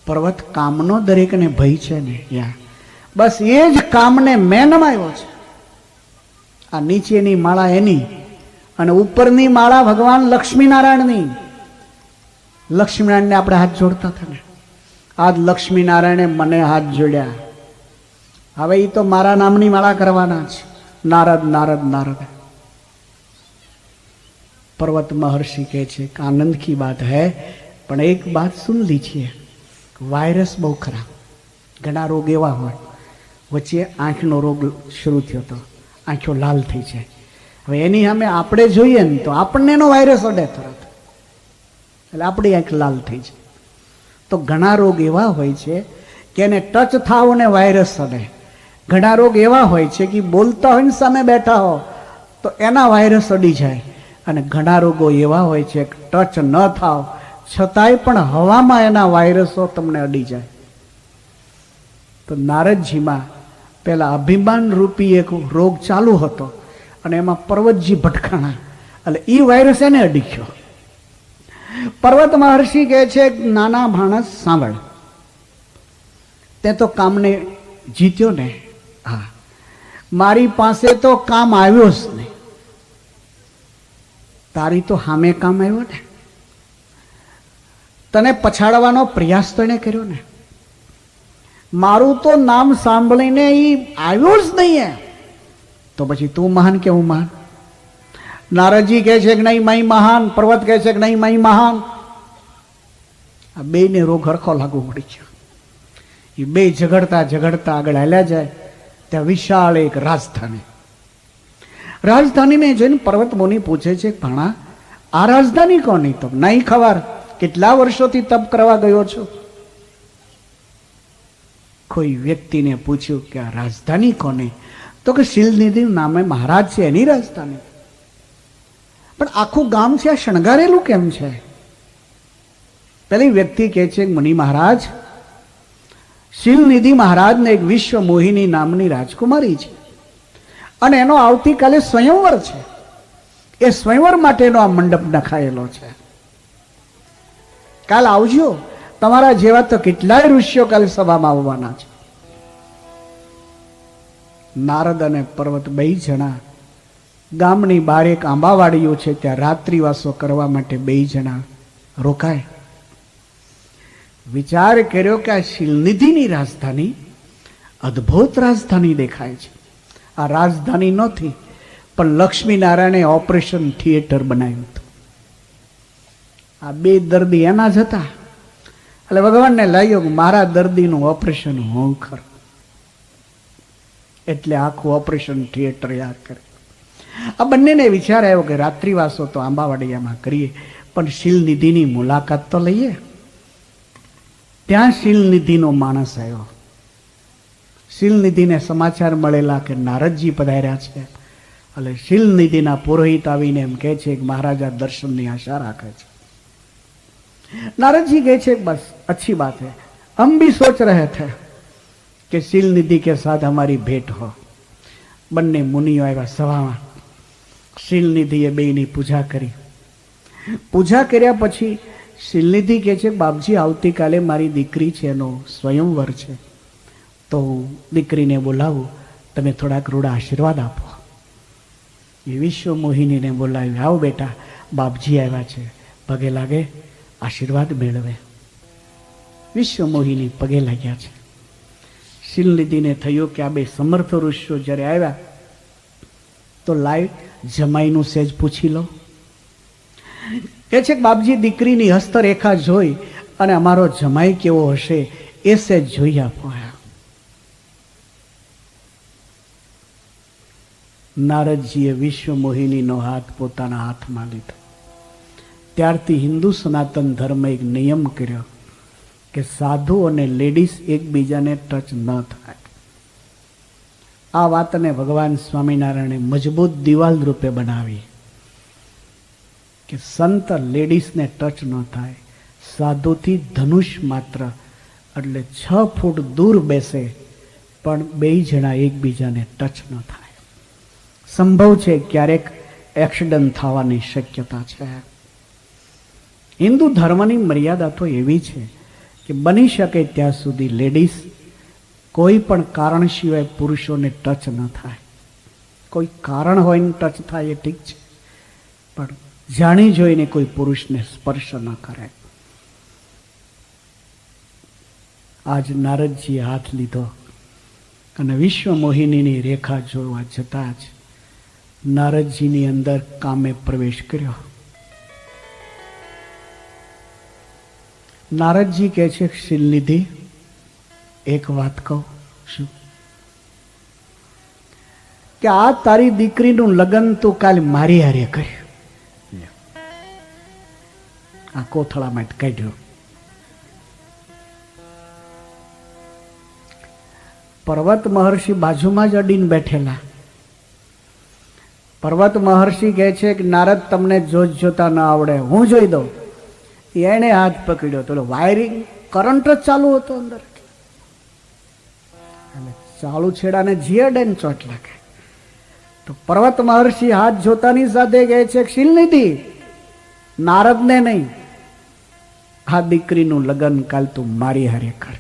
પર્વત કામનો દરેકને ભય છે ને યા. બસ એ જ કામને મેં નમાયો છે. આ નીચેની માળા એની અને ઉપરની માળા ભગવાન લક્ષ્મીનારાયણની. લક્ષ્મીનારાયણને આપણે હાથ જોડતા હતા ને, આજ લક્ષ્મીનારાયણે મને હાથ જોડ્યા. હવે એ તો મારા નામની માળા કરવાના છે. નારદ નારદ નારદ. पर्वत महर्षि कहे छे कि आनंद की बात है, पण एक बात सुन लीजिए, वायरस बहु खराब, घणा रोग एवा होय। वच्चे आँखनो रोग शुरू थयो तो आँखो लाल थई जाय। हवे एनी सामे आपणे जोईए ने तो आपणे एनो वायरस अडे तरत, એટલે આપણી આંખ લાલ થઈ જાય। તો ઘણા રોગ એવા હોય છે કે એને ટચ થાવ ને વાયરસ અડે। ઘણા રોગ એવા હોય છે કે બોલતા હોય ને સામે બેઠા હો તો એના વાયરસ અડી જાય। અને ઘણા રોગો એવા હોય છે કે ટચ ન થાવ છતાંય પણ હવામાં એના વાયરસો તમને અડી જાય। તો નારદજીમાં પેલા અભિમાન રૂપી એક રોગ ચાલુ હતો અને એમાં પર્વતજી ભટકાણા, એટલે એ વાયરસ એને અડી ગયો। पर्वत महर्षि कहे छे नाना माणस सांभळ, ते तो काम ने जीत्यो ने। हाँ, मारी पासे तो काम आव्यो ज नहीं, तारी तो हामे काम आव्यो ने। तने पछाड़वानो प्रयास तो एने कर्यो ने। मारू तो नाम सांभळीने ई आव्यो ज नहीं है, तो पछी तू महान के हूँ महान? नारदजी कहे छे कि नहीं मई महान, पर्वत कहे छे कि नहीं मई महान। आ बे ने रोग हरखो लागू पड़ी गयो। ये बे झगड़ता झगड़ता आगळ हाल्या जाय त्या विशाल एक राजधानी ने जोईने पर्वत मुनि पूछे छे भाणा आ राजधानी कोनी? तो नहीं खबर, કેટલા વર્ષોથી તપ કરવા ગયો છો? કોઈ વ્યક્તિને પૂછ્યું કે આ રાજધાની કોની? તો કે શીલનિધિ નામે મહારાજ છે એની રાજધાની। પણ આખું ગામ છે આ શણગારેલું કેમ છે? પેલી વ્યક્તિ કહે છે મુનિ મહારાજ, શીલનિધિ મહારાજને એક વિશ્વ મોહિની નામની રાજકુમારી છે અને એનો આવતીકાલે સ્વયંવર છે। એ સ્વયંવર માટેનો આ મંડપ નખાયેલો છે। કાલ આવજો, તમારા જેવા તો કેટલાય ઋષિઓ કાલે સભામાં આવવાના છે। નારદ અને પર્વત બે જણા ગામની બહાર એક આંબાવાડીઓ છે ત્યાં રાત્રિવાસો કરવા માટે બે જણા રોકાય। વિચાર કર્યો કે આ શીલનિધિની રાજધાની અદ્ભુત રાજધાની દેખાય છે। આ રાજધાની નથી પણ લક્ષ્મીનારાયણે ઓપરેશન થિયેટર બનાવ્યું હતું। આ બે દર્દી એના જ હતા, એટલે ભગવાનને લાગ્યો કે મારા દર્દીનું ઓપરેશન હું કર, એટલે આખું ઓપરેશન થિયેટર યાદ કરે। આ બંનેને વિચાર આવ્યો કે રાત્રિવાસો તો આંબાવાડિયામાં કરીએ પણ શીલનિધિની મુલાકાત તો લઈએ। ત્યાં શીલનિધિનો માણસ આવ્યો। શીલનિધિને સમાચાર મળેલા કે નારદજી પધાર્યા છે, એટલે શીલનિધિના પુરોહિત આવીને એમ કહે છે કે મહારાજા દર્શનની આશા રાખે છે। नारद जी कहे छे बस अच्छी बात है, हम भी सोच रहे थे कि शीलनिधि के साथ हमारी भेंट हो। बन्ने मुनिओ आव्या सभामां। शीलनिधिए बेयनी पूजा करी। पूजा कर्या पछी शीलनिधि कहे छे बापजी आवती काले मारी दीकरी छे एनो स्वयंवर छे, तो दीकरीने बोलावुं, तमे थोड़ाक रूड़ा आशीर्वाद आपो। ए विश्व मोहिनीने बोलावी, आव बेटा बापजी आव्या छे, पगे लागे आशीर्वाद मेळवे। विश्व मोहिनी पगे लाग्या छे। शीलनिधिने थयो कि आ बे समर्थ ऋषिओ ज्यारे आव्या तो लाय जमाईनुं सेज पूछी लो। कहे छे बापजी दीकरीनी हस्तरेखा जोई अने अमारो जमाई केवो हशे ए सेज जोई आपो। नारदजीए विश्व मोहिनीनो हाथ पोताना हाथमां लीधो। त्यारथी हिंदू सनातन धर्म एक नियम कर्यो कि साधु और लेडीज एकबीजाने टच न थाय। आ वातने भगवान स्वामीनारायणे मजबूत दीवाल रूपे बनावी कि संत लेडीज ने टच न थाय। साधु थी धनुष मात्र एटले 6 फूट दूर बेसे पण बे जणा एकबीजाने टच न थाय। संभव छे क्यारेक एक्सिडेंट थवानी शक्यता छे। हिंदू धर्मनी मर्यादा तो एवी छे कि बनी शके त्यां सुधी लेडीज कोई पण कारण सिवाय पुरुषोने टच न थाय। कोई कारण होय ने टच थाय ए ठीक छे, पण जाणी जोईने कोई पुरुषने स्पर्श न करे। आज नारदजीए हाथ लीधो अने विश्व मोहिनीनी रेखा जोवा जता ज नारदजीनी अंदर कामे प्रवेश कर्यो। નારદજી કહે છે, શીલનિધિ એક વાત કહું. શું? કે આ તારી દીકરીનું લગ્ન તું કાલે મારી હારે કર્યું. આ કોથળામાં કાઢ્યો. પર્વત મહર્ષિ બાજુમાં જ અડીને બેઠેલા. પર્વત મહર્ષિ કહે છે કે નારદ તમને જોતા ન આવડે, હું જોઈ દઉં. એને હાથ પકડ્યો તો વાયરિંગ કરંટ જ ચાલુ હતો અંદર. ચાલુ છેડાને જીએડે ને ચોટ લાગે. તો પર્વત મહર્ષિ હાથ જોતાની સાથે કહે છે, શીલનિધિ નારદને નહીં, આ દીકરીનું લગ્ન કાલ તું મારી હારે કર.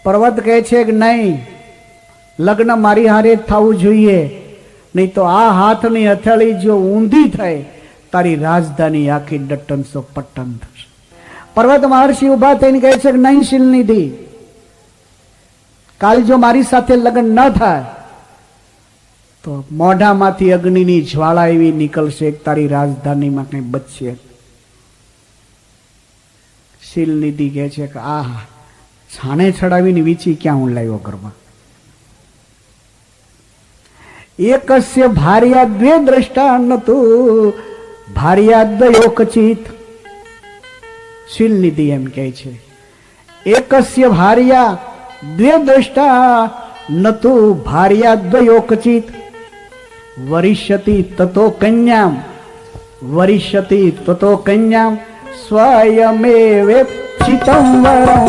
પર્વત કહે છે કે નહીં, લગ્ન મારી હારે જ થવું જોઈએ, નહીં તો આ હાથની હથેળી જો ઊંધી થાય તારી રાજધાની આખી ડટ્ટનસો પટ્ટન થશે. પર્વત મહર્ષિ ઉભા થઈને કહે છે કે નહીં શીલનિધિ, કાલ જો મારી સાથે લગ્ન ન થાય તો મોઢામાંથી અગ્નિની જ્વાળા એવી નીકળશે તારી રાજધાનીમાં કઈ બચશે. શીલનિધિ કહે છે કે આ છાણે ચડાવીને વીચી ક્યાં હું લાવ્યો ઘરમાં. એકસ્ય ભાર્યા દ્વે દ્રષ્ટા નતું ભાર્યા દ્વયો કચિત. શીલનિધિ એમ કહે છે, એકસ્ય ભાર્યા દ્વે દ્રષ્ટા નતું ભાર્યા દ્વયો કચિત વરિષ્યતિ તતો કન્યામ વરિષ્યતિ તતો કન્યામ સ્વયમેવેપ્સિતં વરં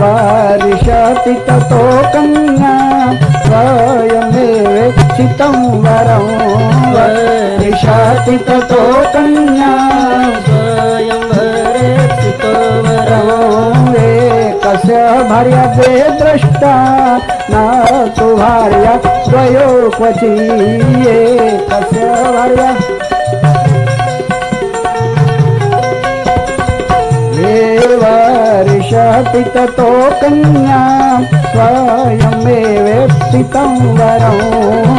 વરિષ્યતિ તતો કન્યામ સ્વયમેવેપ્સિતં વરં વરિષ્યતિ તતો કન્યામ કસ્ય ભાર્યા દ્વે દ્રષ્ટા ના તો ભાર્યા દ્વયો ક્વચિ. કસ્ય ભાર્યા વર્ષતિ તતો કન્યા સ્વયમેવેપ્સિતં વરં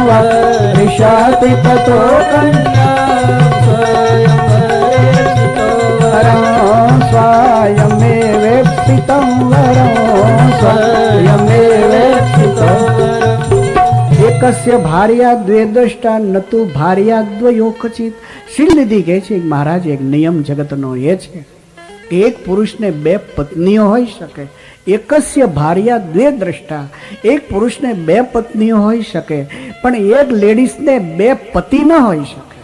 વર્ષતિ તતો સ્વયમેવેપ્સિતં વરં સ્વયમેવેપ્સિતં. એકસ્ય ભાર્યા દ્વે દ્રષ્ટા નતુ ભાર્યા દ્વયો કચિત. શીલનિધિ કહે છે મહારાજ, એક નિયમ જગતનો એ છે કે એક પુરુષને બે પત્નીઓ હોઈ શકે. એકસ્ય ભાર્યા દ્વે દ્રષ્ટા, એક પુરુષને બે પત્નીઓ હોઈ શકે, પણ એક લેડીઝને બે પતિ ન હોઈ શકે.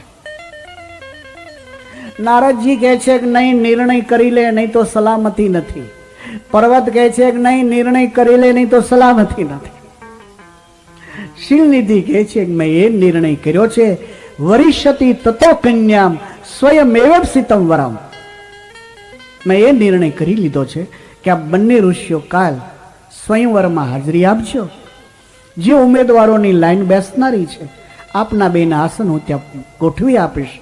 નારદજી કહે છે કે નહીં, નિર્ણય કરી લે, નહીં તો સલામતી નથી. પર્વત કહે છે કે નહીં, નિર્ણય કરી લે, નહીં તો સલામતી નથી. શીલનિધિ કહે છે કે મેં એ નિર્ણય કર્યો છે, વરિષ્યતિ તતો કન્યામ સ્વયમેવેપ્સિતં વરં. મેં એ નિર્ણય કરી લીધો છે કે આ બંને ઋષિઓ કાલ સ્વયંવરમાં હાજરી આપજો. જે ઉમેદવારોની લાઈન બેસનારી છે આપના બેના આસન હું ત્યાં ગોઠવી આપીશ.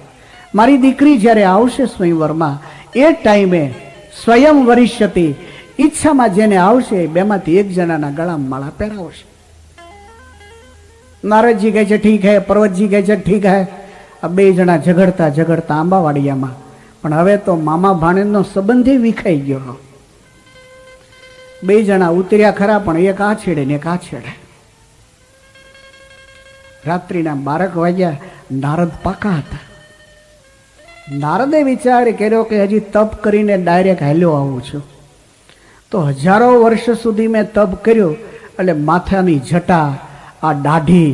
મારી દીકરી જ્યારે આવશે સ્વયંવરમાં એ ટાઈમે સ્વયં વરિષ્યતિ ઈચ્છામાં જેને આવશે બેમાંથી એક જણાના ગળામાં માળા પહેરાવશે. નારદજી કહે છે ઠીક હે, પર્વતજી કહે છે ઠીક હે. આ બે જણા ઝઘડતા ઝઘડતા આંબાવાડિયામાં, પણ હવે તો મામા ભાણેજનો સંબંધી વિખાઈ ગયો. બે જણા ઉતર્યા ખરા, પણ એક આ છેડે ને એક આ છેડે. રાત્રિના 12 વાગ્યા. નારદ પાકા હતા. નારદે વિચાર કર્યો કે હજી તપ કરીને ડાયરેક્ટ હાલ્યો આવું છું તો હજારો વર્ષ સુધી મેં તપ કર્યો, એટલે માથાની જટા, આ દાઢી,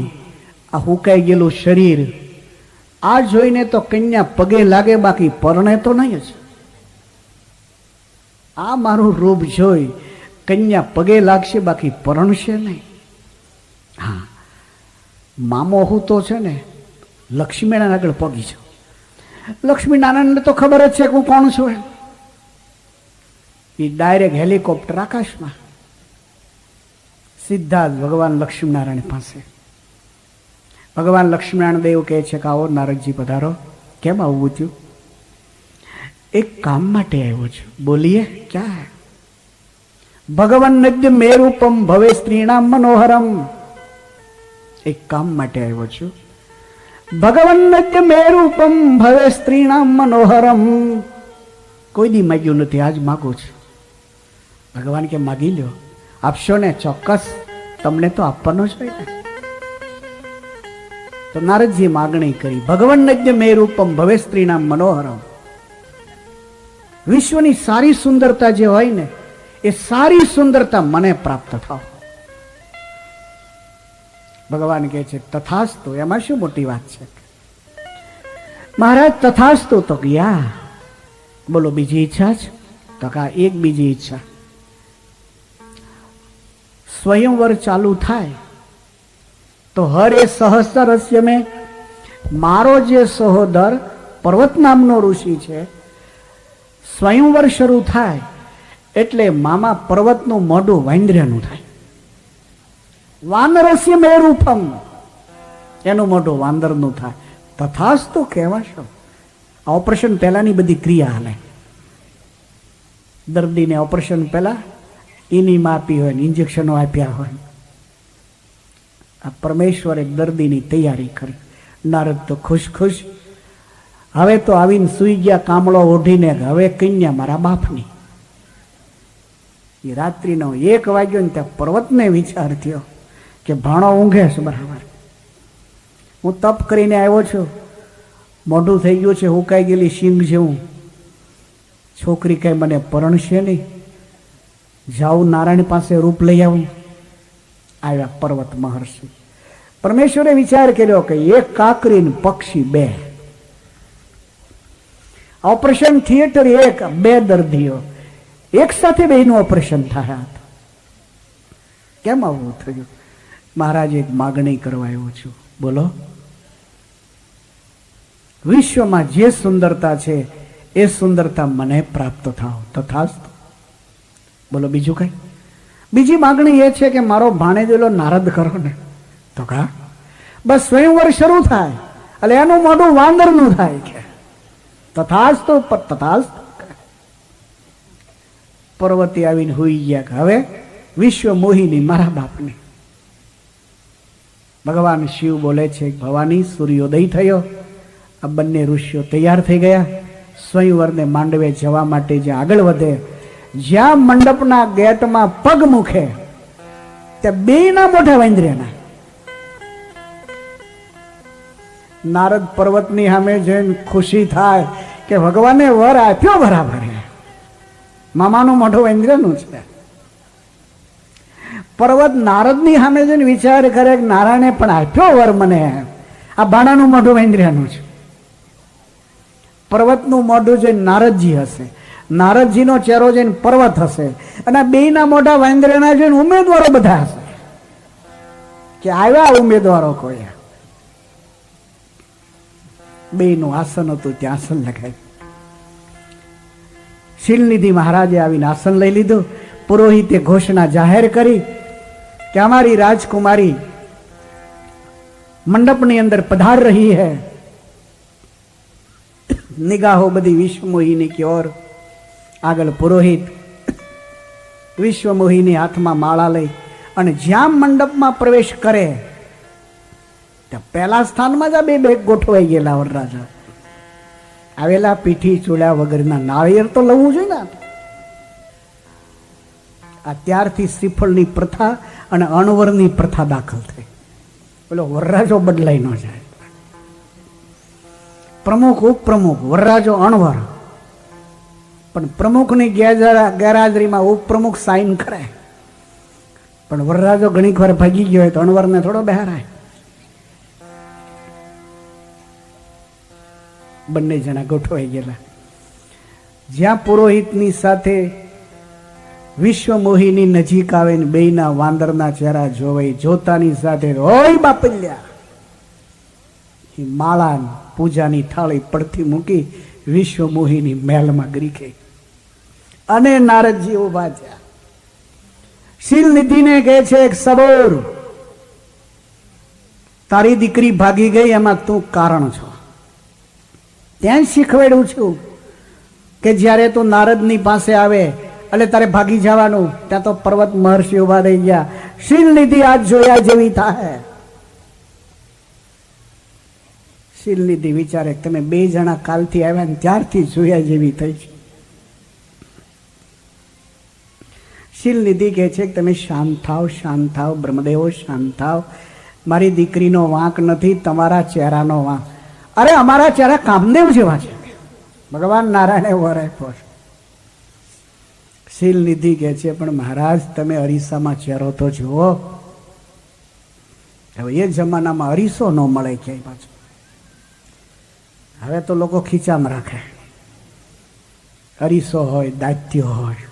આ હુકાઈ ગયેલું શરીર, આ જોઈને તો કન્યા પગે લાગે, બાકી પરણે તો નહીં જ. આ મારું રૂપ જોઈ કન્યા પગે લાગશે, બાકી પરણશે નહીં. હા, મામો હું તો છે ને લક્ષ્મીનારાયણ આગળ પગી જાઉં. લક્ષ્મીનારાયણને તો ખબર જ છે કે હું કોણ છું. એ ડાયરેક્ટ હેલિકોપ્ટર આકાશમાં સીધા જ ભગવાન લક્ષ્મીનારાયણ પાસે. ભગવાન લક્ષ્મીનારાયણ દેવ કહે છે કે આવો નારદજી પધારો. કેમ આવવું થયું? એક કામ માટે આવ્યો છું. બોલીએ ક્યાં? ભગવાન નદ્ય મેરૂપમ ભવે સ્ત્રીણામ મનોહરમ. એક કામ માટે આવ્યો છું. ભગવન્નદ્ય મે રૂપમ ભવે સ્ત્રીણામ મનોહરમ. કોઈ દી માગ્યું નથી, આજ માગું છું. ભગવાન કે માગી લ્યો. આપશો ને? ચોક્કસ, તમને તો આપવાનો જ હોય ને. તો નારદજી માગણી કરી, ભગવન્નદ્ય મે રૂપમ ભવે સ્ત્રીણામ મનોહરમ. વિશ્વની સારી સુંદરતા જે હોય ને, એ સારી સુંદરતા મને પ્રાપ્ત થાવ. ભગવાન કહે છે તથાસ્તુ. એમાં શું મોટી વાત છે? મહારાજ તથાસ્તુ તો ગયા. બોલો બીજી ઈચ્છા છે? તો કા એક બીજી ઈચ્છા. સ્વયંવર ચાલુ થાય તો હરે સહસ્રસ્ય મેં મારો જે સહોદર પર્વત નામનો ઋષિ છે, સ્વયંવર શરૂ થાય એટલે મામા પર્વતનું મોઢું વાંદરાનું થાય. વાનરસ્ય મે રૂપમ, એનું મોઢું વાંદરનું થાય. તથાસ્તુ કહેવાશો. આ ઓપરેશન પહેલાની બધી ક્રિયા હાલે. દર્દીને ઓપરેશન પહેલા ઇનીમ આપી હોય ને ઇન્જેક્શનો આપ્યા હોય. આ પરમેશ્વરે દર્દીની તૈયારી કરી. નારદ તો ખુશ ખુશ. હવે તો આવીને સુઈ ગયા કામળો ઓઢીને. હવે કન્યા મારા બાપની. એ રાત્રિનો 1 વાગ્યો ને ત્યાં પર્વતને વિચાર થયો કે ભાણો ઊંઘે છે બરાબર. હું તપ કરીને આવ્યો છું, મોઢું થઈ ગયું છે હુકાઈ ગયેલી શીંગ જેવું. છોકરી કઈ મને પરણશે નહીં. જાઉં નારાયણ પાસે રૂપ લઈ આવું. આવ્યા પર્વત મહર્ષિ. પરમેશ્વરે વિચાર કર્યો કે એક કાકરી ને પક્ષી 2. ઓપરેશન થિયેટર 1, 2 દર્દીઓ એક સાથે બેનું ઓપરેશન થયા હતા. કેમ આવું થયું? મહારાજ એક માગણી કરવા આવ્યો છું. બોલો. વિશ્વમાં જે સુંદરતા છે એ સુંદરતા મને પ્રાપ્ત થાવ. તથાસ્તુ. બોલો બીજું કઈ? બીજી માગણી એ છે કે મારો ભાણેજેલો નારદ કરો ને. તો કા બસ સ્વયંવર શરૂ થાય એટલે એનું મોઢું વાંદરનું થાય કે તથાસ્તુ. તથાસ્તુ. પર્વતી આવીને હોઈ ગયા કે હવે વિશ્વ મોહિની મારા બાપની. ભગવાન શિવ બોલે છે ભવાની સૂર્યોદય થયો. આ બંને ઋષિઓ તૈયાર થઈ ગયા. સ્વયંવરને માંડવે જવા માટે જે આગળ વધે, જ્યાં મંડપના ગેટમાં પગ મૂકે ત્યાં 2ના મોઢા વાંદરાના. નારદ પર્વતની સામે જોઈને ખુશી થાય કે ભગવાને વર આપ્યો બરાબર. મામાનું મોઢું વાંદરાનું છે. પર્વત નારદની સામે જોઈને વિચાર કરે કે નારાયણે પણ આપ્યો વર મને. આ ભાણાનું મોઢું વાંદરાનું છે. પર્વતનું મોઢું જોઈને નારદજી હશે, નારદજીનો ચહેરો જોઈને પર્વત હશે, અને 2ના મોઢા વાંદરાના જોઈને ઉમેદવારો બધા હશે કે આવ્યા ઉમેદવારો કોઈ. 2નું આસન હતું, ત્યાં આસન લગાવ્યું. શીલનિધિ મહારાજે આવીને આસન લઈ લીધું. પુરોહિતે ઘોષણા જાહેર કરી કે અમારી રાજકુમારી મંડપની અંદર પધાર રહી है. નિગાહો બધી વિશ્વમોહિની की ओर. આગળ પુરોહિત વિશ્વમોહિની હાથમાં માળા લઈ અને જ્યાં મંડપમાં પ્રવેશ કરે ત્યાં પહેલા સ્થાનમાં જ આ 2 બેગ ગોઠવાઈ ગયેલા વરરાજા આવેલા. પીઠી ચૂડ્યા વગરના નાળિયેર તો લવું જોઈએ ને. આ ત્યારથી શ્રીફળની પ્રથા અને અણવરની પ્રથા દાખલ થઈ. પેલો વરરાજો બદલાઈ ન જાય. પ્રમુખ ઉપપ્રમુખ, વરરાજો અણવર. પણ પ્રમુખની ગેરહાજરીમાં ઉપપ્રમુખ સાઈન કરે. પણ વરરાજો ઘણીક વાર ભાગી ગયો હોય તો અણવરને થોડો બહારાય. બંને જણા ગોઠવાઈ ગયેલા. જ્યાં પુરોહિતની સાથે વિશ્વમોહિની નજીક આવે ને 2ના વાંદરના ચહેરા જોવાય. જોતાની સાથે ઓય બાપલ્યા માળા પૂજાની થાળી પડતી મૂકી વિશ્વમોહિની મહેલમાં ગરી ગઈ. અને નારદજી ઉભા થયા. શીલનિધિને કહે છે એક સબોર, તારી દીકરી ભાગી ગઈ એમાં તું કારણ છો. ત્યાં શીખવાડ્યું છું કે જ્યારે તું નારદની પાસે આવે એટલે તારે ભાગી જવાનું. ત્યાં તો પર્વત મહર્ષિ ઉભા રહી ગયા. શીલનિધિ આજ જોયા જેવી થાય. શીલનિધિ વિચારે તમે બે જણા કાલથી આવ્યા ને ત્યારથી જોયા જેવી થઈ છે. શીલનિધિ કહે છે કે તમે શાંત થાવ બ્રહ્મદેવો શાંત થાવ. મારી દીકરીનો વાંક નથી, તમારા ચહેરાનો વાંક. અરે અમારા ચહેરા કામદેવ જેવા છે, ભગવાન નારાયણે વર આપ્યો છે. શીલનિધિ કહે છે પણ મહારાજ તમે અરીસામાં ચહેરો તો જુઓ. હવે એ જમાનામાં અરીસો ન મળે ક્યાંય પાછો. હવે તો લોકો ખીચામાં રાખે. અરીસો હોય, દાત્યો હોય,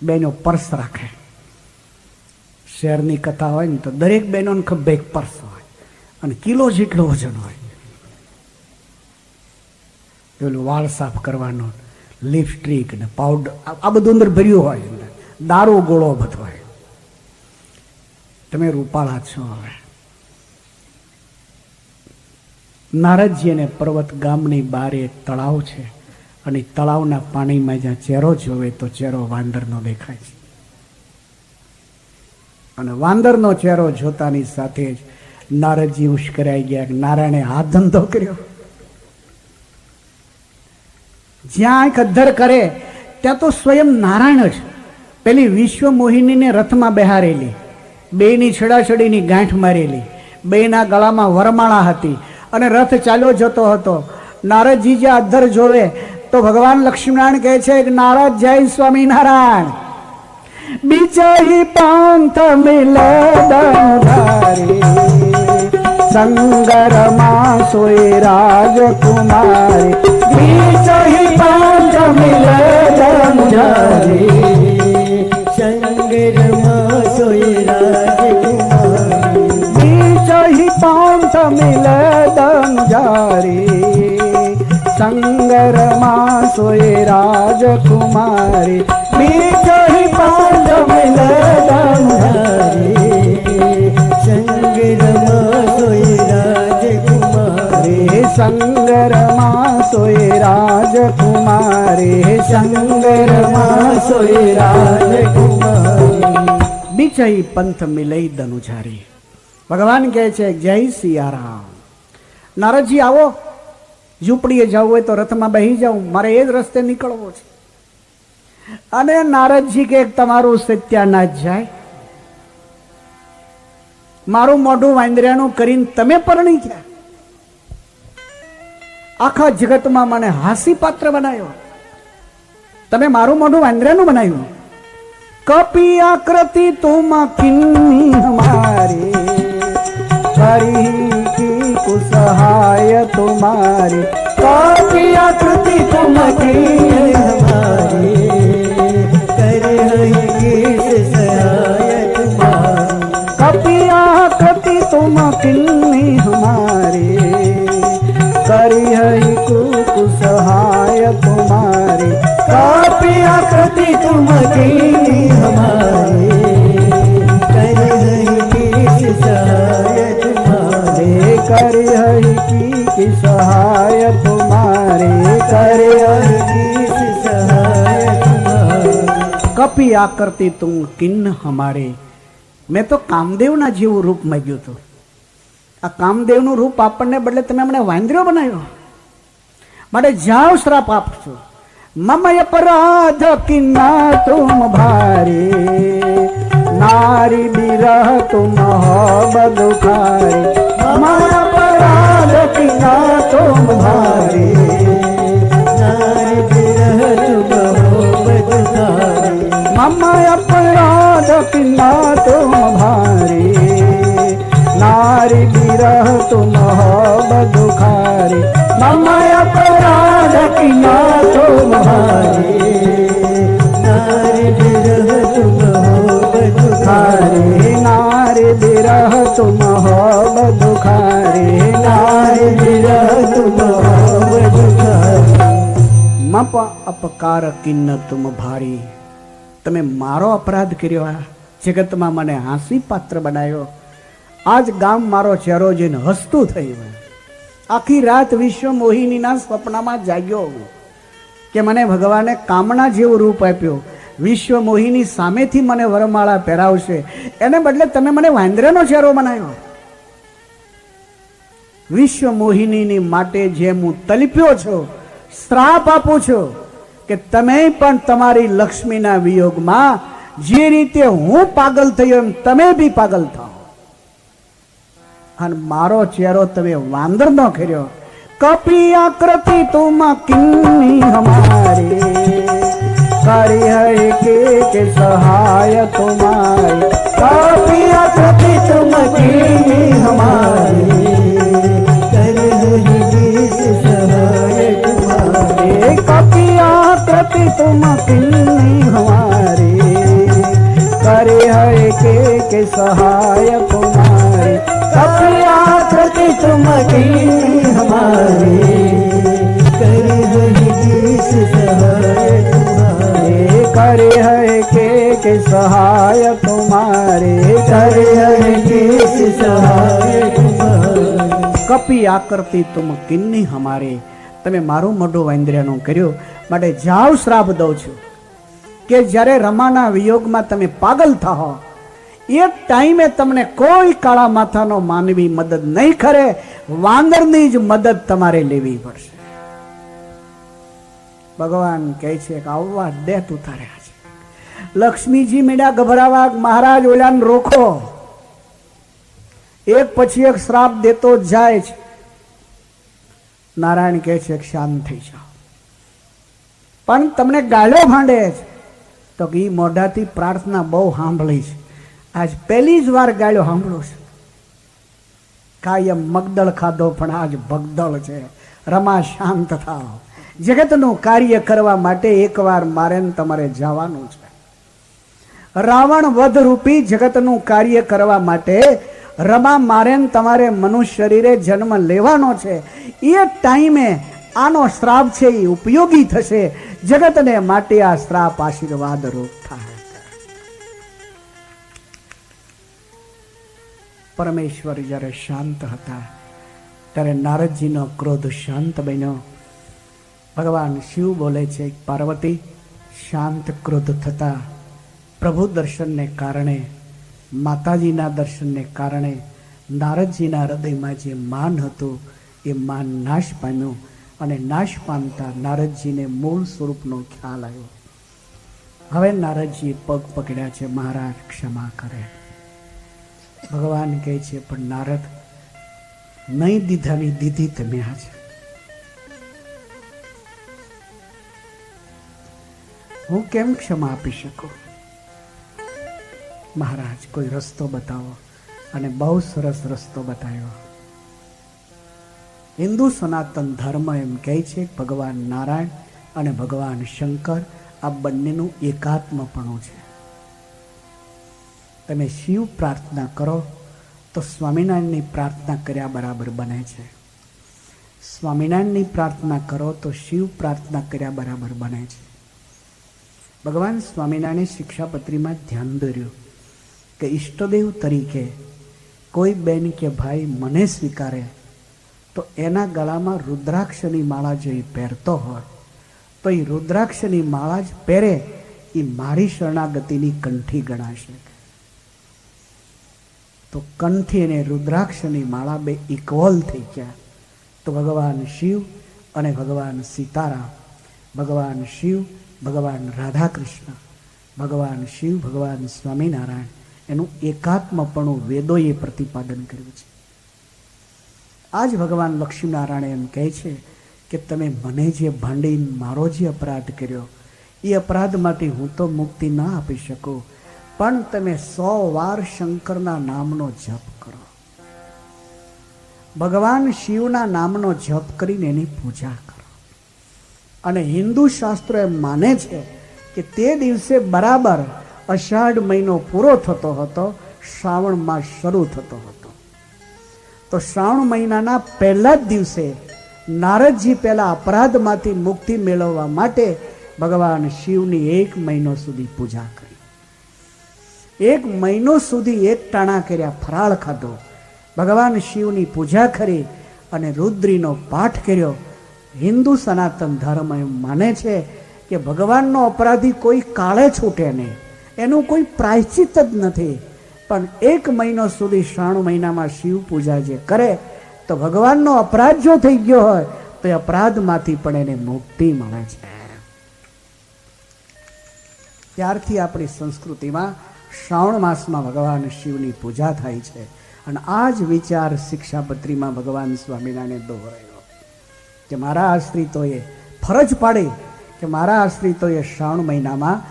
બેનો પર્સ રાખે. શહેરની કથા હોય ને તો દરેક બહેનોને ખભે એક પર્સ હોય અને કિલો જેટલું વજન હોય. પેલું વાળ સાફ કરવાનો, લિપસ્ટિક ને પાવડર, આ બધું અંદર ભર્યું હોય. દારૂ ગોળો બધો હોય. તમે રૂપાળા છો. હવે નારદજી અને પર્વત ગામની બારે તળાવ છે અને તળાવના પાણીમાં જ્યાં ચહેરો જોવે તો ચહેરો વાંદરનો દેખાય છે. અને વાંદરનો ચહેરો જોતાની સાથે જ નારદજી ઉશ્કેરાઈ ગયા કે નારાયણે હાથ ધંધો કર્યો. જ્યાં આંખ અધ્ધર કરે ત્યાં તો સ્વયં નારાયણ જ. પેલી વિશ્વ મોહિનીને રથમાં બેહારેલી, બેની છડાછડીની ગાંઠ મારેલી, બેના ગળામાં વરમાળા હતી અને રથ ચાલ્યો જતો હતો. નારદજી જે અધ્ધર જોવે તો ભગવાન લક્ષ્મીનારાયણ કહે છે કે નારદ જય સ્વામિનારાયણ. બીજઈ પાંથ મિલે દનધારી, સંગરમાં સોય રાજકુમારી. બીજઈ પાંથ મિલે દનધારી, સંગરમાં સોય રાજકુમારી. બીજઈ પાંથ મિલે દનધારી, સંગરમાં સોય રાજકુમારી. બીજઈ પાંથ મિલે દનધારી, સંગરમાં સોય રાજકુમારી. સંગરમાં સોય રાજકુમારી, સંગરમાં સોય રાજકુમારી. બીજઈ પંથ મિલઈ દનુજારી. ભગવાન કહે છે જય સિયારામ. નારદજી આવો, ઝૂંપડીએ જવું હોય તો રથમાં બેસી જાઉં, મારે એ જ રસ્તે નીકળવો છે. અને નારદજી કે તમારું સત્યાનાશ જાય. મારું મોઢું વાંદરાનું કરીને તમે પરણી ગયા. આખા જગતમાં મને હાસ્ય પાત્ર બનાવ્યો. તમે મારું મોઢું વાંદરાનું બનાવ્યું. કપી આકૃતિ તુમ કિન્ની હમારી, કરી કી કુસહાય તુમારી. કપી આકૃતિ તુમ કિન્ની હમારી, કરી કી સહાય તુમારી. કપી આકૃતિ તુમ કિન્ની હમારી, કરી કુસહાય તુમારી. કપી આકૃતિ તુમ કિન્ની હમારી, કરી સહાય તુમારે. કરી સહાય તુમારે, કરી સહાય તુમારે. કપી આકૃતિ તુમ કિન્ન હમારે. મેં તો કામદેવના જેવું રૂપ માંગ્યું હતું. આ કામદેવનું રૂપ આપણને બદલે તમે મને વાંદરો બનાવ્યો. માટે જાઓ શ્રાપ આપજો. મમ અપરાધ કિન્ના તુમ ભારે, નારી બિરહ તુમ હબ દુખારે. મમ અપરાધ કિન્ના તુમ ભારે, નારી બિરહ તુમ હબ દુખારે. મમ અપરાધ કિન્ના તુમ ભારે, નારી બિરહ તુમ હબ દુખારે. મમ અપરાધ કિન્ના તુમ ભારે, નારી બિરહ તુમ હબ દુખારે. નારી બિરહ તુમ હબ દુખારે, નારી બિરહ તુમ હબ દુખારે. મપ અપકાર કિન્ન તુમ ભારી. તમે મારો અપરાધ કર્યો, જગતમાં મને હાસ્ય પાત્ર બનાવ્યો. આજ ગામ મારો ચહેરો જોઈને હસતું થયું. આખી રાત વિશ્વ મોહિનીના સ્વપ્નમાં જાગ્યો કે મને ભગવાને કામના જેવું રૂપ આપ્યું. વિશ્વ મોહિની સામેથી મને વરમાળા પહેરાવશે, એને બદલે તમે મને વાંદરાનો ચહેરો બનાવ્યો. વિશ્વ મોહિનીની માટે જેમ હું તલપ્યો છું, શ્રાપ આપું છું કે તમે પણ તમારી લક્ષ્મીના વિયોગમાં જે રીતે હું પાગલ થયો એમ તમે બી પાગલ થાઓ. અને મારો ચહેરો તમે વાંદર ન કર્યો. કપી આકૃતિ તુમ કિન્ની હમારે, કરી હૈ કે સહાય તુમારી. કપી આકૃતિ તુમ કિન્ની હમારી, કરી હૈ કે સહાય તુમારી. કપી આકૃતિ તુમ કિન્ની હમારી, કરી હૈ કે સહાય તુમારી. कपी आकृति तुम की हमारी, करे है सहाय तुम्हारे. करे है के सहाय तुम्हारे, करे है के सहाय तुम्हारे. कपी आकृति तुम किन्नी हमारे. તમે મારું મોઢું વાંદરિયાનું કર્યું માટે જાવ શ્રાપ દઉં છું કે જ્યારે રમાના વિયોગમાં તમે પાગલ થાઓ એ ટાઈમે તમને કોઈ કાળા માથાનો માનવી મદદ નહીં કરે, વાંદરની જ મદદ તમારે લેવી પડશે. ભગવાન કહે છે કે આવવા દેત ઉતાર્યા છે. લક્ષ્મીજી મીડા ગભરાવા, મહારાજ ઓલાને રોકો. એક પછી એક શ્રાપ દેતો જાય છે. નારાયણ કહે છે કે શાંત થઈ જાઓ. પણ તમને ગાળો ભાંડે છે તો કે એ મોઢાથી પ્રાર્થના બહુ સાંભળી છે, આજ પહેલી જ વાર ગાળ્યો સાંભળો છે. કાયમ મગદળ ખાધો પણ આજ ભગદળ છે. રમા શાંત થાવ. જગતનું કાર્ય કરવા માટે એકવાર મારે તમારે જવાનું છે. રાવણ વધ રૂપી જગતનું કાર્ય કરવા માટે રમા મારે તમારે મનુષ્ય શરીરે જન્મ લેવાનો છે. એ ટાઈમે આનો શ્રાપ છે એ ઉપયોગી થશે. જગતને માટે આ શ્રાપ આશીર્વાદ રૂપ થાય. પરમેશ્વર જ્યારે શાંત હતા ત્યારે નારદજીનો ક્રોધ શાંત બન્યો. ભગવાન શિવ બોલે છે, પાર્વતી શાંત ક્રોધ થતા પ્રભુ દર્શનને કારણે, માતાજીના દર્શનને કારણે નારદજીના હૃદયમાં જે માન હતું એ માન નાશ પામ્યું. અને નાશ પામતા નારદજીને મૂળ સ્વરૂપનો ખ્યાલ આવ્યો. હવે નારદજીએ પગ પકડ્યા છે, મહારાજ ક્ષમા કરે. ભગવાન કહે છે, પણ નારદ નહીં દીધાની દીધી તમે આજ. હું કેમ ક્ષમા આપી શકું? મહારાજ કોઈ રસ્તો બતાવો. અને બહુ સરસ રસ્તો બતાવ્યો. હિન્દુ સનાતન ધર્મ એમ કહે છે ભગવાન નારાયણ અને ભગવાન શંકર આ બંનેનું એકાત્મપણું છે. તમે શિવ પ્રાર્થના કરો તો સ્વામિનારાયણની પ્રાર્થના કર્યા બરાબર બને છે. સ્વામિનારાયણની પ્રાર્થના કરો તો શિવ પ્રાર્થના કર્યા બરાબર બને છે. ભગવાન સ્વામિનારાયણે શિક્ષાપત્રીમાં ધ્યાન દોર્યું કે ઈષ્ટદેવ તરીકે કોઈ બેન કે ભાઈ મને સ્વીકારે તો એના ગળામાં રુદ્રાક્ષની માળા જો એ પહેરતો હોય તો એ રુદ્રાક્ષની માળા જ પહેરે એ મારી શરણાગતિની કંઠી ગણાશે. તો કંઠી અને રુદ્રાક્ષની માળા બે ઇક્વલ થઈ ગયા. તો ભગવાન શિવ અને ભગવાન સીતારામ, ભગવાન શિવ, ભગવાન રાધા કૃષ્ણ, ભગવાન શિવ, ભગવાન સ્વામિનારાયણ એનું એકાત્મપણું વેદોએ પ્રતિપાદન કર્યું છે. આજ ભગવાન લક્ષ્મીનારાયણ એમ કહે છે કે તમે મને જે ભાંડીને મારો જે અપરાધ કર્યો એ અપરાધમાંથી હું તો મુક્તિ ના આપી શકું, પણ તમે 100 વાર શંકરના નામનો જપ કરો. ભગવાન શિવના નામનો જપ કરીને એની પૂજા કરો. અને હિન્દુ શાસ્ત્રો એમ માને છે કે તે દિવસે બરાબર અષાઢ મહિનો પૂરો થતો હતો, શ્રાવણ માસ શરૂ થતો હતો. તો શ્રાવણ મહિનાના પહેલા જ દિવસે નારદજી પહેલા અપરાધમાંથી મુક્તિ મેળવવા માટે ભગવાન શિવની 1 મહિનો સુધી પૂજા કરી. 1 મહિનો સુધી એક ટાણા કર્યા, ફરાળ ખાધો, ભગવાન શિવની પૂજા કરી અને રુદ્રીનો પાઠ કર્યો. હિન્દુ સનાતન ધર્મ એમ માને છે કે ભગવાનનો અપરાધી કોઈ કાળે છૂટે નહીં, એનું કોઈ પ્રાયશ્ચિત જ નથી. પણ 1 મહિનો સુધી શ્રાવણ મહિનામાં શિવ પૂજા જે કરે તો ભગવાનનો અપરાધ જો થઈ ગયો હોય તો એ અપરાધમાંથી પણ એને મુક્તિ મળે છે. ત્યારથી આપણી સંસ્કૃતિમાં શ્રાવણ માસમાં ભગવાન શિવની પૂજા થાય છે. અને આ જ વિચાર શિક્ષાપત્રીમાં ભગવાન સ્વામિનારાયણે દોહરાયો કે મારા આશ્રિતોએ ફરજ પાડી કે મારા આશ્રિતોએ શ્રાવણ મહિનામાં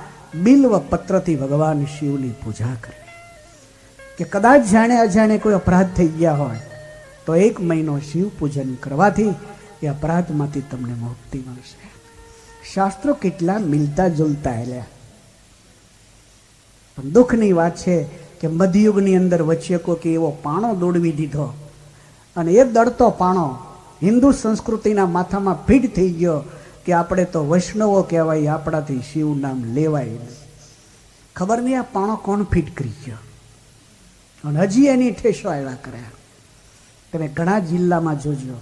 બિલ્વ પત્રથી ભગવાન શિવની પૂજા કરે. કે કદાચ જાણે અજાણે કોઈ અપરાધ થઈ ગયા હોય તો 1 મહિનો શિવ પૂજન કરવાથી એ અપરાધમાંથી તમને મુક્તિ મળશે. શાસ્ત્રો કેટલા મિલતા જુલતા હેલ્યા, પણ દુઃખની વાત છે કે મધ્યયુગની અંદર વચ્ચે કોઈ એવો પાણો દોડવી દીધો અને એ દળતો પાણો હિન્દુ સંસ્કૃતિના માથામાં ફીટ થઈ ગયો કે આપણે તો વૈષ્ણવો કહેવાય, આપણાથી શિવ નામ લેવાય નહીં. ખબર નહીં આ પાણો કોણ ફીટ કરી ગયો અને હજી એની ઠેસો આવ્યા કર્યા. તમે ઘણા જિલ્લામાં જોજો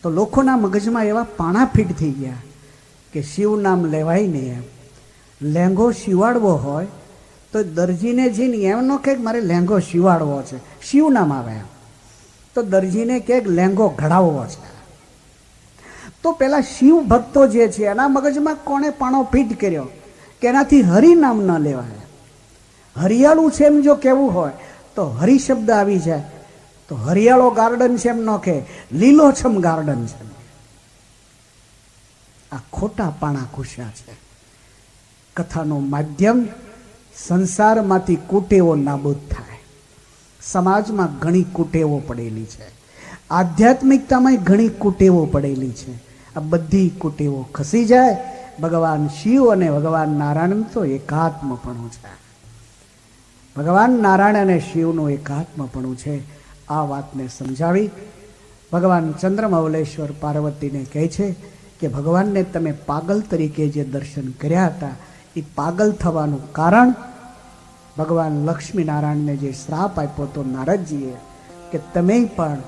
તો લોકોના મગજમાં એવા પાણા ફીટ થઈ ગયા કે શિવ નામ લેવાય નહીં. એમ લેંગો શિવાડવો હોય તો દરજીને જઈને એમ ન કહે મારે લેંગો શિવાડવો છે, શિવ નામ આવે એમ તો દરજીને કહે લેંગો ઘડાવવો છે. તો પેલા શિવ ભક્તો જે છે એના મગજમાં કોણે પાણો ફીટ કર્યો કે એનાથી હરિનામ ન લેવાય. હરિયાળું છે એમ જો કહેવું હોય તો હરિ શબ્દ આવી જાય તો હરિયાળો ગાર્ડન છે એમ ન કહે, લીલોછમ ગાર્ડન છે. આ ખોટા પાણા ઘૂસ્યા છે. કથાનું માધ્યમ સંસારમાંથી કુટેવો નાબૂદ થાય. સમાજમાં ઘણી કુટેવો પડેલી છે, આધ્યાત્મિકતામાં ઘણી કુટેવો પડેલી છે. આ બધી કુટેવો ખસી જાય. ભગવાન શિવ અને ભગવાન નારાયણ તો એકાત્મપણું છે. ભગવાન નારાયણ અને શિવનું એકાત્મપણું છે. આ વાતને સમજાવી ભગવાન ચંદ્રમૌલેશ્વર પાર્વતીને કહે છે કે ભગવાનને તમે પાગલ તરીકે જે દર્શન કર્યા હતા એ પાગલ થવાનું કારણ ભગવાન લક્ષ્મીનારાયણને જે શ્રાપ આપ્યો હતો નારદજીએ કે તમે પણ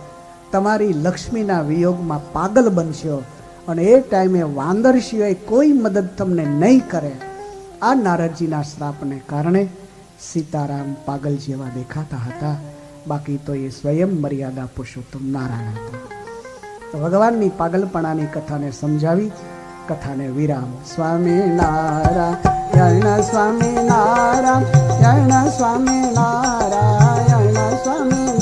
તમારી લક્ષ્મીના વિયોગમાં પાગલ બનશો અને એ ટાઈમે વાંદર સિવાય કોઈ મદદ તમને નહીં કરે. આ નારદજીના શ્રાપને કારણે સીતારામ પાગલ જેવા દેખાતા હતા, બાકી તો એ સ્વયં મર્યાદા પુરુષોત્તમ નારાયણ હતા. તો ભગવાનની પાગલપણાની કથાને સમજાવી કથાને વિરામ. સ્વામી નારાયણ સ્વામી નારાયણ સ્વામી નારાયણ સ્વામી